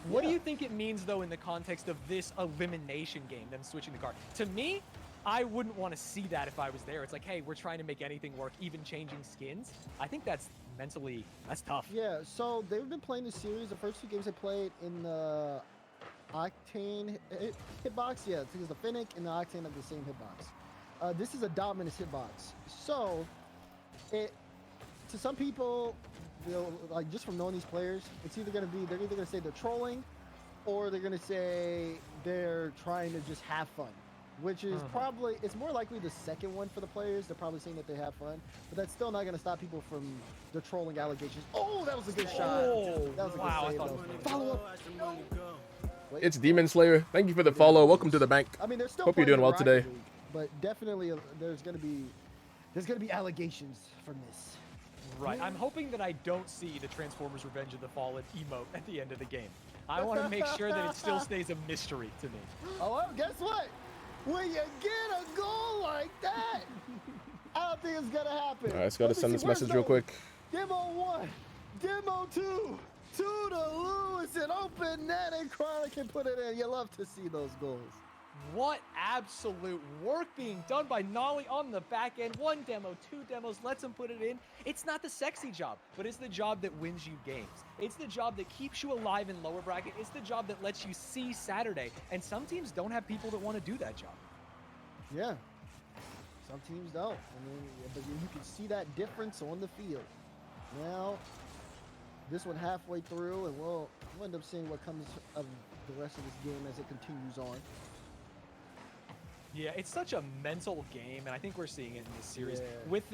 What do you think it means, though, in the context of this elimination game, them switching the car? To me, I wouldn't want to see that if I was there. It's like, hey, we're trying to make anything work, even changing skins. I think that's mentally, that's tough. Yeah, so they've been playing this series. The first 2 games they played in the Octane hitbox. Yeah, it's the Fennec and the Octane have the same hitbox. This is a Dominus hitbox. So, to some people, like just from knowing these players, it's either going to be, they're either going to say they're trolling, or they're going to say they're trying to just have fun. Which is probably, it's more likely the second one for the players. They're probably saying that they have fun, but that's still not going to stop people from the trolling allegations. Oh, that was a good shot. That was a good save, though. Follow up. Wait. It's Demon Slayer. Thank you for the follow. Welcome to the bank. I mean, they're still Hope you're playing doing well Rocket today. League, but definitely there's going to be allegations from this. Right. I'm hoping that I don't see the Transformers Revenge of the Fallen emote at the end of the game. I want to make sure that it still stays a mystery to me. Oh, well, guess what? When you get a goal like that, I don't think it's going to happen. All right, let's go to send this message real quick. Demo 1, Demo 2 to Lewis, and open net, and Chronic can put it in. You love to see those goals. What absolute work being done by Nolly on the back end. 1 demo, 2 demos, lets him put it in. It's not the sexy job, but it's the job that wins you games. It's the job that keeps you alive in lower bracket. It's the job that lets you see Saturday. And some teams don't have people that want to do that job. Yeah. Some teams don't. I mean, but you can see that difference on the field. Now, this one halfway through, and we'll end up seeing what comes of the rest of this game as it continues on. Yeah, it's such a mental game, and I think we're seeing it in this series. Yeah. With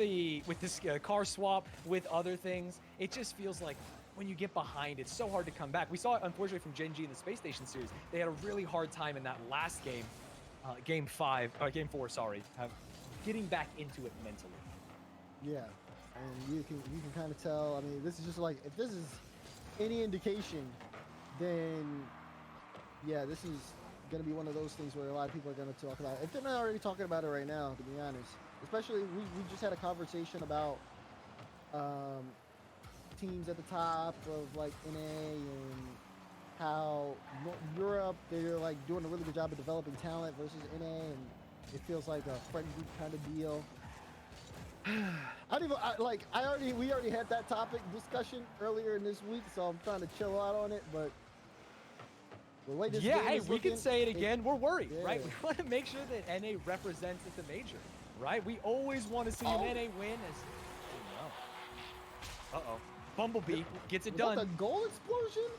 this car swap, with other things, it just feels like when you get behind, it's so hard to come back. We saw it, unfortunately, from Gen G in the Space Station series. They had a really hard time in that last game, game 4, sorry, getting back into it mentally. Yeah, and you can kind of tell. I mean, this is just like, if this is any indication, then yeah, this is going to be one of those things where a lot of people are going to talk about it. If they're not already talking about it right now, to be honest. Especially, we just had a conversation about teams at the top of like NA and how Europe, they're like doing a really good job of developing talent versus NA, and it feels like a friend group kind of deal. We already had that topic discussion earlier in this week, so I'm trying to chill out on it, but the way this game Hey, is we can looking, say it again. We're worried, Yeah. right? We want to make sure that NA represents at the major, right? We always want to see an NA win. Uh-oh. Bumblebee gets it Was that done. the goal explosion?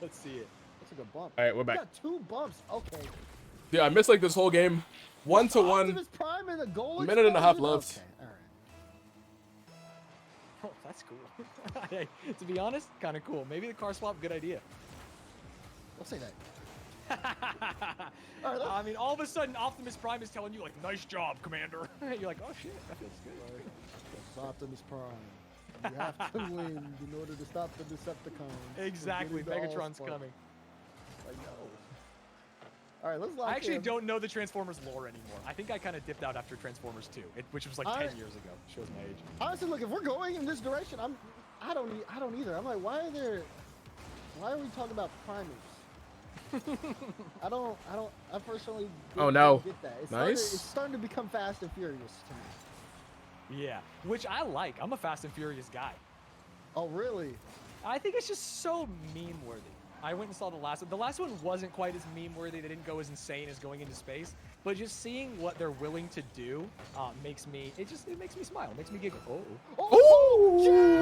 Let's see it. That's a good bump. All right, we're We back. got 2 bumps. Okay. Yeah, I missed like this whole game. 1-1. Optimus Prime and the goal Minute and a half explosion? left. Okay, all right. Oh, that's cool. Hey, to be honest, kind of cool. Maybe the car swap, good idea. Don't say I mean, all of a sudden, Optimus Prime is telling you, like, nice job, Commander. You're like, oh, shit, that feels good. It's Optimus Prime. You have to win in order to stop the Decepticons. Exactly, from getting the Megatron's Allspark. coming. I know. All right, let's lock I actually in. don't know the Transformers lore anymore. I think I kind of dipped out after Transformers 2, which was like 10 years ago. Shows my age. Honestly, look, if we're going in this direction, I don't either. I'm like, why are we talking about primers? I personally don't get that. It's starting to become Fast and Furious to me. Yeah, which I like. I'm a Fast and Furious guy. Oh, really? I think it's just so meme-worthy. I went and saw the last one. The last one wasn't quite as meme-worthy. They didn't go as insane as going into space. But just seeing what they're willing to do makes me smile. It makes me giggle.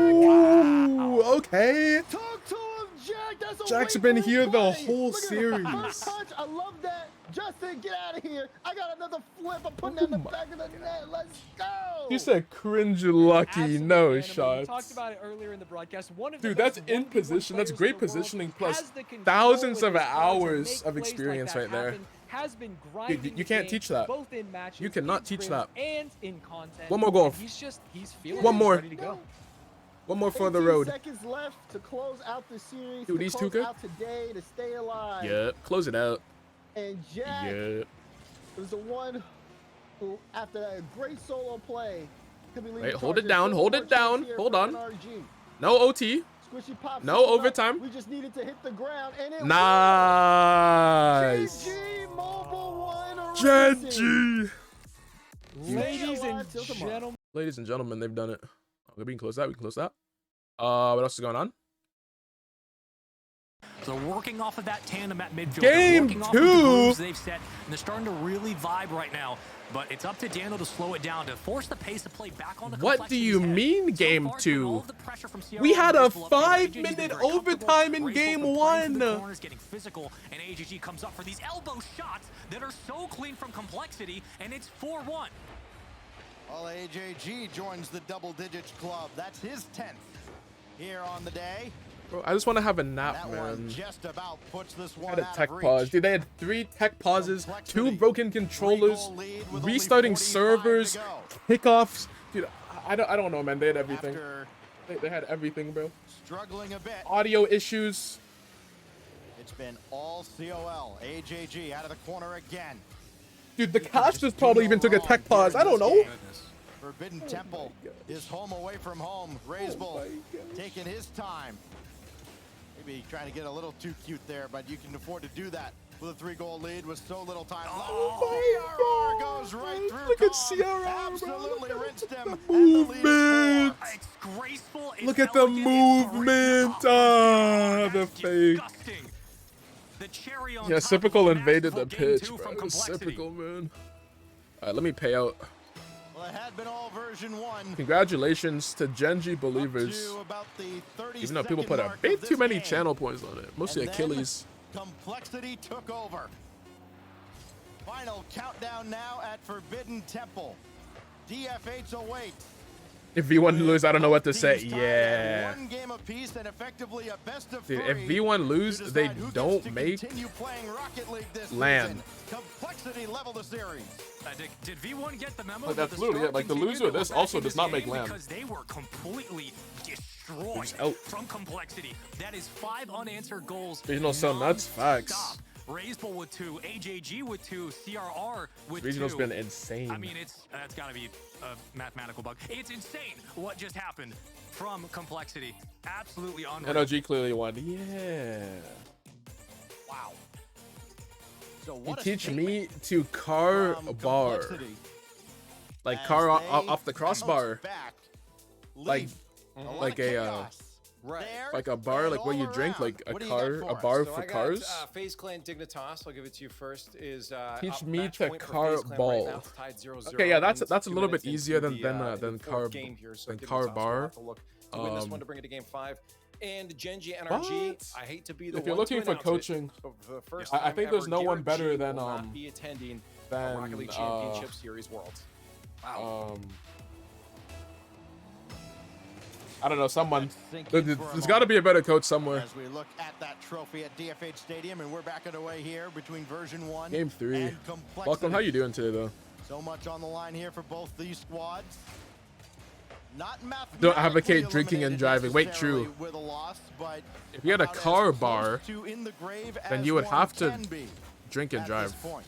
Oh, okay. Talk to him, Jack. That's a Jack's wait been for his here the play. whole Look at series. the first punch. I love that. Justin, get out of here. I got another flip. I'm putting that in the back of the net. Let's go. You said cringe lucky, no We shots. talked about it earlier in the broadcast. Dude, that's in position. That's great positioning plus thousands of hours of experience right there. Has been grinding. You can't teach that. Both in matches, You cannot teach that. And in content. One more goal. He's feeling One more. ready to go. One more for the 18 road. seconds left to close out the series. Dude, to these close two good? out today to stay alive. Yeah, close it out. And Jack Yeah. was the one who, after that great solo play, could be leading Wait, hold it charges. down, So hold more it down. chance here Hold for on. NRG. No OT. Squishy pops No it up. overtime. We just needed to hit the ground, and it Nice. GG Mobile One Genji. Ladies and gentlemen, they've done it. Okay, we can close that. We can close that. What else is going on? So they're working off of that tandem at midfield. Game They're working off of the 2. grooves they've set, and they're starting to really vibe right now. But it's up to Daniel to slow it down, to force the pace of play back on the What do you mean, game 2? CRR We had a and Baseball up there. AJG's been 5-minute very comfortable. overtime in Baseball's game been playing through 1. the corners, getting physical, and AJG comes up for these elbow shots that are so clean from complexity, and it's 4-1. Well, AJG joins the double digits club. That's his 10th here on the day. Bro, I just want to have a nap, That man. one just about puts this I one had a out tech of reach. pause. Dude, they had 3 tech pauses, 2 broken controllers, restarting servers, kickoffs. Dude, I don't know, man. They had everything. They had everything, bro. Struggling a bit. Audio issues. It's been all COL. AJG out of the corner again. Dude, the casters probably even took a tech pause. I don't know. Forbidden Temple is home away from home. Razebull taking his time. Maybe trying to get a little too cute there, but you can afford to do that with a 3-goal lead with so little time left. CRR goes right through. Look at CRR, absolutely rinsed him. Movement. It's graceful. It's Look at the elegant, movement. Ah, the fake. The cherry on Yeah, top Sipical of a invaded the masterful game pitch, 2 bro. from It was Complexity. Sipical, man. Alright, let me pay out. Well, it had been all version 1. Congratulations to Genji believers. To about the 30 Even though people put a bit too many channel points on it. Mostly And then Achilles. Complexity took over. Final countdown now at Forbidden Temple. DF8's await. If V1 lose, I don't know what to say. Yeah. One game apiece and effectively a best of Dude, 3 if V1 lose, to they decide who gets don't to make continue playing Rocket League this land. season. Complexity level the series. Did V1 get the memo? Like, that that's the literally start it. Like, the continued loser of to this go back also in does this not make game? land. Because they were completely destroyed He's out. from Complexity. That is 5 unanswered goals. Regional so nuts. Facts. non-stop. Razebull with 2, AJG with 2, CRR with 2. Regional's been insane. I mean, that's got to be a mathematical bug. It's insane what just happened from Complexity. Absolutely unreal. NOG clearly won. Yeah. Wow. So You what a teach statement me to car from bar. Complexity Like as car they off the bounce crossbar. back. Like, lot like of a chaos. Right. like a bar, like where you drink, like a car, a bar So for I got, cars. FaZe Clan Dignitas, I'll give it to you first, is Teach up me match to point for car FaZe Clan ball. right now. It's tied 0-0 Okay, yeah, that's in a 2 little bit minutes into easier the, than the car fourth game here. So than Dignitas car will bar. have to look to win this one to bring it to game 5. And Genji NRG, What? I hate to be the If you're one looking to for announce coaching, it, but for the first I time think there's ever, no one Garrett better G than will not be attending than, Rocket League Championship Series Worlds. Wow. I don't know, someone. Sink in for a There's got to be a better coach somewhere. As we look at that trophy at DFH Stadium, and we're back underway here between version 1 Game 3. and Complexity. Welcome, how you doing today, though? So much on the line here for both these squads. Not Don't advocate drinking and driving. Wait, true. with a loss, but If you had a about as car close bar, to in the grave then as you would one have to can be drink and at drive. this point.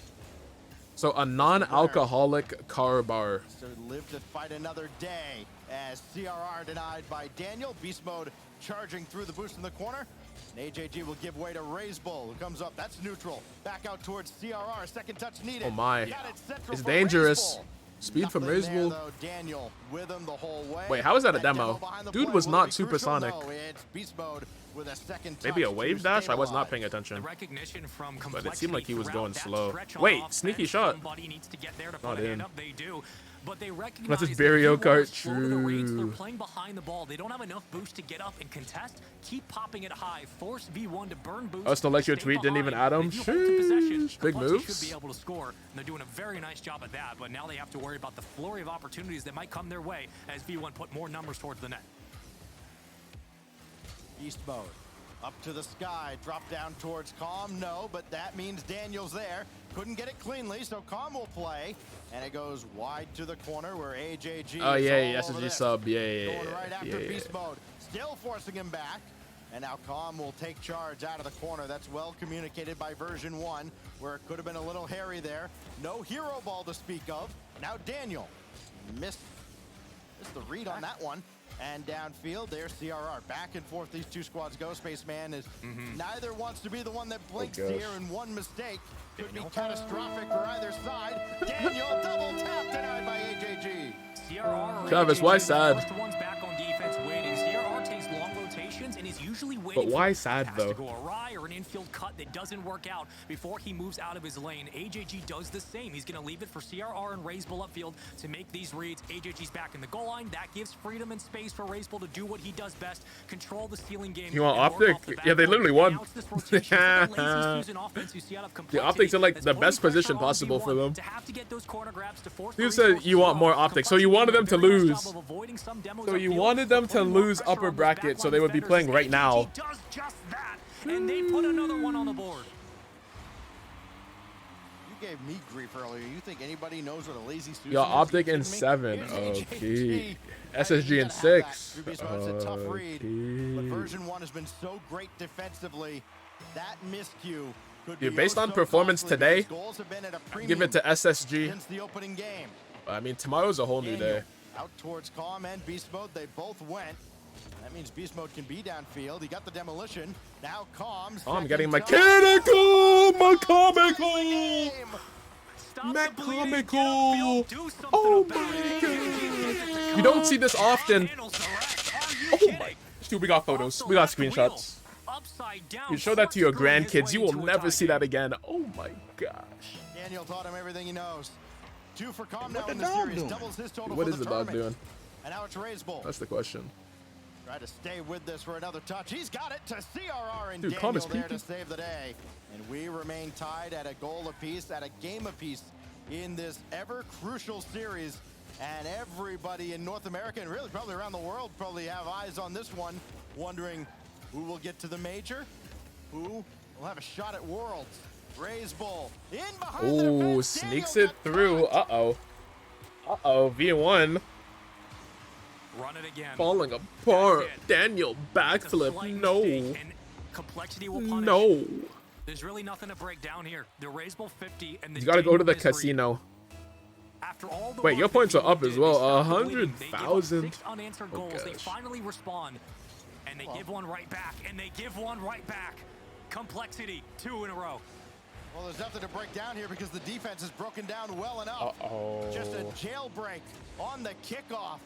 So a non-alcoholic car bar. So live to fight another day as CRR denied by Daniel. Beast mode charging through the boost in the corner. And AJG will give way to Raise Bull, who comes up. That's neutral. Back out towards CRR. Second touch needed. Oh my. Got it central It's for dangerous. Raze Speed from Nothing Raze there, Bull. though. Daniel with him the whole way. Wait, how is that a That demo? behind the Dude point was will not be crucial. supersonic. No, it's Beast mode with a second Maybe a touch wave to dash? I was not stabilize. paying attention. The recognition from But it seemed like he was Complexity going throughout slow. that stretch on Wait, offense. sneaky shot. Somebody needs to get there to Not put a hand in. up. They do. But they recognize That's his that Barrio if you want Kart. to slow to the rates, they're True. playing behind the ball. They don't have enough boost to get up and contest. Keep popping it high. Force V1 to burn boost. I still like your stay tweet. Didn't even behind. add him. If you hold to possession, Sheesh. Big Complexity moves. should be able to score. And they're doing a very nice job at that. But now they have to worry about the flurry of opportunities that might come their way as V1 put more numbers towards the net. Beast mode. Up to the sky, drop down towards Calm. No, but that means Daniel's there. Couldn't get it cleanly, so Calm will play. And it goes wide to the corner where AJG Oh, is yeah, all over SSG this. sub. Yeah, yeah, Going right after yeah. Beast mode. Still forcing him back. And now Calm will take charge out of the corner. That's well communicated by version 1, where it could have been a little hairy there. No hero ball to speak of. Now Daniel missed the read on that one. And downfield, there's CRR. Back and forth these two squads go. Spaceman is neither wants to be the one that blinks gosh. here, and one mistake could be catastrophic for either side. Daniel double tap denied by AJG. CRR Travis, why sad? First one's back on defense waiting. CRR takes long rotations and is usually waiting But why for sad, a pass though? to go awry or an infield cut that doesn't work out before he moves out of his lane. AJG does the same. He's going to leave it for CRR and Raze Bull upfield to make these reads. AJG's back in the goal line. That gives freedom and space for Raze Bull to do what he does best, control the stealing game. You want and work Optic? off the Yeah, they backboard. literally won. Now it's this rotation. It's like the lazy Susan offense you see out of The Complexity optics are like that's the putting best pressure position on possible V1 for them. to have to get those corner grabs to force You the said resources you want flow. more optics, so you wanted them to Complexity doing a lose. job of avoiding some demos So you upfield, wanted them but to putting more lose pressure upper on those bracket, so backline they would be defenders. playing right now. AJG does just that, and they put another one on the board. You gave me grief earlier. You think anybody knows what a lazy Susan Yo, is? Optic You in kidding me? 7. Here's Okay. AJG. SSG in Gotta have that. 6. Ruby Smart's a tough read, but Okay. version 1 has been so great defensively. That miscue could Dude, be based oh on so performance costly today, because goals have been at a give it to premium SSG. since the opening game. I mean, tomorrow's a whole new Daniel day. out towards Calm and Beast Mode. They both went. That means Beast Mode can be downfield. He got the demolition. Now Calm's Oh, I'm getting second mechanical! Mechanical! Stop the bleeding, get Mechanical! upfield, do something Oh about my it. AJG gets it to You don't Calm. see this often. Handles the rest. Are you Oh kidding? my. Dude, we got photos. Off the We got left wheel, screenshots. upside down, You show that to your corkscrewing his grandkids, way you will into a never tie see game. that again. Oh my gosh. Daniel taught him everything he knows. 2 for Calm now What in the the dog series. doing? Doubles his total What for is the the dog tournament. doing? And now it's Raze Bull. That's the question. Try to stay with this for another touch. He's got it to CRR and Dude, Calm Daniel is there to peaking. save the day. And we remain tied at a goal apiece, at a game apiece in this ever crucial series. And everybody in North America and really probably around the world probably have eyes on this one, wondering who will get to the major, who will have a shot at Worlds. Raze Bull in behind the Oh, defense. sneaks Daniel it through. Uh-oh. Uh-oh, V1 Run it again. falling apart. That's it. Daniel It's a backflip. slight No. mistake, and Complexity will punish. No. There's really nothing to break down here. The Raze Bull 50 and the You gotta go to the Daniel misery. casino. After all the Wait, work your that points are V1 up as did, well. they stopped the bleeding. They gave up 100,000. 6 unanswered Oh, goals. They gosh. finally respond, and they give one right back, and they give one right back. Complexity, 2 in a row. Well, there's nothing to break down here because the defense is broken down well enough. Uh-oh. Just a jailbreak on the kickoff.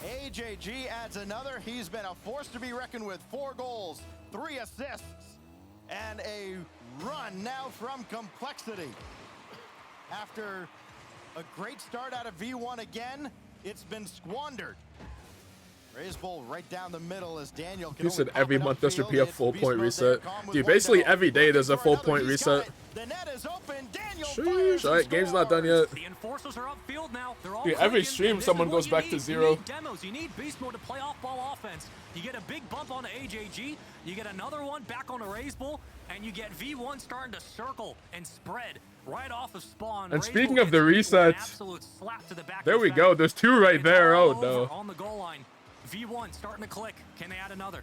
AJG adds another. He's been a force to be reckoned with. 4 goals, 3 assists, and a run now from Complexity. After a great start out of V1 again, it's been squandered. Raise Bull right down the middle as Daniel can You only said pop every it month there should upfield. be a It's full beast point mode there. reset. Calm with Dude, one basically demo. every day there's a Looking full for point another. He's reset. got it. The net is open. Daniel Sheesh, fires alright, and game's not done scores. yet. The enforcers are upfield now. They're all Dude, every clicking, stream and this someone is what goes you back need. to You 0. need demos. You need beast mode to play off-ball offense. You get a big bump on the AJG. You get another one back on the Raise Bull, and you get V1 starting to circle and spread right off of spawn. And Raise speaking Bull of the gets beat with an resets, absolute slap to the back there of we his go. back. There's 2 right It's there. all Oh over no. on the goal line. V1 starting to click. Can they add another?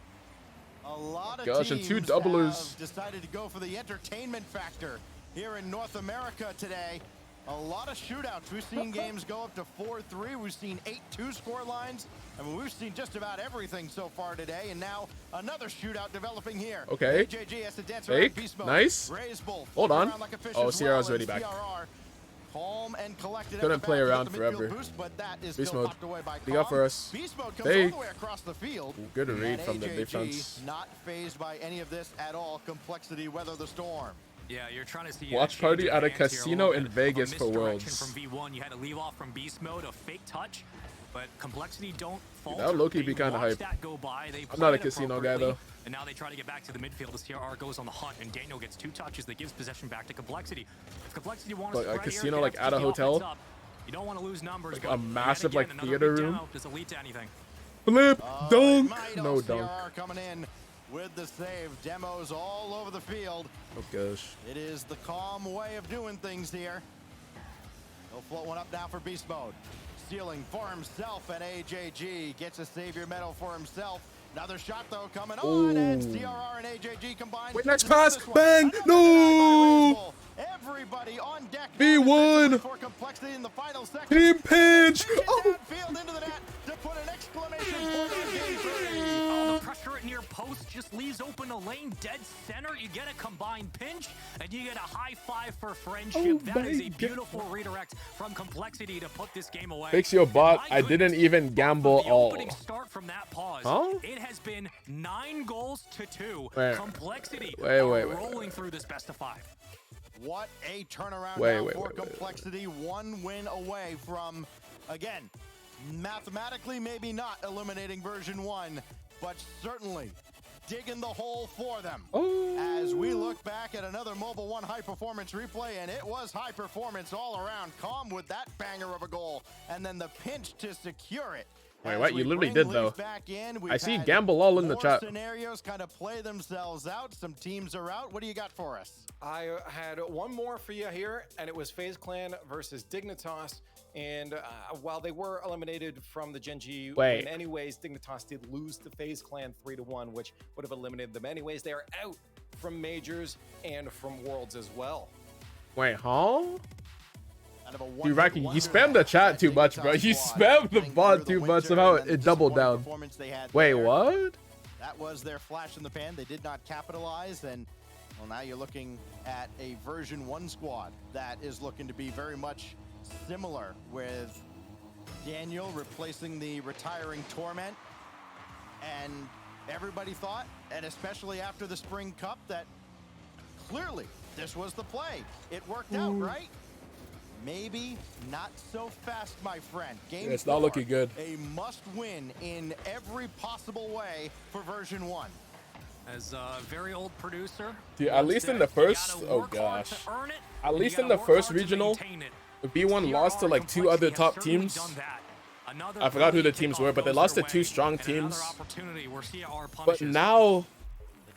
A lot of Gosh, and 2 teams doublers. have decided to go for the entertainment factor here in North America today. A lot of shootouts. We've seen games go up to 4-3. We've seen 8-2 score lines. I mean, we've seen just about everything so far today. And now another shootout developing here. Okay. AJG has to dance Fake. around beast mode. Nice. Raise Bull, Hold on. around like a fish Oh, as Sierra's well, already and back. CRR calm and collected at Couldn't the play back to get around the midfield forever. boost, but that is Beast still mode. popped away by They got Calm. for us. Beast mode comes Fake. all the way across the field. Good read And from the AJG defense. not fazed by any of this at all. Complexity weather the storm. Yeah, you're trying to see Watchparty at a change of hands here, casino little in bit of Vegas for misdirection Worlds. From V1, you had to leave off from beast mode, a fake touch, but Complexity don't falter. That would low-key They be kinda watch hype. that go by. They I'm not play a it casino guy, appropriately, though. And now they try to get back to the midfield. The CRR goes on the hunt, and Daniel gets 2 touches that gives possession back to Complexity. If Complexity wants Like to a spread casino, here, like, they have at to a keep the offense hotel? up. You don't want to lose numbers. Like but a yet massive, again, like, another theater big room? demo doesn't lead to anything. Flip. Dunk. Might No also dunk. CRR coming in with the save. Demos all over the field. Oh gosh. It is the calm way of doing things here. He'll float one up now for beast mode. Stealing for himself, and AJG gets a savior medal for himself. Another shot though coming on, and Ooh. CRR and AJG combined. Wait, next to win pass. this one. Bang. Another No. denied by Raze Bull. Everybody on deck. now B1. defensively for Complexity in the final seconds. Team pinch. Pitch it Oh. downfield into the net to put an exclamation point on game 3. Oh, the pressure at near post just leaves open a lane dead center. You get a combined pinch, and you get a high five for friendship. Oh That is my a beautiful redirect from Complexity to put this game away. Fix your bot. My I didn't goodness. even gamble The all. opening start from that pause. Huh? It has been 9 goals to 2. Wait. Complexity Wait, are wait, wait, rolling through this best of 5. What a turnaround Wait, now wait, for wait, wait, Complexity. 1 win away from, again, mathematically maybe not eliminating version 1, but certainly digging the hole for them. Oh. As we look back at another Mobile 1 high performance replay, and it was high performance all around. Calm with that banger of a goal, and then the pinch to secure it. Wait, As what? we You literally bring did, though. Leaf back in, we've I see had gamble all in the more chat. Scenarios kind of play themselves out. Some teams are out. What do you got for us? I had one more for you here, and it was FaZe Clan versus Dignitas. And while they were eliminated from the Gen.G Wait. win anyways, Dignitas did lose to FaZe Clan 3-1, which would have eliminated them anyways. They are out from Majors and from Worlds as well. Wait, huh? Kind of a Dude, one-hit Rocky, you wonder spammed the chat too much, bro. You spammed the bot too much. Somehow it doubled down. Wait, what? That was their flash in the pan. They did not capitalize, and well, now you're looking at a version 1 squad that is looking to be very much similar, with Daniel replacing the retiring Torment. And everybody thought, and especially after the Spring Cup, that clearly this was the play. It worked out, right? Maybe not so fast, my friend. Game Yeah, it's not 4, looking good. A must win in every possible way for version 1. As a very old producer, Dude, at least in the first, oh gosh. At least in the first regional, B1 lost to like 2 other top teams. I forgot who the teams were, but they lost to 2 strong teams. But now,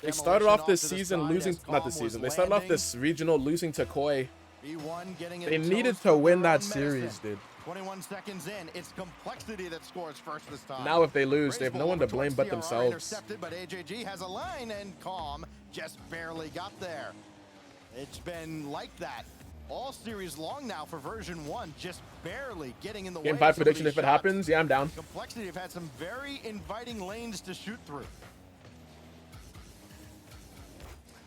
they started off this season losing, not this season, they started off this regional losing to Koi. B1 getting They it needed toast to for win their that own series, medicine. dude. 21 seconds in, it's Complexity that scores first this time. Now if they lose, they have no Raze one to Bull blame but towards CRR, themselves. Intercepted, but AJG has a line, and Calm just barely got there. It's been like that all series long now for version 1, just barely getting in the way. Game of 5 some of prediction these if it shots. happens, yeah, I'm down. Complexity have had some very inviting lanes to shoot through.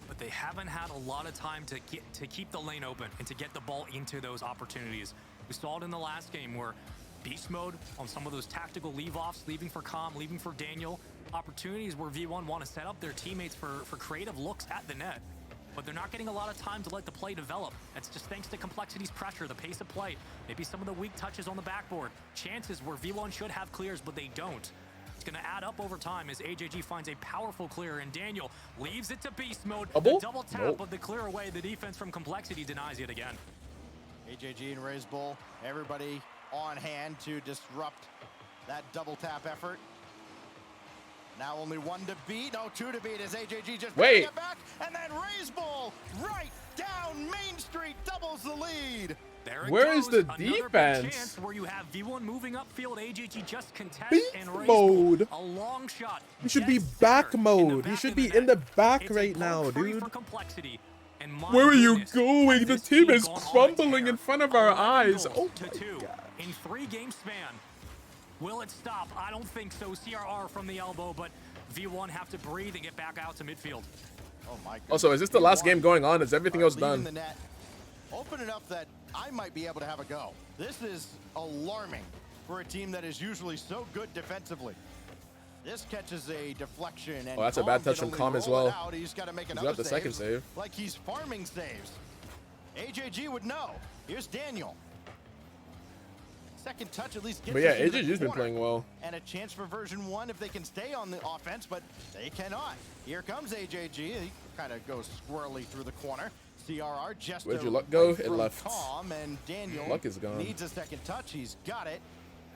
But they haven't had a lot of time to keep the lane open and to get the ball into those opportunities. We saw it in the last game where beast mode on some of those tactical leave-offs, leaving for Calm, leaving for Daniel, opportunities where V1 want to set up their teammates for creative looks at the net. But they're not getting a lot of time to let the play develop. That's just thanks to Complexity's pressure, the pace of play, maybe some of the weak touches on the backboard, chances where V1 should have clears, but they don't. going to add up over time as AJG finds a powerful clear, and Daniel leaves it to beast mode. Double? The double tap Nope. of the clear away. The defense from Complexity denies it again. AJG and Raise Bull, everybody on hand to disrupt that double tap effort. Now only one to beat. No, two to beat as AJG just Wait. it back. And then Raise Bull right down Main Street doubles the lead. There it Where goes. is the Another big defense? chance where you have V1 moving upfield. AJG just contest Beast and Raise mode. Bull, a long shot. He should be Dead back center mode. the He back should of be the in the net. back It's a right poke now, free dude. for Complexity. And my Where are you goodness, going? has The this team is gone on a crumbling tear. in front of our 11 eyes. goals Oh to my 2 God. in 3-game span. Will it stop? I don't think so. CRR from the elbow, but V1 have to breathe and get back out to midfield. Oh my goodness. Also, is this the last game going on? Is everything else Leaving done? the net open enough that I might be able to have a go. This is alarming for a team that is usually so good defensively. This catches a deflection, and Oh, that's a bad Calm touch can from only Calm as roll it well. out. He's got to make He's another got the second save. like he's farming saves. AJG would know. Here's Daniel. Second touch at least gets But yeah, us into the AJG's been corner. playing well. And a chance for version 1 if they can stay on the offense, but they cannot. Here comes AJG. He kind of goes squirrely through the corner. CRR just Where'd a your luck go? right It from left. Calm, and Daniel Luck is gone. needs a second touch. He's got it.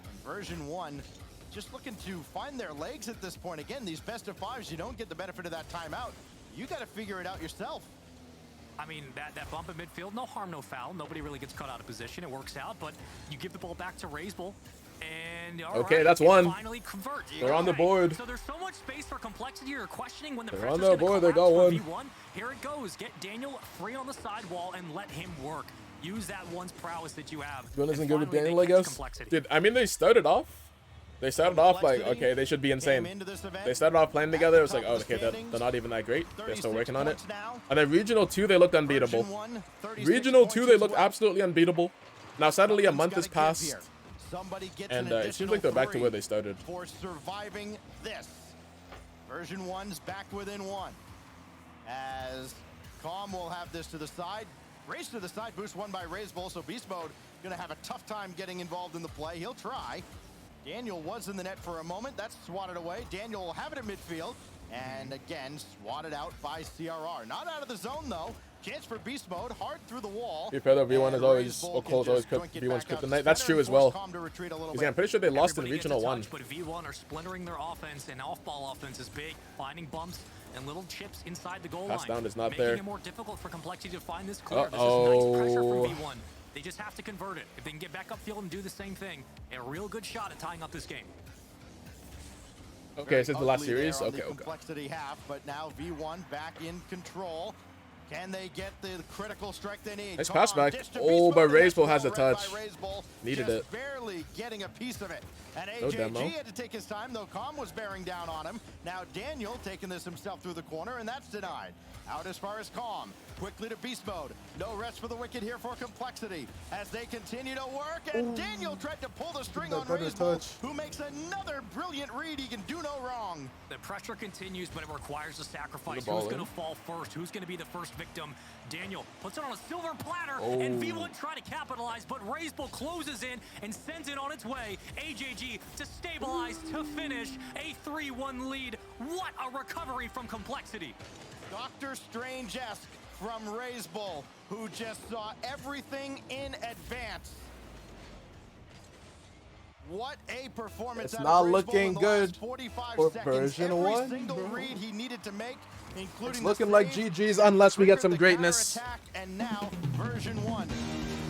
And version 1 just looking to find their legs at this point. Again, these best of 5s, you don't get the benefit of that timeout. You got to figure it out yourself. I mean, that bump in midfield, no harm, no foul. Nobody really gets cut out of position. It works out, but you give the ball back to Raise Bull. And all Okay, right, that's it one. Finally convert. They're on the All right, board. So there's so much space for Complexity. You're questioning when the They're pressure's on the gonna board, they collapse got for one. V1. Here it goes. Get Daniel free on the sidewall and let him work. Use that one's prowess that you have. One isn't And good with finally, they Daniel, I catch guess. Complexity. Dude, I mean, they started off like, okay, they should be insane. They started off playing together. It was like, oh, okay, they're not even that great. They're still working on it. And then Regional 2, they looked unbeatable. Regional 2, they looked absolutely unbeatable. Now, sadly, a month has passed. And it seems like they're back to where they started. For surviving this. Version 1's back within 1. As Calm will have this to the side. Race to the side, boost won by Raise Bull, so Beast Mode gonna have a tough time getting involved in the play. He'll try. Daniel was in the net for a moment. That's swatted away. Daniel will have it at midfield. And again, swatted out by CRR. Not out of the zone, though. Chance for Beast Mode, hard through the wall. To be fair, though, V1 is always, or Cole's always V1's kryptonite. That's true as well. Because, yeah, I'm pretty sure they lost in Everybody gets a Regional 1. touch, but V1 are splintering their offense, and off-ball offense is big, finding bumps and little chips inside the goal Pass line. down is not making there. it more difficult for Complexity to find this clear. This is Uh-oh. nice pressure from V1. They just have to convert it. If they can get back upfield and do the same thing, a real good shot at tying up this game. Okay, since the last Ugly there series? on the Okay, okay. Complexity half, but now V1 back in control. Can they get the critical strike they need? Nice Calm, pass back. dish to Oh, Beast but Mode, Raise Bull that's has a well read touch. by Raise Bull, Needed just it. barely getting a piece of it. And No AJG demo. had to take his time, though Calm was bearing down on him. Now Daniel taking this himself through the corner, and that's denied. Out as far as Calm. Quickly to Beast Mode. No rest for the wicked here for Complexity as they continue to work. And Daniel tried to pull the string on Raise Bull, who makes another brilliant read. He can do no wrong. The pressure continues, but it requires a sacrifice. ball Who's in. going to fall first? Who's going to be the first victim? Daniel puts it on a silver platter, Oh. and V1 try to capitalize, but Raise Bull closes in and sends it on its way. AJG to stabilize, to finish a 3-1 lead. What a recovery from Complexity. Doctor Strange-esque from Raise Bull, who just saw everything in advance. What a performance! It's out not of Raise Bull in looking the good last 45 for seconds. version Every 1, single bro. read he needed to make, including It's the looking like save, GG's unless we get some the greatness. counterattack, and now version 1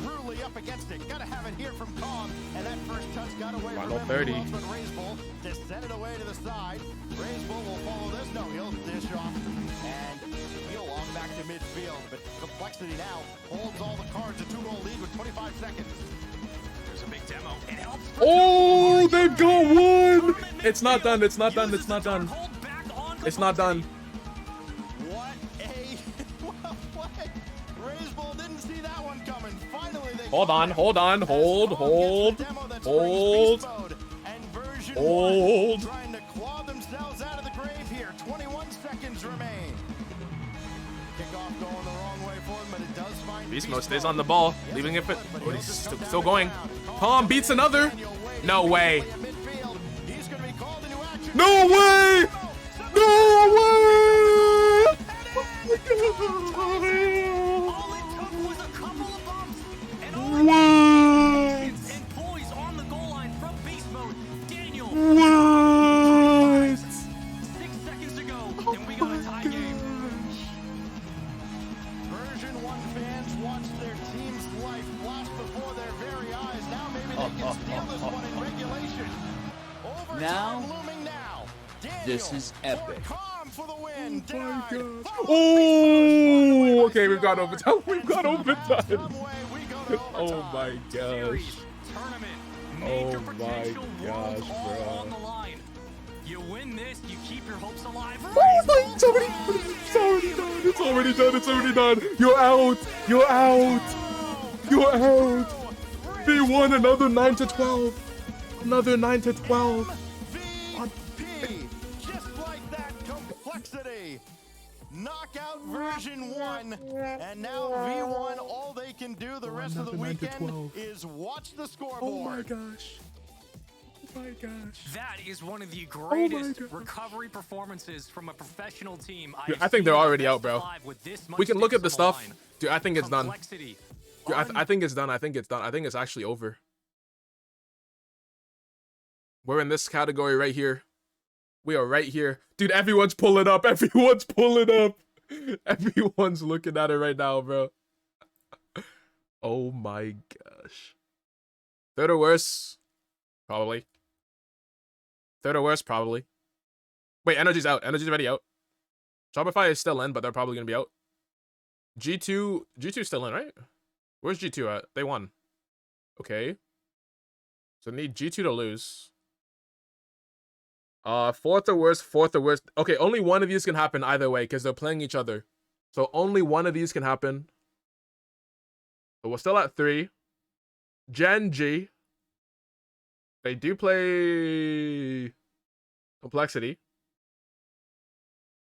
brutally up against it. Gotta have it here from Calm, and that first touch got away from Final him. 30. Who else but Raise Bull to send it away to the side. Raise Bull will follow this. No, he'll dish off and he'll long back to midfield. But Complexity now holds all the cards. A 2-goal lead with 25 seconds. There's a big demo. It helps. Oh, they got one! It's not done, it's not done, it's not done. It's not done. What a what? Raise Bull didn't see that one coming. Finally, they Hold on, hold on, hold, hold, hold, hold. trying to claw themselves out of the grave here. 21 seconds remain. Kickoff going the wrong way for them, but it does find Beast Mode stays on the ball, leaving it. Oh, he's still going. Calm beats another. No way. No way! No way! What? And poise on the goal line from beast mode. Daniel. What? 6 seconds to go, and we got a tie game. Version 1 fans watched their team's life flash before their very eyes. Now maybe they can steal this one in regulation. Overtime Now, looming now. this is epic. For the win. Denied. Oh, okay, we've got overtime. We've got overtime. Oh my gosh. Oh my gosh, bro. On the line. You win this, you keep your hopes alive. Oh, it's already done. It's already done. It's already done. You're out. You're out. You're out. V1, another 9 to 12. Another 9 to 12. Just like that, complexity. Knockout version 1. And now V1, all they can do the rest of the weekend is watch the scoreboard. Oh my gosh. Oh my gosh. That is one of the greatest recovery performances from a professional team. Dude, I think they're already out, bro. We can look at the stuff. Dude, I think it's done. Dude, I think it's done. I think it's done. I think it's actually over. We're in this category right here. We are right here. Dude, everyone's pulling up. Everyone's pulling up. Everyone's looking at it right now, bro. Oh my gosh. Third or worse? Probably. Third or worse? Probably. Wait, Energy's out. Energy's already out. Shopify is still in, but they're probably going to be out. G2's still in, right? Where's G2 at? They won. Okay. So need G2 to lose. Fourth or worst. Okay, only one of these can happen either way because they're playing each other. So only one of these can happen. So we're still at 3. Gen G. They do play Complexity.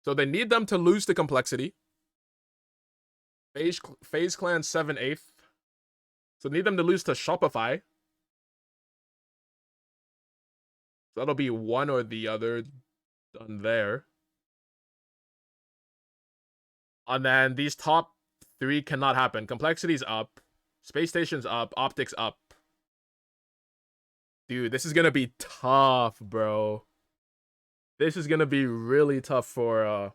So they need them to lose to Complexity. FaZe Clan 7/8. So need them to lose to Shopify. So that'll be one or the other done there. And then these top 3 cannot happen. Complexity's up. Space Station's up. Optics up. Dude, this is going to be tough, bro. This is going to be really tough for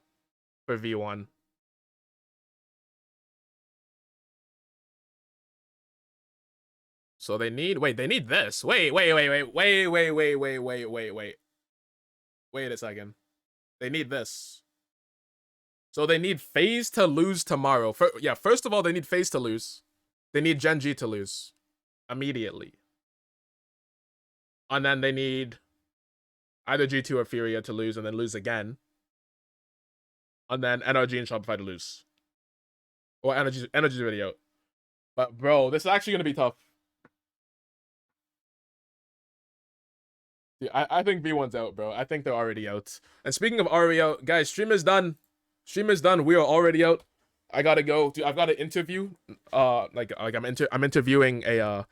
V1. So they need, they need this. Wait a second. They need this. So they need FaZe to lose tomorrow. First of all, they need FaZe to lose. They need Gen G to lose immediately. And then they need either G2 or Furia to lose and then lose again. And then NRG and Shopify to lose. Or Energy's already out. But bro, this is actually going to be tough. Dude, I think V1's out, bro. I think they're already out. And speaking of already out, guys, stream is done. Stream is done. We are already out. I gotta go. Dude, I've got an interview. I'm interviewing a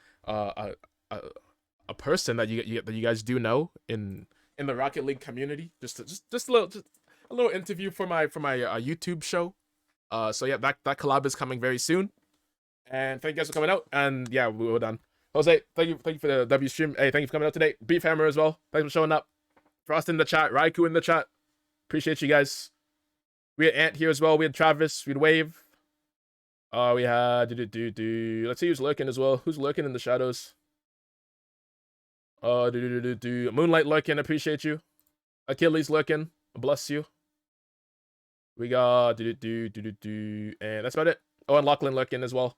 person that you guys do know in the Rocket League community. Just a little interview for my YouTube show. So yeah, that collab is coming very soon. And thank you guys for coming out. And yeah, we're done. Jose, thank you for the W stream. Hey, thank you for coming out today. Beef Hammer as well. Thanks for showing up. Frost in the chat. Raikou in the chat. Appreciate you guys. We had Ant here as well. We had Travis. We had Wave. We had Let's see who's lurking as well. Who's lurking in the shadows? Moonlight lurking. Appreciate you. Achilles lurking. Bless you. We got and that's about it. Oh, and Lachlan lurking as well.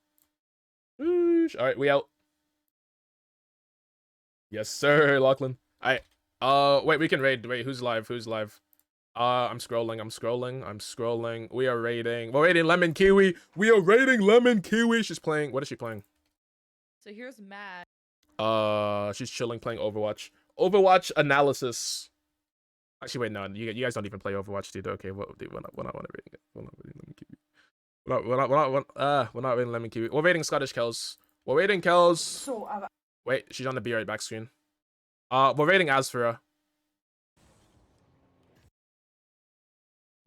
All right, we out. Yes, sir, Lachlan. All right. Wait, we can raid. Wait, who's live? I'm scrolling. We're raiding Lemon Kiwi. We are raiding Lemon Kiwi. She's playing. What is she playing? So here's Matt. She's chilling, playing Overwatch. Overwatch analysis. Actually, wait, no, you guys don't even play Overwatch, dude. Okay, we're not raiding it. We're not raiding Lemon Kiwi. We're not raiding Lemon Kiwi. We're raiding Scottish Kells. We're raiding Kells. Wait, she's on the Be Right Back screen. We're raiding Asphera.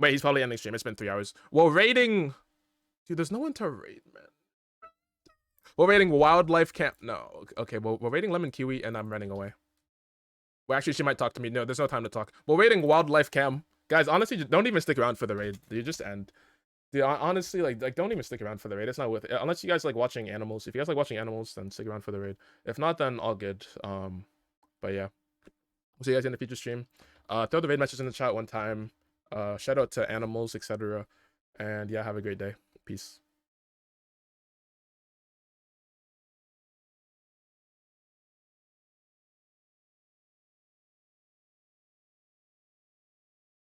Wait, he's probably ending stream. It's been 3 hours. Well, raiding... Dude, there's no one to raid, man. We're raiding Wildlife Camp. No. Okay, well, we're raiding Lemon Kiwi, and I'm running away. Well, actually, she might talk to me. No, there's no time to talk. We're raiding Wildlife Camp. Guys, honestly, just don't even stick around for the raid. You just end. Dude, honestly, like don't even stick around for the raid. It's not worth it. Unless you guys like watching animals. If you guys like watching animals, then stick around for the raid. If not, then all good. But yeah. We'll see you guys in the future stream. Throw the raid messages in the chat one time. Shout out to animals, etc. And yeah, have a great day. Peace.